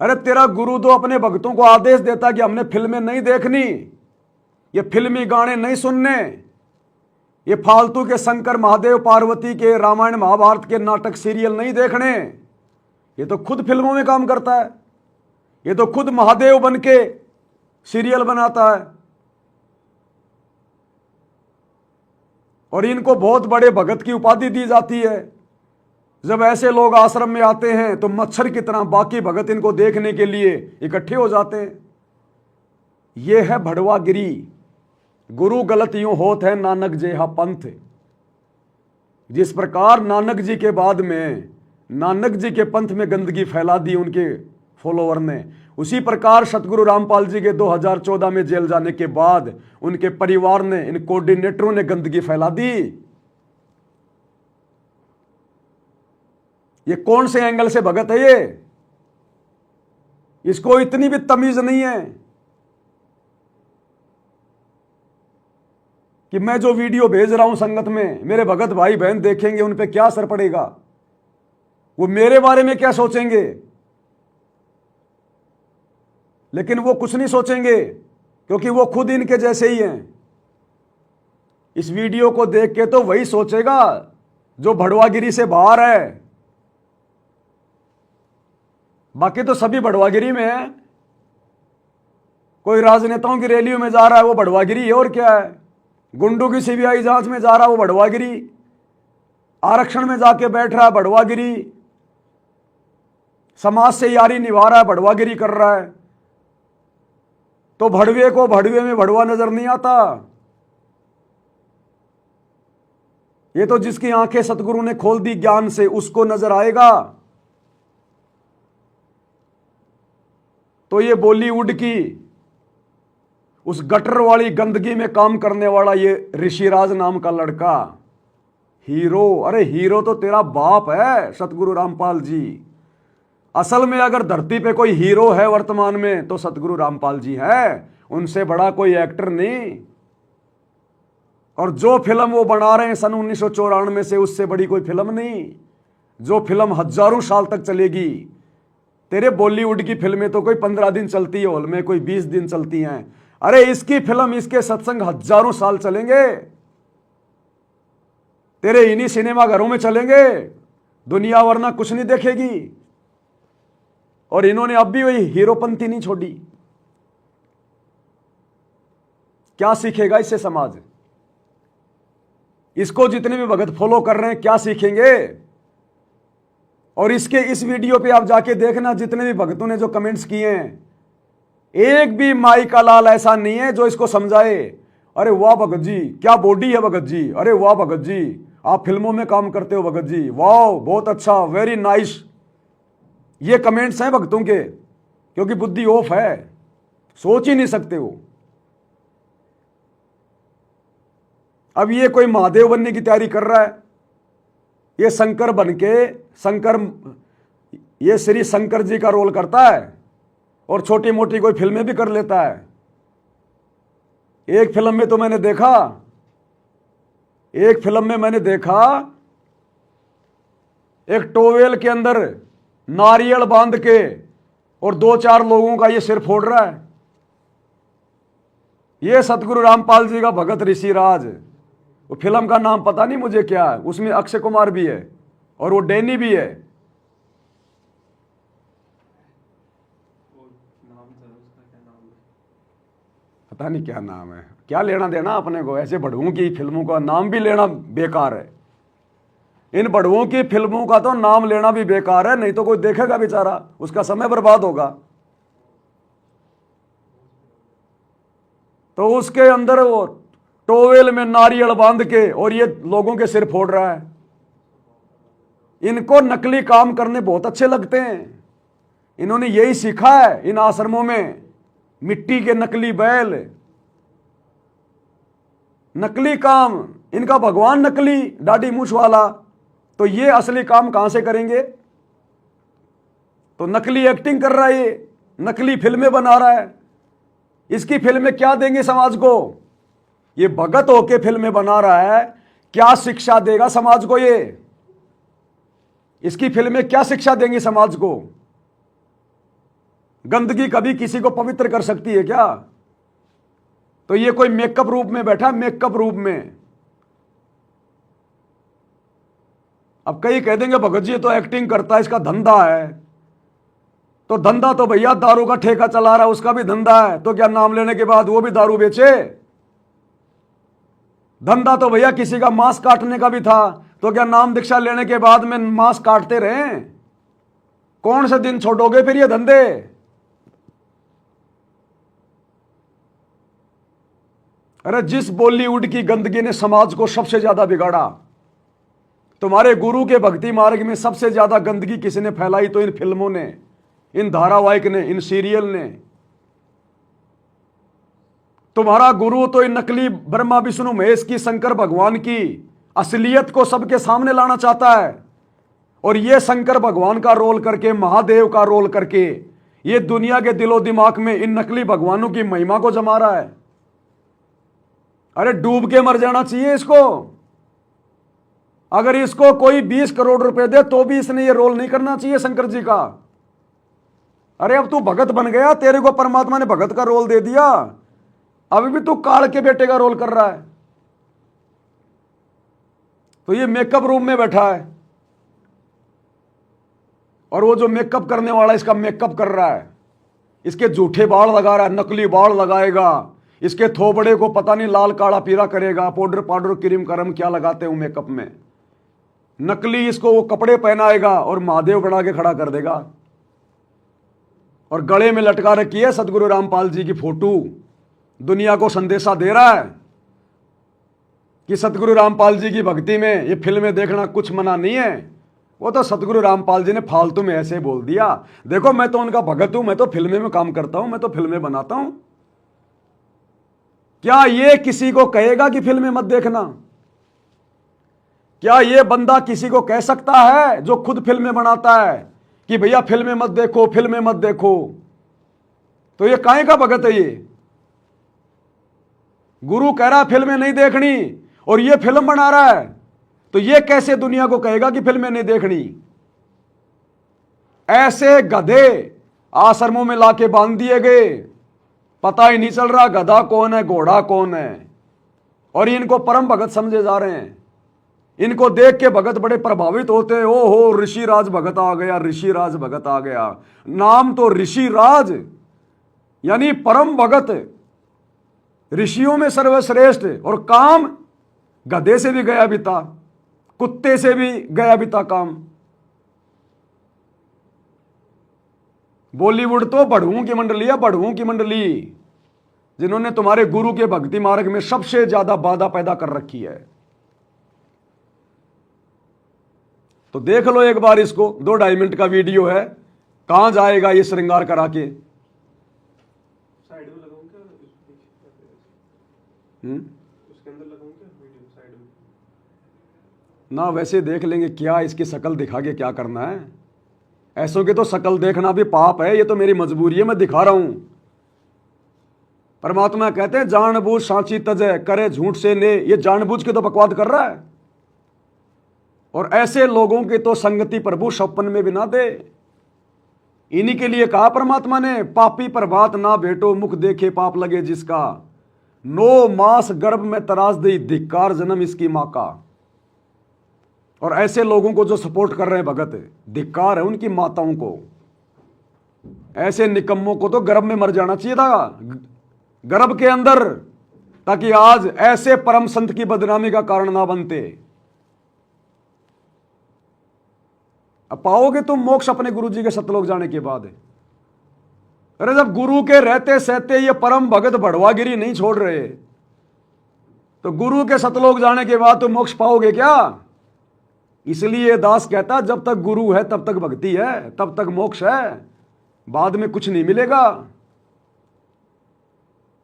अरे तेरा गुरु तो अपने भक्तों को आदेश देता कि हमने फिल्में नहीं देखनी, ये फिल्मी गाने नहीं सुनने, ये फालतू के शंकर महादेव पार्वती के रामायण महाभारत के नाटक सीरियल नहीं देखने। ये तो खुद फिल्मों में काम करता है, ये तो खुद महादेव बन के सीरियल बनाता है। और इनको बहुत बड़े भगत की उपाधि दी जाती है। जब ऐसे लोग आश्रम में आते हैं तो मच्छर की तरह बाकी भगत इनको देखने के लिए इकट्ठे हो जाते हैं। यह है भड़वागिरी। गुरु गलत यूं होत है नानक जेहा पंथ। जिस प्रकार नानक जी के बाद में नानक जी के पंथ में गंदगी फैला दी उनके फॉलोवर ने, उसी प्रकार सतगुरु रामपाल जी के 2014 में जेल जाने के बाद उनके परिवार ने, इन कोऑर्डिनेटरों ने गंदगी फैला दी। ये कौन से एंगल से भगत है ये? इसको इतनी भी तमीज नहीं है कि मैं जो वीडियो भेज रहा हूं संगत में मेरे भगत भाई बहन देखेंगे, उन पे क्या असर पड़ेगा, वो मेरे बारे में क्या सोचेंगे। लेकिन वो कुछ नहीं सोचेंगे क्योंकि वो खुद इनके जैसे ही हैं। इस वीडियो को देख के तो वही सोचेगा जो भड़वागिरी से बाहर है। बाकी तो सभी भड़वागिरी में है। कोई राजनेताओं की रैलियों में जा रहा है वो भड़वागिरी है, और क्या है। गुंडों की सीबीआई जांच में जा रहा है वो भड़वागिरी, आरक्षण में जाके बैठ रहा है भड़वागिरी, समाज से यारी निभा रहा है भड़वागिरी कर रहा है। तो भड़वे को भड़वे में भड़वा नजर नहीं आता। ये तो जिसकी आंखें सतगुरु ने खोल दी ज्ञान से उसको नजर आएगा। तो ये बॉलीवुड की उस गटर वाली गंदगी में काम करने वाला ये ऋषिराज नाम का लड़का हीरो, अरे हीरो तो तेरा बाप है सतगुरु रामपाल जी। असल में अगर धरती पे कोई हीरो है वर्तमान में तो सतगुरु रामपाल जी है, उनसे बड़ा कोई एक्टर नहीं। और जो फिल्म वो बना रहे हैं सन 1994 से, उससे बड़ी कोई फिल्म नहीं। जो फिल्म हजारों साल तक चलेगी। तेरे बॉलीवुड की फिल्में तो कोई 15 दिन चलती है हॉल में, कोई 20 दिन चलती हैं। अरे इसकी फिल्म, इसके सत्संग हजारों साल चलेंगे। तेरे इन्हीं सिनेमा घरों में चलेंगे, दुनिया वरना कुछ नहीं देखेगी। और इन्होंने अब भी वही हीरोपंथी नहीं छोड़ी। क्या सीखेगा इससे समाज? इसको जितने भी भगत फॉलो कर रहे हैं क्या सीखेंगे? और इसके इस वीडियो पे आप जाके देखना, जितने भी भक्तों ने जो कमेंट्स किए हैं, एक भी माई का लाल ऐसा नहीं है जो इसको समझाए अरे वाह भगत जी, क्या बॉडी है भगत जी, अरे वाह भगत जी, आप फिल्मों में काम करते हो भगत जी, वाह बहुत अच्छा, वेरी नाइस। ये कमेंट्स हैं भक्तों के, क्योंकि बुद्धि ऑफ है, सोच ही नहीं सकते हो। अब ये कोई महादेव बनने की तैयारी कर रहा है, ये शंकर बन के ये श्री शंकर जी का रोल करता है और छोटी मोटी कोई फिल्में भी कर लेता है। एक फिल्म में तो मैंने देखा एक टोवेल के अंदर नारियल बांध के और 2-4 लोगों का ये सिर फोड़ रहा है। ये सतगुरु रामपाल जी का भगत ऋषिराज। वो फिल्म का नाम पता नहीं मुझे क्या है, उसमें अक्षय कुमार भी है और वो डैनी भी है। पता नहीं क्या नाम है, क्या लेना देना अपने को। ऐसे बड़ुओं की फिल्मों का नाम भी लेना बेकार है। इन बड़ुओं की फिल्मों का तो नाम लेना भी बेकार है, नहीं तो कोई देखेगा बेचारा, उसका समय बर्बाद होगा। तो उसके अंदर वो टोवेल में नारियल बांध के और ये लोगों के सिर फोड़ रहा है। इनको नकली काम करने बहुत अच्छे लगते हैं। इन्होंने यही सीखा है इन आश्रमों में, मिट्टी के नकली बैल, नकली काम। इनका भगवान नकली दाढ़ी मूछ वाला, तो ये असली काम कहां से करेंगे? तो नकली एक्टिंग कर रहा है, ये नकली फिल्में बना रहा है। इसकी फिल्में क्या देंगे समाज को? ये भगत होके फिल्में बना रहा है, क्या शिक्षा देगा समाज को? ये इसकी फिल्में क्या शिक्षा देंगी समाज को? गंदगी कभी किसी को पवित्र कर सकती है क्या? तो ये कोई मेकअप रूप में बैठा, मेकअप रूप में। अब कई कह देंगे भगत जी तो एक्टिंग करता है, इसका धंधा है। तो धंधा तो भैया दारू का ठेका चला रहा है, उसका भी धंधा है। तो क्या नाम लेने के बाद वो भी दारू बेचे? धंधा तो भैया किसी का मांस काटने का भी था, तो क्या नाम दीक्षा लेने के बाद में मांस काटते रहे? कौन से दिन छोड़ोगे फिर ये धंधे? अरे जिस बॉलीवुड की गंदगी ने समाज को सबसे ज्यादा बिगाड़ा, तुम्हारे गुरु के भक्ति मार्ग में सबसे ज्यादा गंदगी किसने फैलाई? तो इन फिल्मों ने, इन धारावाहिक ने, इन सीरियल ने। तुम्हारा गुरु तो इन नकली ब्रह्मा विष्णु महेश की, शंकर भगवान की असलियत को सबके सामने लाना चाहता है। और ये शंकर भगवान का रोल करके, महादेव का रोल करके, ये दुनिया के दिलो दिमाग में इन नकली भगवानों की महिमा को जमा रहा है। अरे डूब के मर जाना चाहिए इसको। अगर इसको कोई 20 करोड़ रुपए दे तो भी इसने ये रोल नहीं करना चाहिए शंकर जी का। अरे अब तू भगत बन गया, तेरे को परमात्मा ने भगत का रोल दे दिया, अभी भी तू काल के बेटे का रोल कर रहा है। तो ये मेकअप रूम में बैठा है, और वो जो मेकअप करने वाला इसका मेकअप कर रहा है, इसके झूठे बाल लगा रहा है, नकली बाल लगाएगा, इसके थोबड़े को पता नहीं लाल काला पीला करेगा, पाउडर पाउडर क्रीम करम क्या लगाते हो मेकअप में, नकली इसको वो कपड़े पहनाएगा और महादेव बना के खड़ा कर देगा। और गले में लटका रखी है सदगुरु रामपाल जी की फोटो। दुनिया को संदेशा दे रहा है कि सतगुरु रामपाल जी की भक्ति में ये फिल्में देखना कुछ मना नहीं है। वो तो सतगुरु रामपाल जी ने फालतू में ऐसे बोल दिया, देखो मैं तो उनका भगत हूं, मैं तो फिल्में में काम करता हूं, मैं तो फिल्में बनाता हूं। क्या ये किसी को कहेगा कि फिल्में मत देखना? क्या ये बंदा किसी को कह सकता है जो खुद फिल्में बनाता है कि भैया फिल्में मत देखो, फिल्में मत देखो? तो ये काहे का भगत है? ये गुरु कह रहा है फिल्में नहीं देखनी और ये फिल्म बना रहा है, तो ये कैसे दुनिया को कहेगा कि फिल्में नहीं देखनी? ऐसे गधे आश्रमों में लाके बांध दिए गए, पता ही नहीं चल रहा गधा कौन है, घोड़ा कौन है। और इनको परम भगत समझे जा रहे हैं। इनको देख के भगत बड़े प्रभावित होते हैं, ओ हो ऋषिराज भगत आ गया, ऋषिराज भगत आ गया। नाम तो ऋषिराज यानी परम भगत, ऋषियों में सर्वश्रेष्ठ, और काम गधे से भी गया बीता, कुत्ते से भी गया बीता काम। बॉलीवुड तो बढ़ुओं की मंडली है, बढ़ुओं की मंडली, जिन्होंने तुम्हारे गुरु के भक्ति मार्ग में सबसे ज्यादा बाधा पैदा कर रखी है। तो देख लो एक बार इसको, 2-2.5 मिनट का वीडियो है, कहां जाएगा ये श्रृंगार करा के। साइड में लगाऊं क्या? उसके अंदर लगाऊं क्या वीडियो साइड में? ना वैसे देख लेंगे, क्या इसकी शक्ल दिखा के क्या करना है? ऐसों के तो शक्ल देखना भी पाप है, ये तो मेरी मजबूरी है, मैं दिखा रहा हूं। परमात्मा कहते हैं जानबूझ सांची तजय करे झूठ से ने, ये जानबूझ के तो बकवाद कर रहा है। और ऐसे लोगों की तो संगति प्रभु सपन में भी ना दे। इन्हीं के लिए कहा परमात्मा ने, पापी प्रभात ना भेटो मुख देखे पाप लगे जिसका, 9 मास गर्भ में तराश दी धिक्कार जन्म इसकी मां का। और ऐसे लोगों को जो सपोर्ट कर रहे हैं भगत, धिक्कार है उनकी माताओं को। ऐसे निकम्मों को तो गर्भ में मर जाना चाहिए था, गर्भ के अंदर, ताकि आज ऐसे परम संत की बदनामी का कारण ना बनते। अब पाओगे तुम मोक्ष अपने गुरु जी के सतलोक जाने के बाद। अरे जब गुरु के रहते सहते ये परम भगत भड़वागिरी नहीं छोड़ रहे, तो गुरु के सतलोक जाने के बाद तो मोक्ष पाओगे क्या? इसलिए दास कहता जब तक गुरु है तब तक भक्ति है, तब तक मोक्ष है, बाद में कुछ नहीं मिलेगा।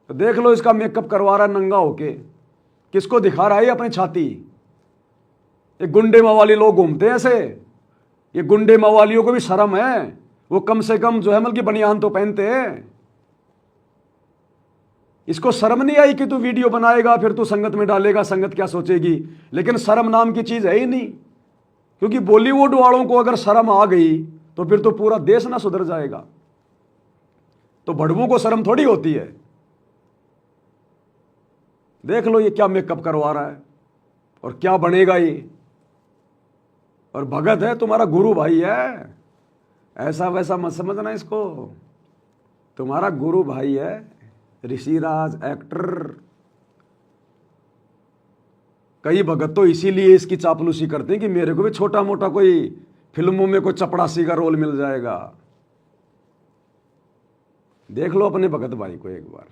तो देख लो, इसका मेकअप करवा रहा नंगा होके, किसको दिखा रहा है अपनी छाती? ये गुंडे मवाली लोग घूमते हैं ऐसे। ये गुंडे मवालियों को भी शर्म है, वो कम से कम जो है मतलब कि बनियान तो पहनते हैं। इसको शर्म नहीं आई कि तू वीडियो बनाएगा फिर तू संगत में डालेगा, संगत क्या सोचेगी? लेकिन शर्म नाम की चीज है ही नहीं, क्योंकि बॉलीवुड वालों को अगर शर्म आ गई तो फिर तो पूरा देश ना सुधर जाएगा। तो भड़वों को शर्म थोड़ी होती है। देख लो ये क्या मेकअप करवा रहा है और क्या बनेगा ये। और भगत है, तुम्हारा गुरु भाई है, ऐसा वैसा मत समझना इसको। तुम्हारा गुरु भाई है, ऋषिराज एक्टर। कई भगत तो इसीलिए इसकी चापलूसी करते हैं कि मेरे को भी छोटा मोटा कोई फिल्मों में कोई चपड़ासी का रोल मिल जाएगा। देख लो अपने भगत भाई को एक बार।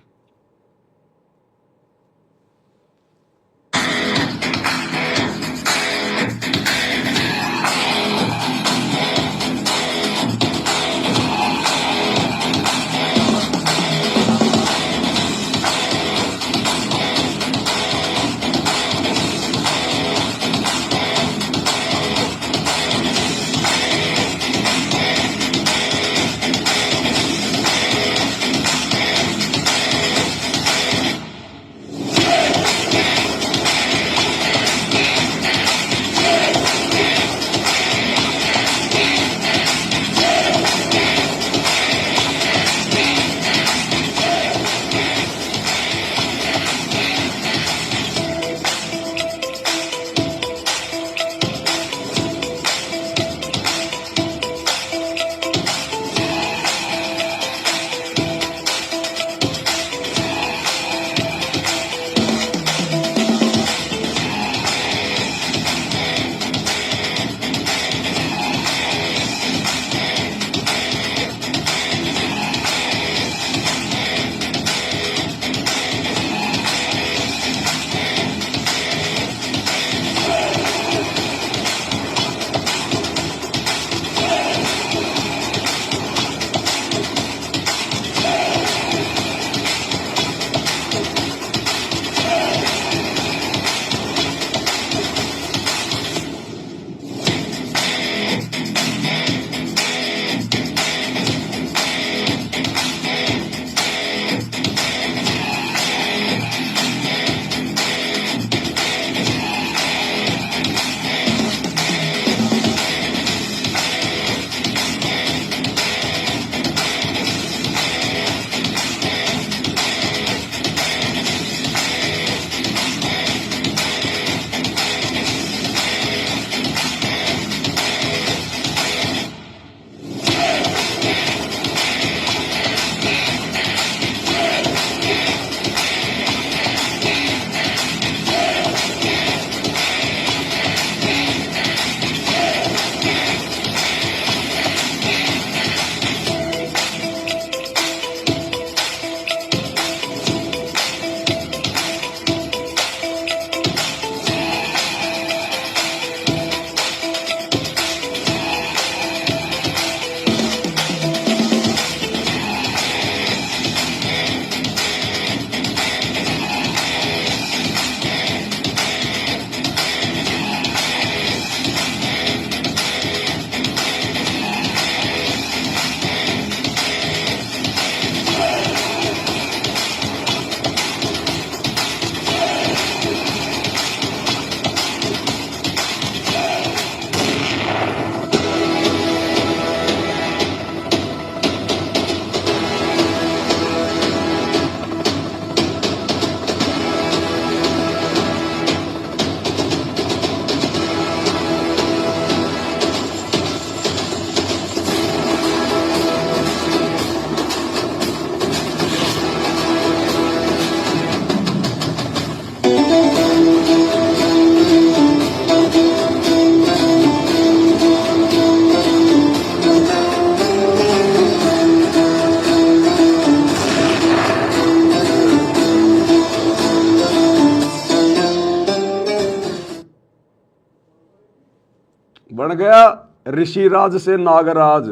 बन गया ऋषिराज से नागराज,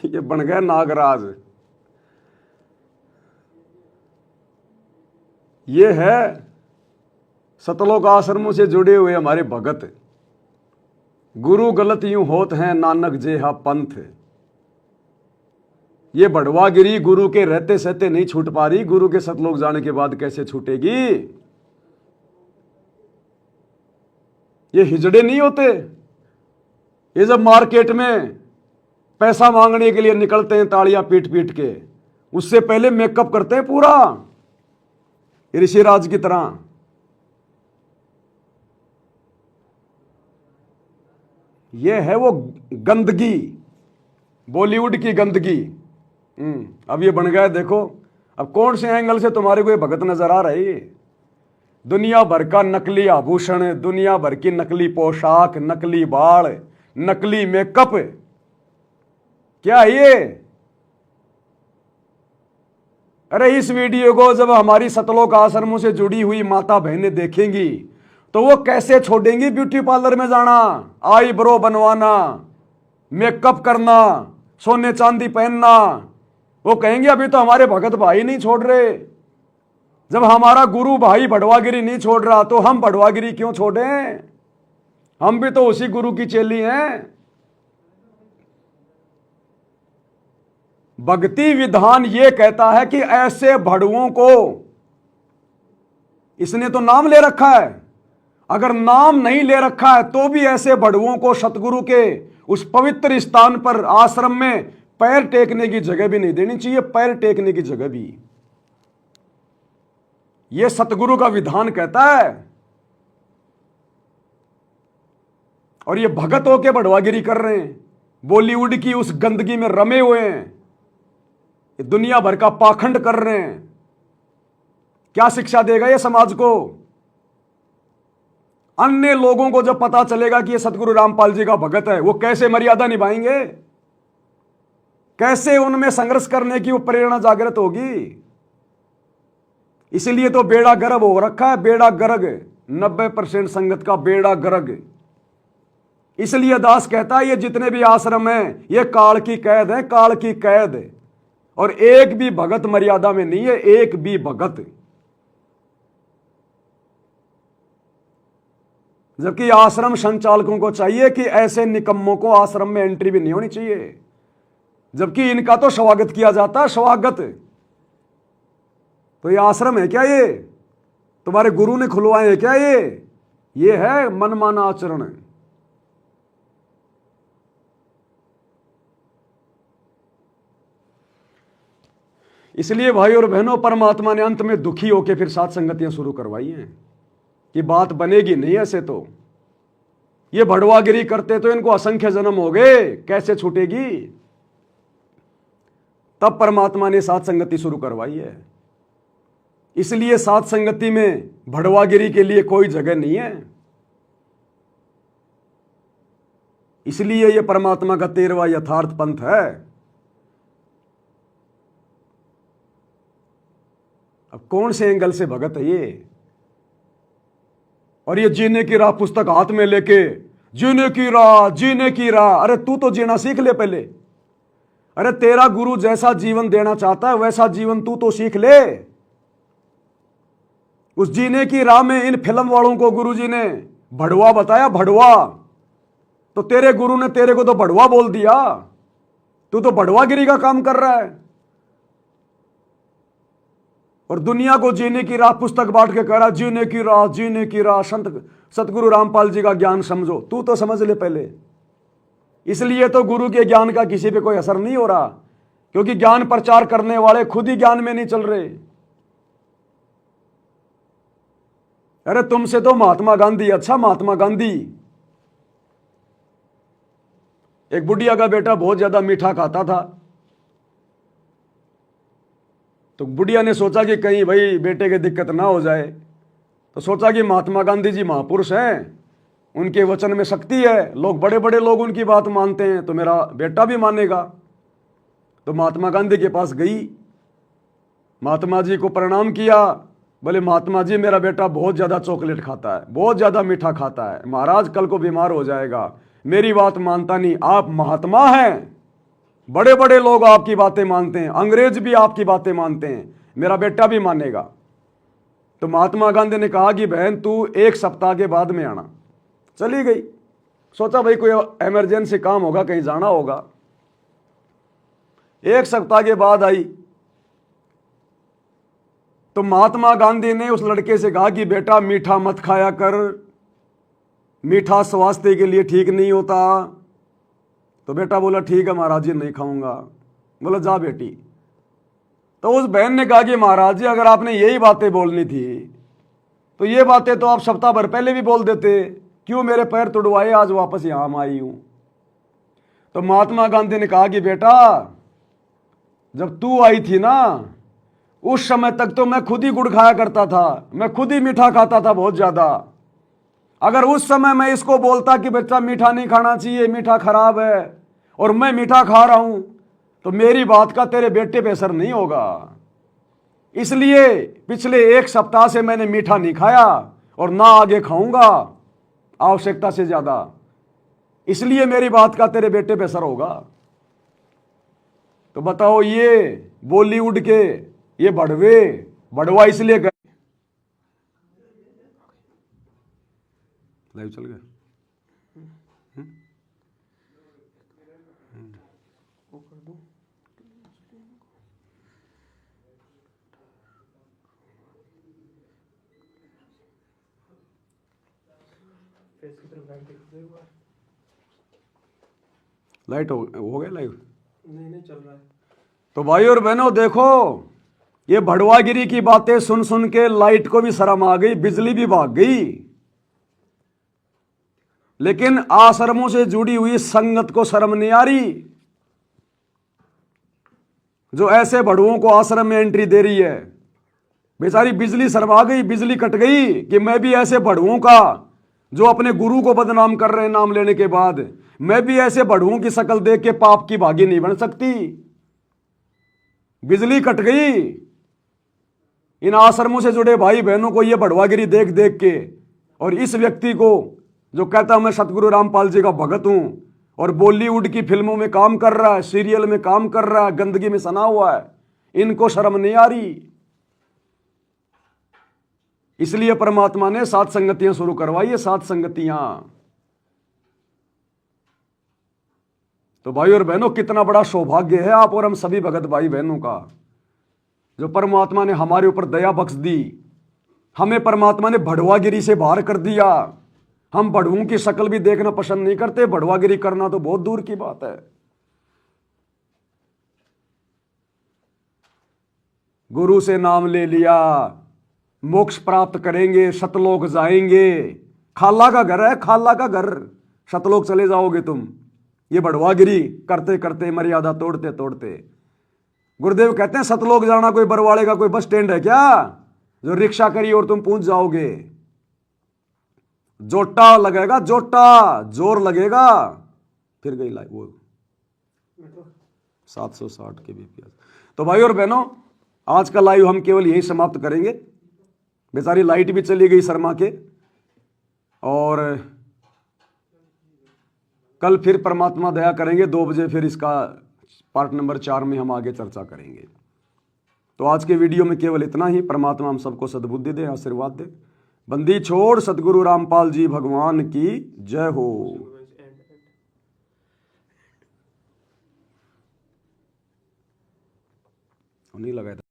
ये बन गया नागराज। ये है सतलोक आश्रमों से जुड़े हुए हमारे भगत। गुरु गलत यूं होत हैं नानक जेहा पंथ। ये बड़वागिरी गुरु के रहते सहते नहीं छूट पा रही, गुरु के सतलोक जाने के बाद कैसे छूटेगी? ये हिजड़े नहीं होते, ये जब मार्केट में पैसा मांगने के लिए निकलते हैं तालियां पीट पीट के, उससे पहले मेकअप करते हैं पूरा ऋषिराज की तरह। ये है वो गंदगी, बॉलीवुड की गंदगी। अब ये बन गया, देखो अब कौन से एंगल से तुम्हारे को ये भगत नजर आ रही है। दुनिया भर का नकली आभूषण, दुनिया भर की नकली पोशाक, नकली बाल, नकली मेकअप, क्या है ये? अरे इस वीडियो को जब हमारी सतलोक आश्रमों से जुड़ी हुई माता बहनें देखेंगी तो वो कैसे छोड़ेंगी ब्यूटी पार्लर में जाना, आई ब्रो बनवाना, मेकअप करना, सोने चांदी पहनना। वो कहेंगे अभी तो हमारे भगत भाई नहीं छोड़ रहे। जब हमारा गुरु भाई भड़वागिरी नहीं छोड़ रहा तो हम भड़वागिरी क्यों छोड़ें? हम भी तो उसी गुरु की चेली हैं। भक्ति विधान ये कहता है कि ऐसे भड़ुओं को, इसने तो नाम ले रखा है, अगर नाम नहीं ले रखा है तो भी ऐसे भड़ुओं को सतगुरु के उस पवित्र स्थान पर आश्रम में पैर टेकने की जगह भी नहीं देनी चाहिए, पैर टेकने की जगह भी। यह सतगुरु का विधान कहता है। और ये भगत होके भड़वागिरी कर रहे हैं, बॉलीवुड की उस गंदगी में रमे हुए हैं, ये दुनिया भर का पाखंड कर रहे हैं। क्या शिक्षा देगा ये समाज को? अन्य लोगों को जब पता चलेगा कि ये सतगुरु रामपाल जी का भगत है, वो कैसे मर्यादा निभाएंगे, कैसे उनमें संघर्ष करने की वो प्रेरणा जागृत होगी? इसलिए तो बेड़ा गर्क हो रखा है, बेड़ा गर्क, 90% संगत का बेड़ा गर्क। इसलिए दास कहता है ये जितने भी आश्रम हैं ये काल की कैद है, काल की कैद। और एक भी भगत मर्यादा में नहीं है, एक भी भगत। जबकि आश्रम संचालकों को चाहिए कि ऐसे निकम्मों को आश्रम में एंट्री भी नहीं होनी चाहिए, जबकि इनका तो स्वागत किया जाता है, स्वागत। तो ये आश्रम है क्या? ये तुम्हारे गुरु ने खुलवाए हैं क्या? ये है मनमाना आचरण। इसलिए भाई और बहनों, परमात्मा ने अंत में दुखी होकर फिर सात संगतियां शुरू करवाई हैं कि बात बनेगी नहीं ऐसे। तो ये भड़वागिरी करते तो इनको असंख्य जन्म हो गए, कैसे छूटेगी? तब परमात्मा ने सात संगति शुरू करवाई है। इसलिए सात संगति में भड़वागिरी के लिए कोई जगह नहीं है। इसलिए यह परमात्मा का 13वां यथार्थ पंथ है। अब कौन से एंगल से भगत है ये? और ये जीने की राह पुस्तक हाथ में लेके, जीने की राह, जीने की राह। अरे तू तो जीना सीख ले पहले। अरे तेरा गुरु जैसा जीवन देना चाहता है वैसा जीवन तू तो सीख ले। उस जीने की राह में इन फिल्म वालों को गुरुजी ने भड़वा बताया, भड़वा। तो तेरे गुरु ने तेरे को तो भड़वा बोल दिया। तू तो भड़वागिरी का काम कर रहा है और दुनिया को जीने की राह पुस्तक बांट के कह रहा जीने की राह, जीने की राह। संत सतगुरु रामपाल जी का ज्ञान समझो। तू तो समझ ले पहले। इसलिए तो गुरु के ज्ञान का किसी पे कोई असर नहीं हो रहा, क्योंकि ज्ञान प्रचार करने वाले खुद ही ज्ञान में नहीं चल रहे। अरे तुमसे तो महात्मा गांधी अच्छा। महात्मा गांधी, एक बुढ़िया का बेटा बहुत ज्यादा मीठा खाता था, तो बुढ़िया ने सोचा कि कहीं भाई बेटे की दिक्कत ना हो जाए, तो सोचा कि महात्मा गांधी जी महापुरुष हैं, उनके वचन में शक्ति है, लोग बड़े बड़े लोग उनकी बात मानते हैं, तो मेरा बेटा भी मानेगा। तो महात्मा गांधी के पास गई, महात्मा जी को प्रणाम किया। बोले महात्मा जी मेरा बेटा बहुत ज़्यादा चॉकलेट खाता है, बहुत ज़्यादा मीठा खाता है, महाराज कल को बीमार हो जाएगा, मेरी बात मानता नहीं। आप महात्मा हैं, बड़े बड़े लोग आपकी बातें मानते हैं, अंग्रेज भी आपकी बातें मानते हैं, मेरा बेटा भी मानेगा। तो महात्मा गांधी ने कहा कि बहन तू 1 सप्ताह के बाद में आना। चली गई, सोचा भाई कोई इमरजेंसी काम होगा, कहीं जाना होगा। 1 सप्ताह के बाद आई तो महात्मा गांधी ने उस लड़के से कहा कि बेटा मीठा मत खाया कर, मीठा स्वास्थ्य के लिए ठीक नहीं होता। तो बेटा बोला ठीक है महाराज जी, नहीं खाऊंगा। बोला जा बेटी। तो उस बहन ने कहा कि महाराज जी अगर आपने यही बातें बोलनी थी तो ये बातें तो आप सप्ताह भर पहले भी बोल देते, क्यों मेरे पैर तुड़वाए, आज वापस यहां आई हूं। तो महात्मा गांधी ने कहा कि बेटा जब तू आई थी ना उस समय तक तो मैं खुद ही गुड़ खाया करता था, मैं खुद ही मीठा खाता था बहुत ज्यादा। अगर उस समय मैं इसको बोलता कि बच्चा मीठा नहीं खाना चाहिए, मीठा खराब है, और मैं मीठा खा रहा हूं, तो मेरी बात का तेरे बेटे पे असर नहीं होगा। इसलिए पिछले 1 सप्ताह से मैंने मीठा नहीं खाया और ना आगे खाऊंगा आवश्यकता से ज्यादा, इसलिए मेरी बात का तेरे बेटे पे असर होगा। तो बताओ ये बॉलीवुड के ये बढ़वा इसलिए गए। लाइव चल गया। वो कर दूं। फेस की तरफ बैक देख दो एक बार। लाइट हो गया लाइव। नहीं चल रहा है। तो भाई और बहनों देखो, ये भड़वागिरी की बातें सुन सुन के लाइट को भी शर्म आ गई, बिजली भी भाग गई। लेकिन आश्रमों से जुड़ी हुई संगत को शर्म नहीं आ रही, जो ऐसे भड़ुओं को आश्रम में एंट्री दे रही है। बेचारी बिजली शर्मा गई, बिजली कट गई कि मैं भी ऐसे भड़ुओं का, जो अपने गुरु को बदनाम कर रहे हैं नाम लेने के बाद, मैं भी ऐसे भड़ुओं की शक्ल देख के पाप की भागी नहीं बन सकती। बिजली कट गई। इन आश्रमों से जुड़े भाई बहनों को यह भड़वागिरी देख देख के, और इस व्यक्ति को जो कहता मैं सतगुरु रामपाल जी का भगत हूं और बॉलीवुड की फिल्मों में काम कर रहा है, सीरियल में काम कर रहा है, गंदगी में सना हुआ है, इनको शर्म नहीं आ रही। इसलिए परमात्मा ने 7 संगतियां शुरू करवाई है, 7 संगतियां। तो भाई और बहनों कितना बड़ा सौभाग्य है आप और हम सभी भगत भाई बहनों का, जो परमात्मा ने हमारे ऊपर दया बख्श दी। हमें परमात्मा ने भड़वागिरी से बाहर कर दिया। हम भड़ुओं की शक्ल भी देखना पसंद नहीं करते, भड़वागिरी करना तो बहुत दूर की बात है। गुरु से नाम ले लिया, मोक्ष प्राप्त करेंगे, सतलोक जाएंगे। खाला का घर है, खाला का घर, सतलोक चले जाओगे तुम। ये भड़वागिरी करते करते, मर्यादा तोड़ते तोड़ते। गुरुदेव कहते हैं सतलोक जाना कोई बरवाड़े का कोई बस स्टैंड है क्या, जो रिक्शा करी और तुम पहुंच जाओगे। जोटा लगेगा, जोटा जोर लगेगा, फिर गई लाइव वो 760 के बीपीएस। तो भाई और बहनों आज का लाइव हम केवल यही समाप्त करेंगे। बेचारी लाइट भी चली गई शर्मा के, और कल फिर परमात्मा दया करेंगे 2 बजे, फिर इसका पार्ट नंबर 4 में हम आगे चर्चा करेंगे। तो आज के वीडियो में केवल इतना ही। परमात्मा हम सबको सद्बुद्धि दे, आशीर्वाद दे। बंदी छोड़ सतगुरु रामपाल जी भगवान की जय हो। नहीं लगाया था।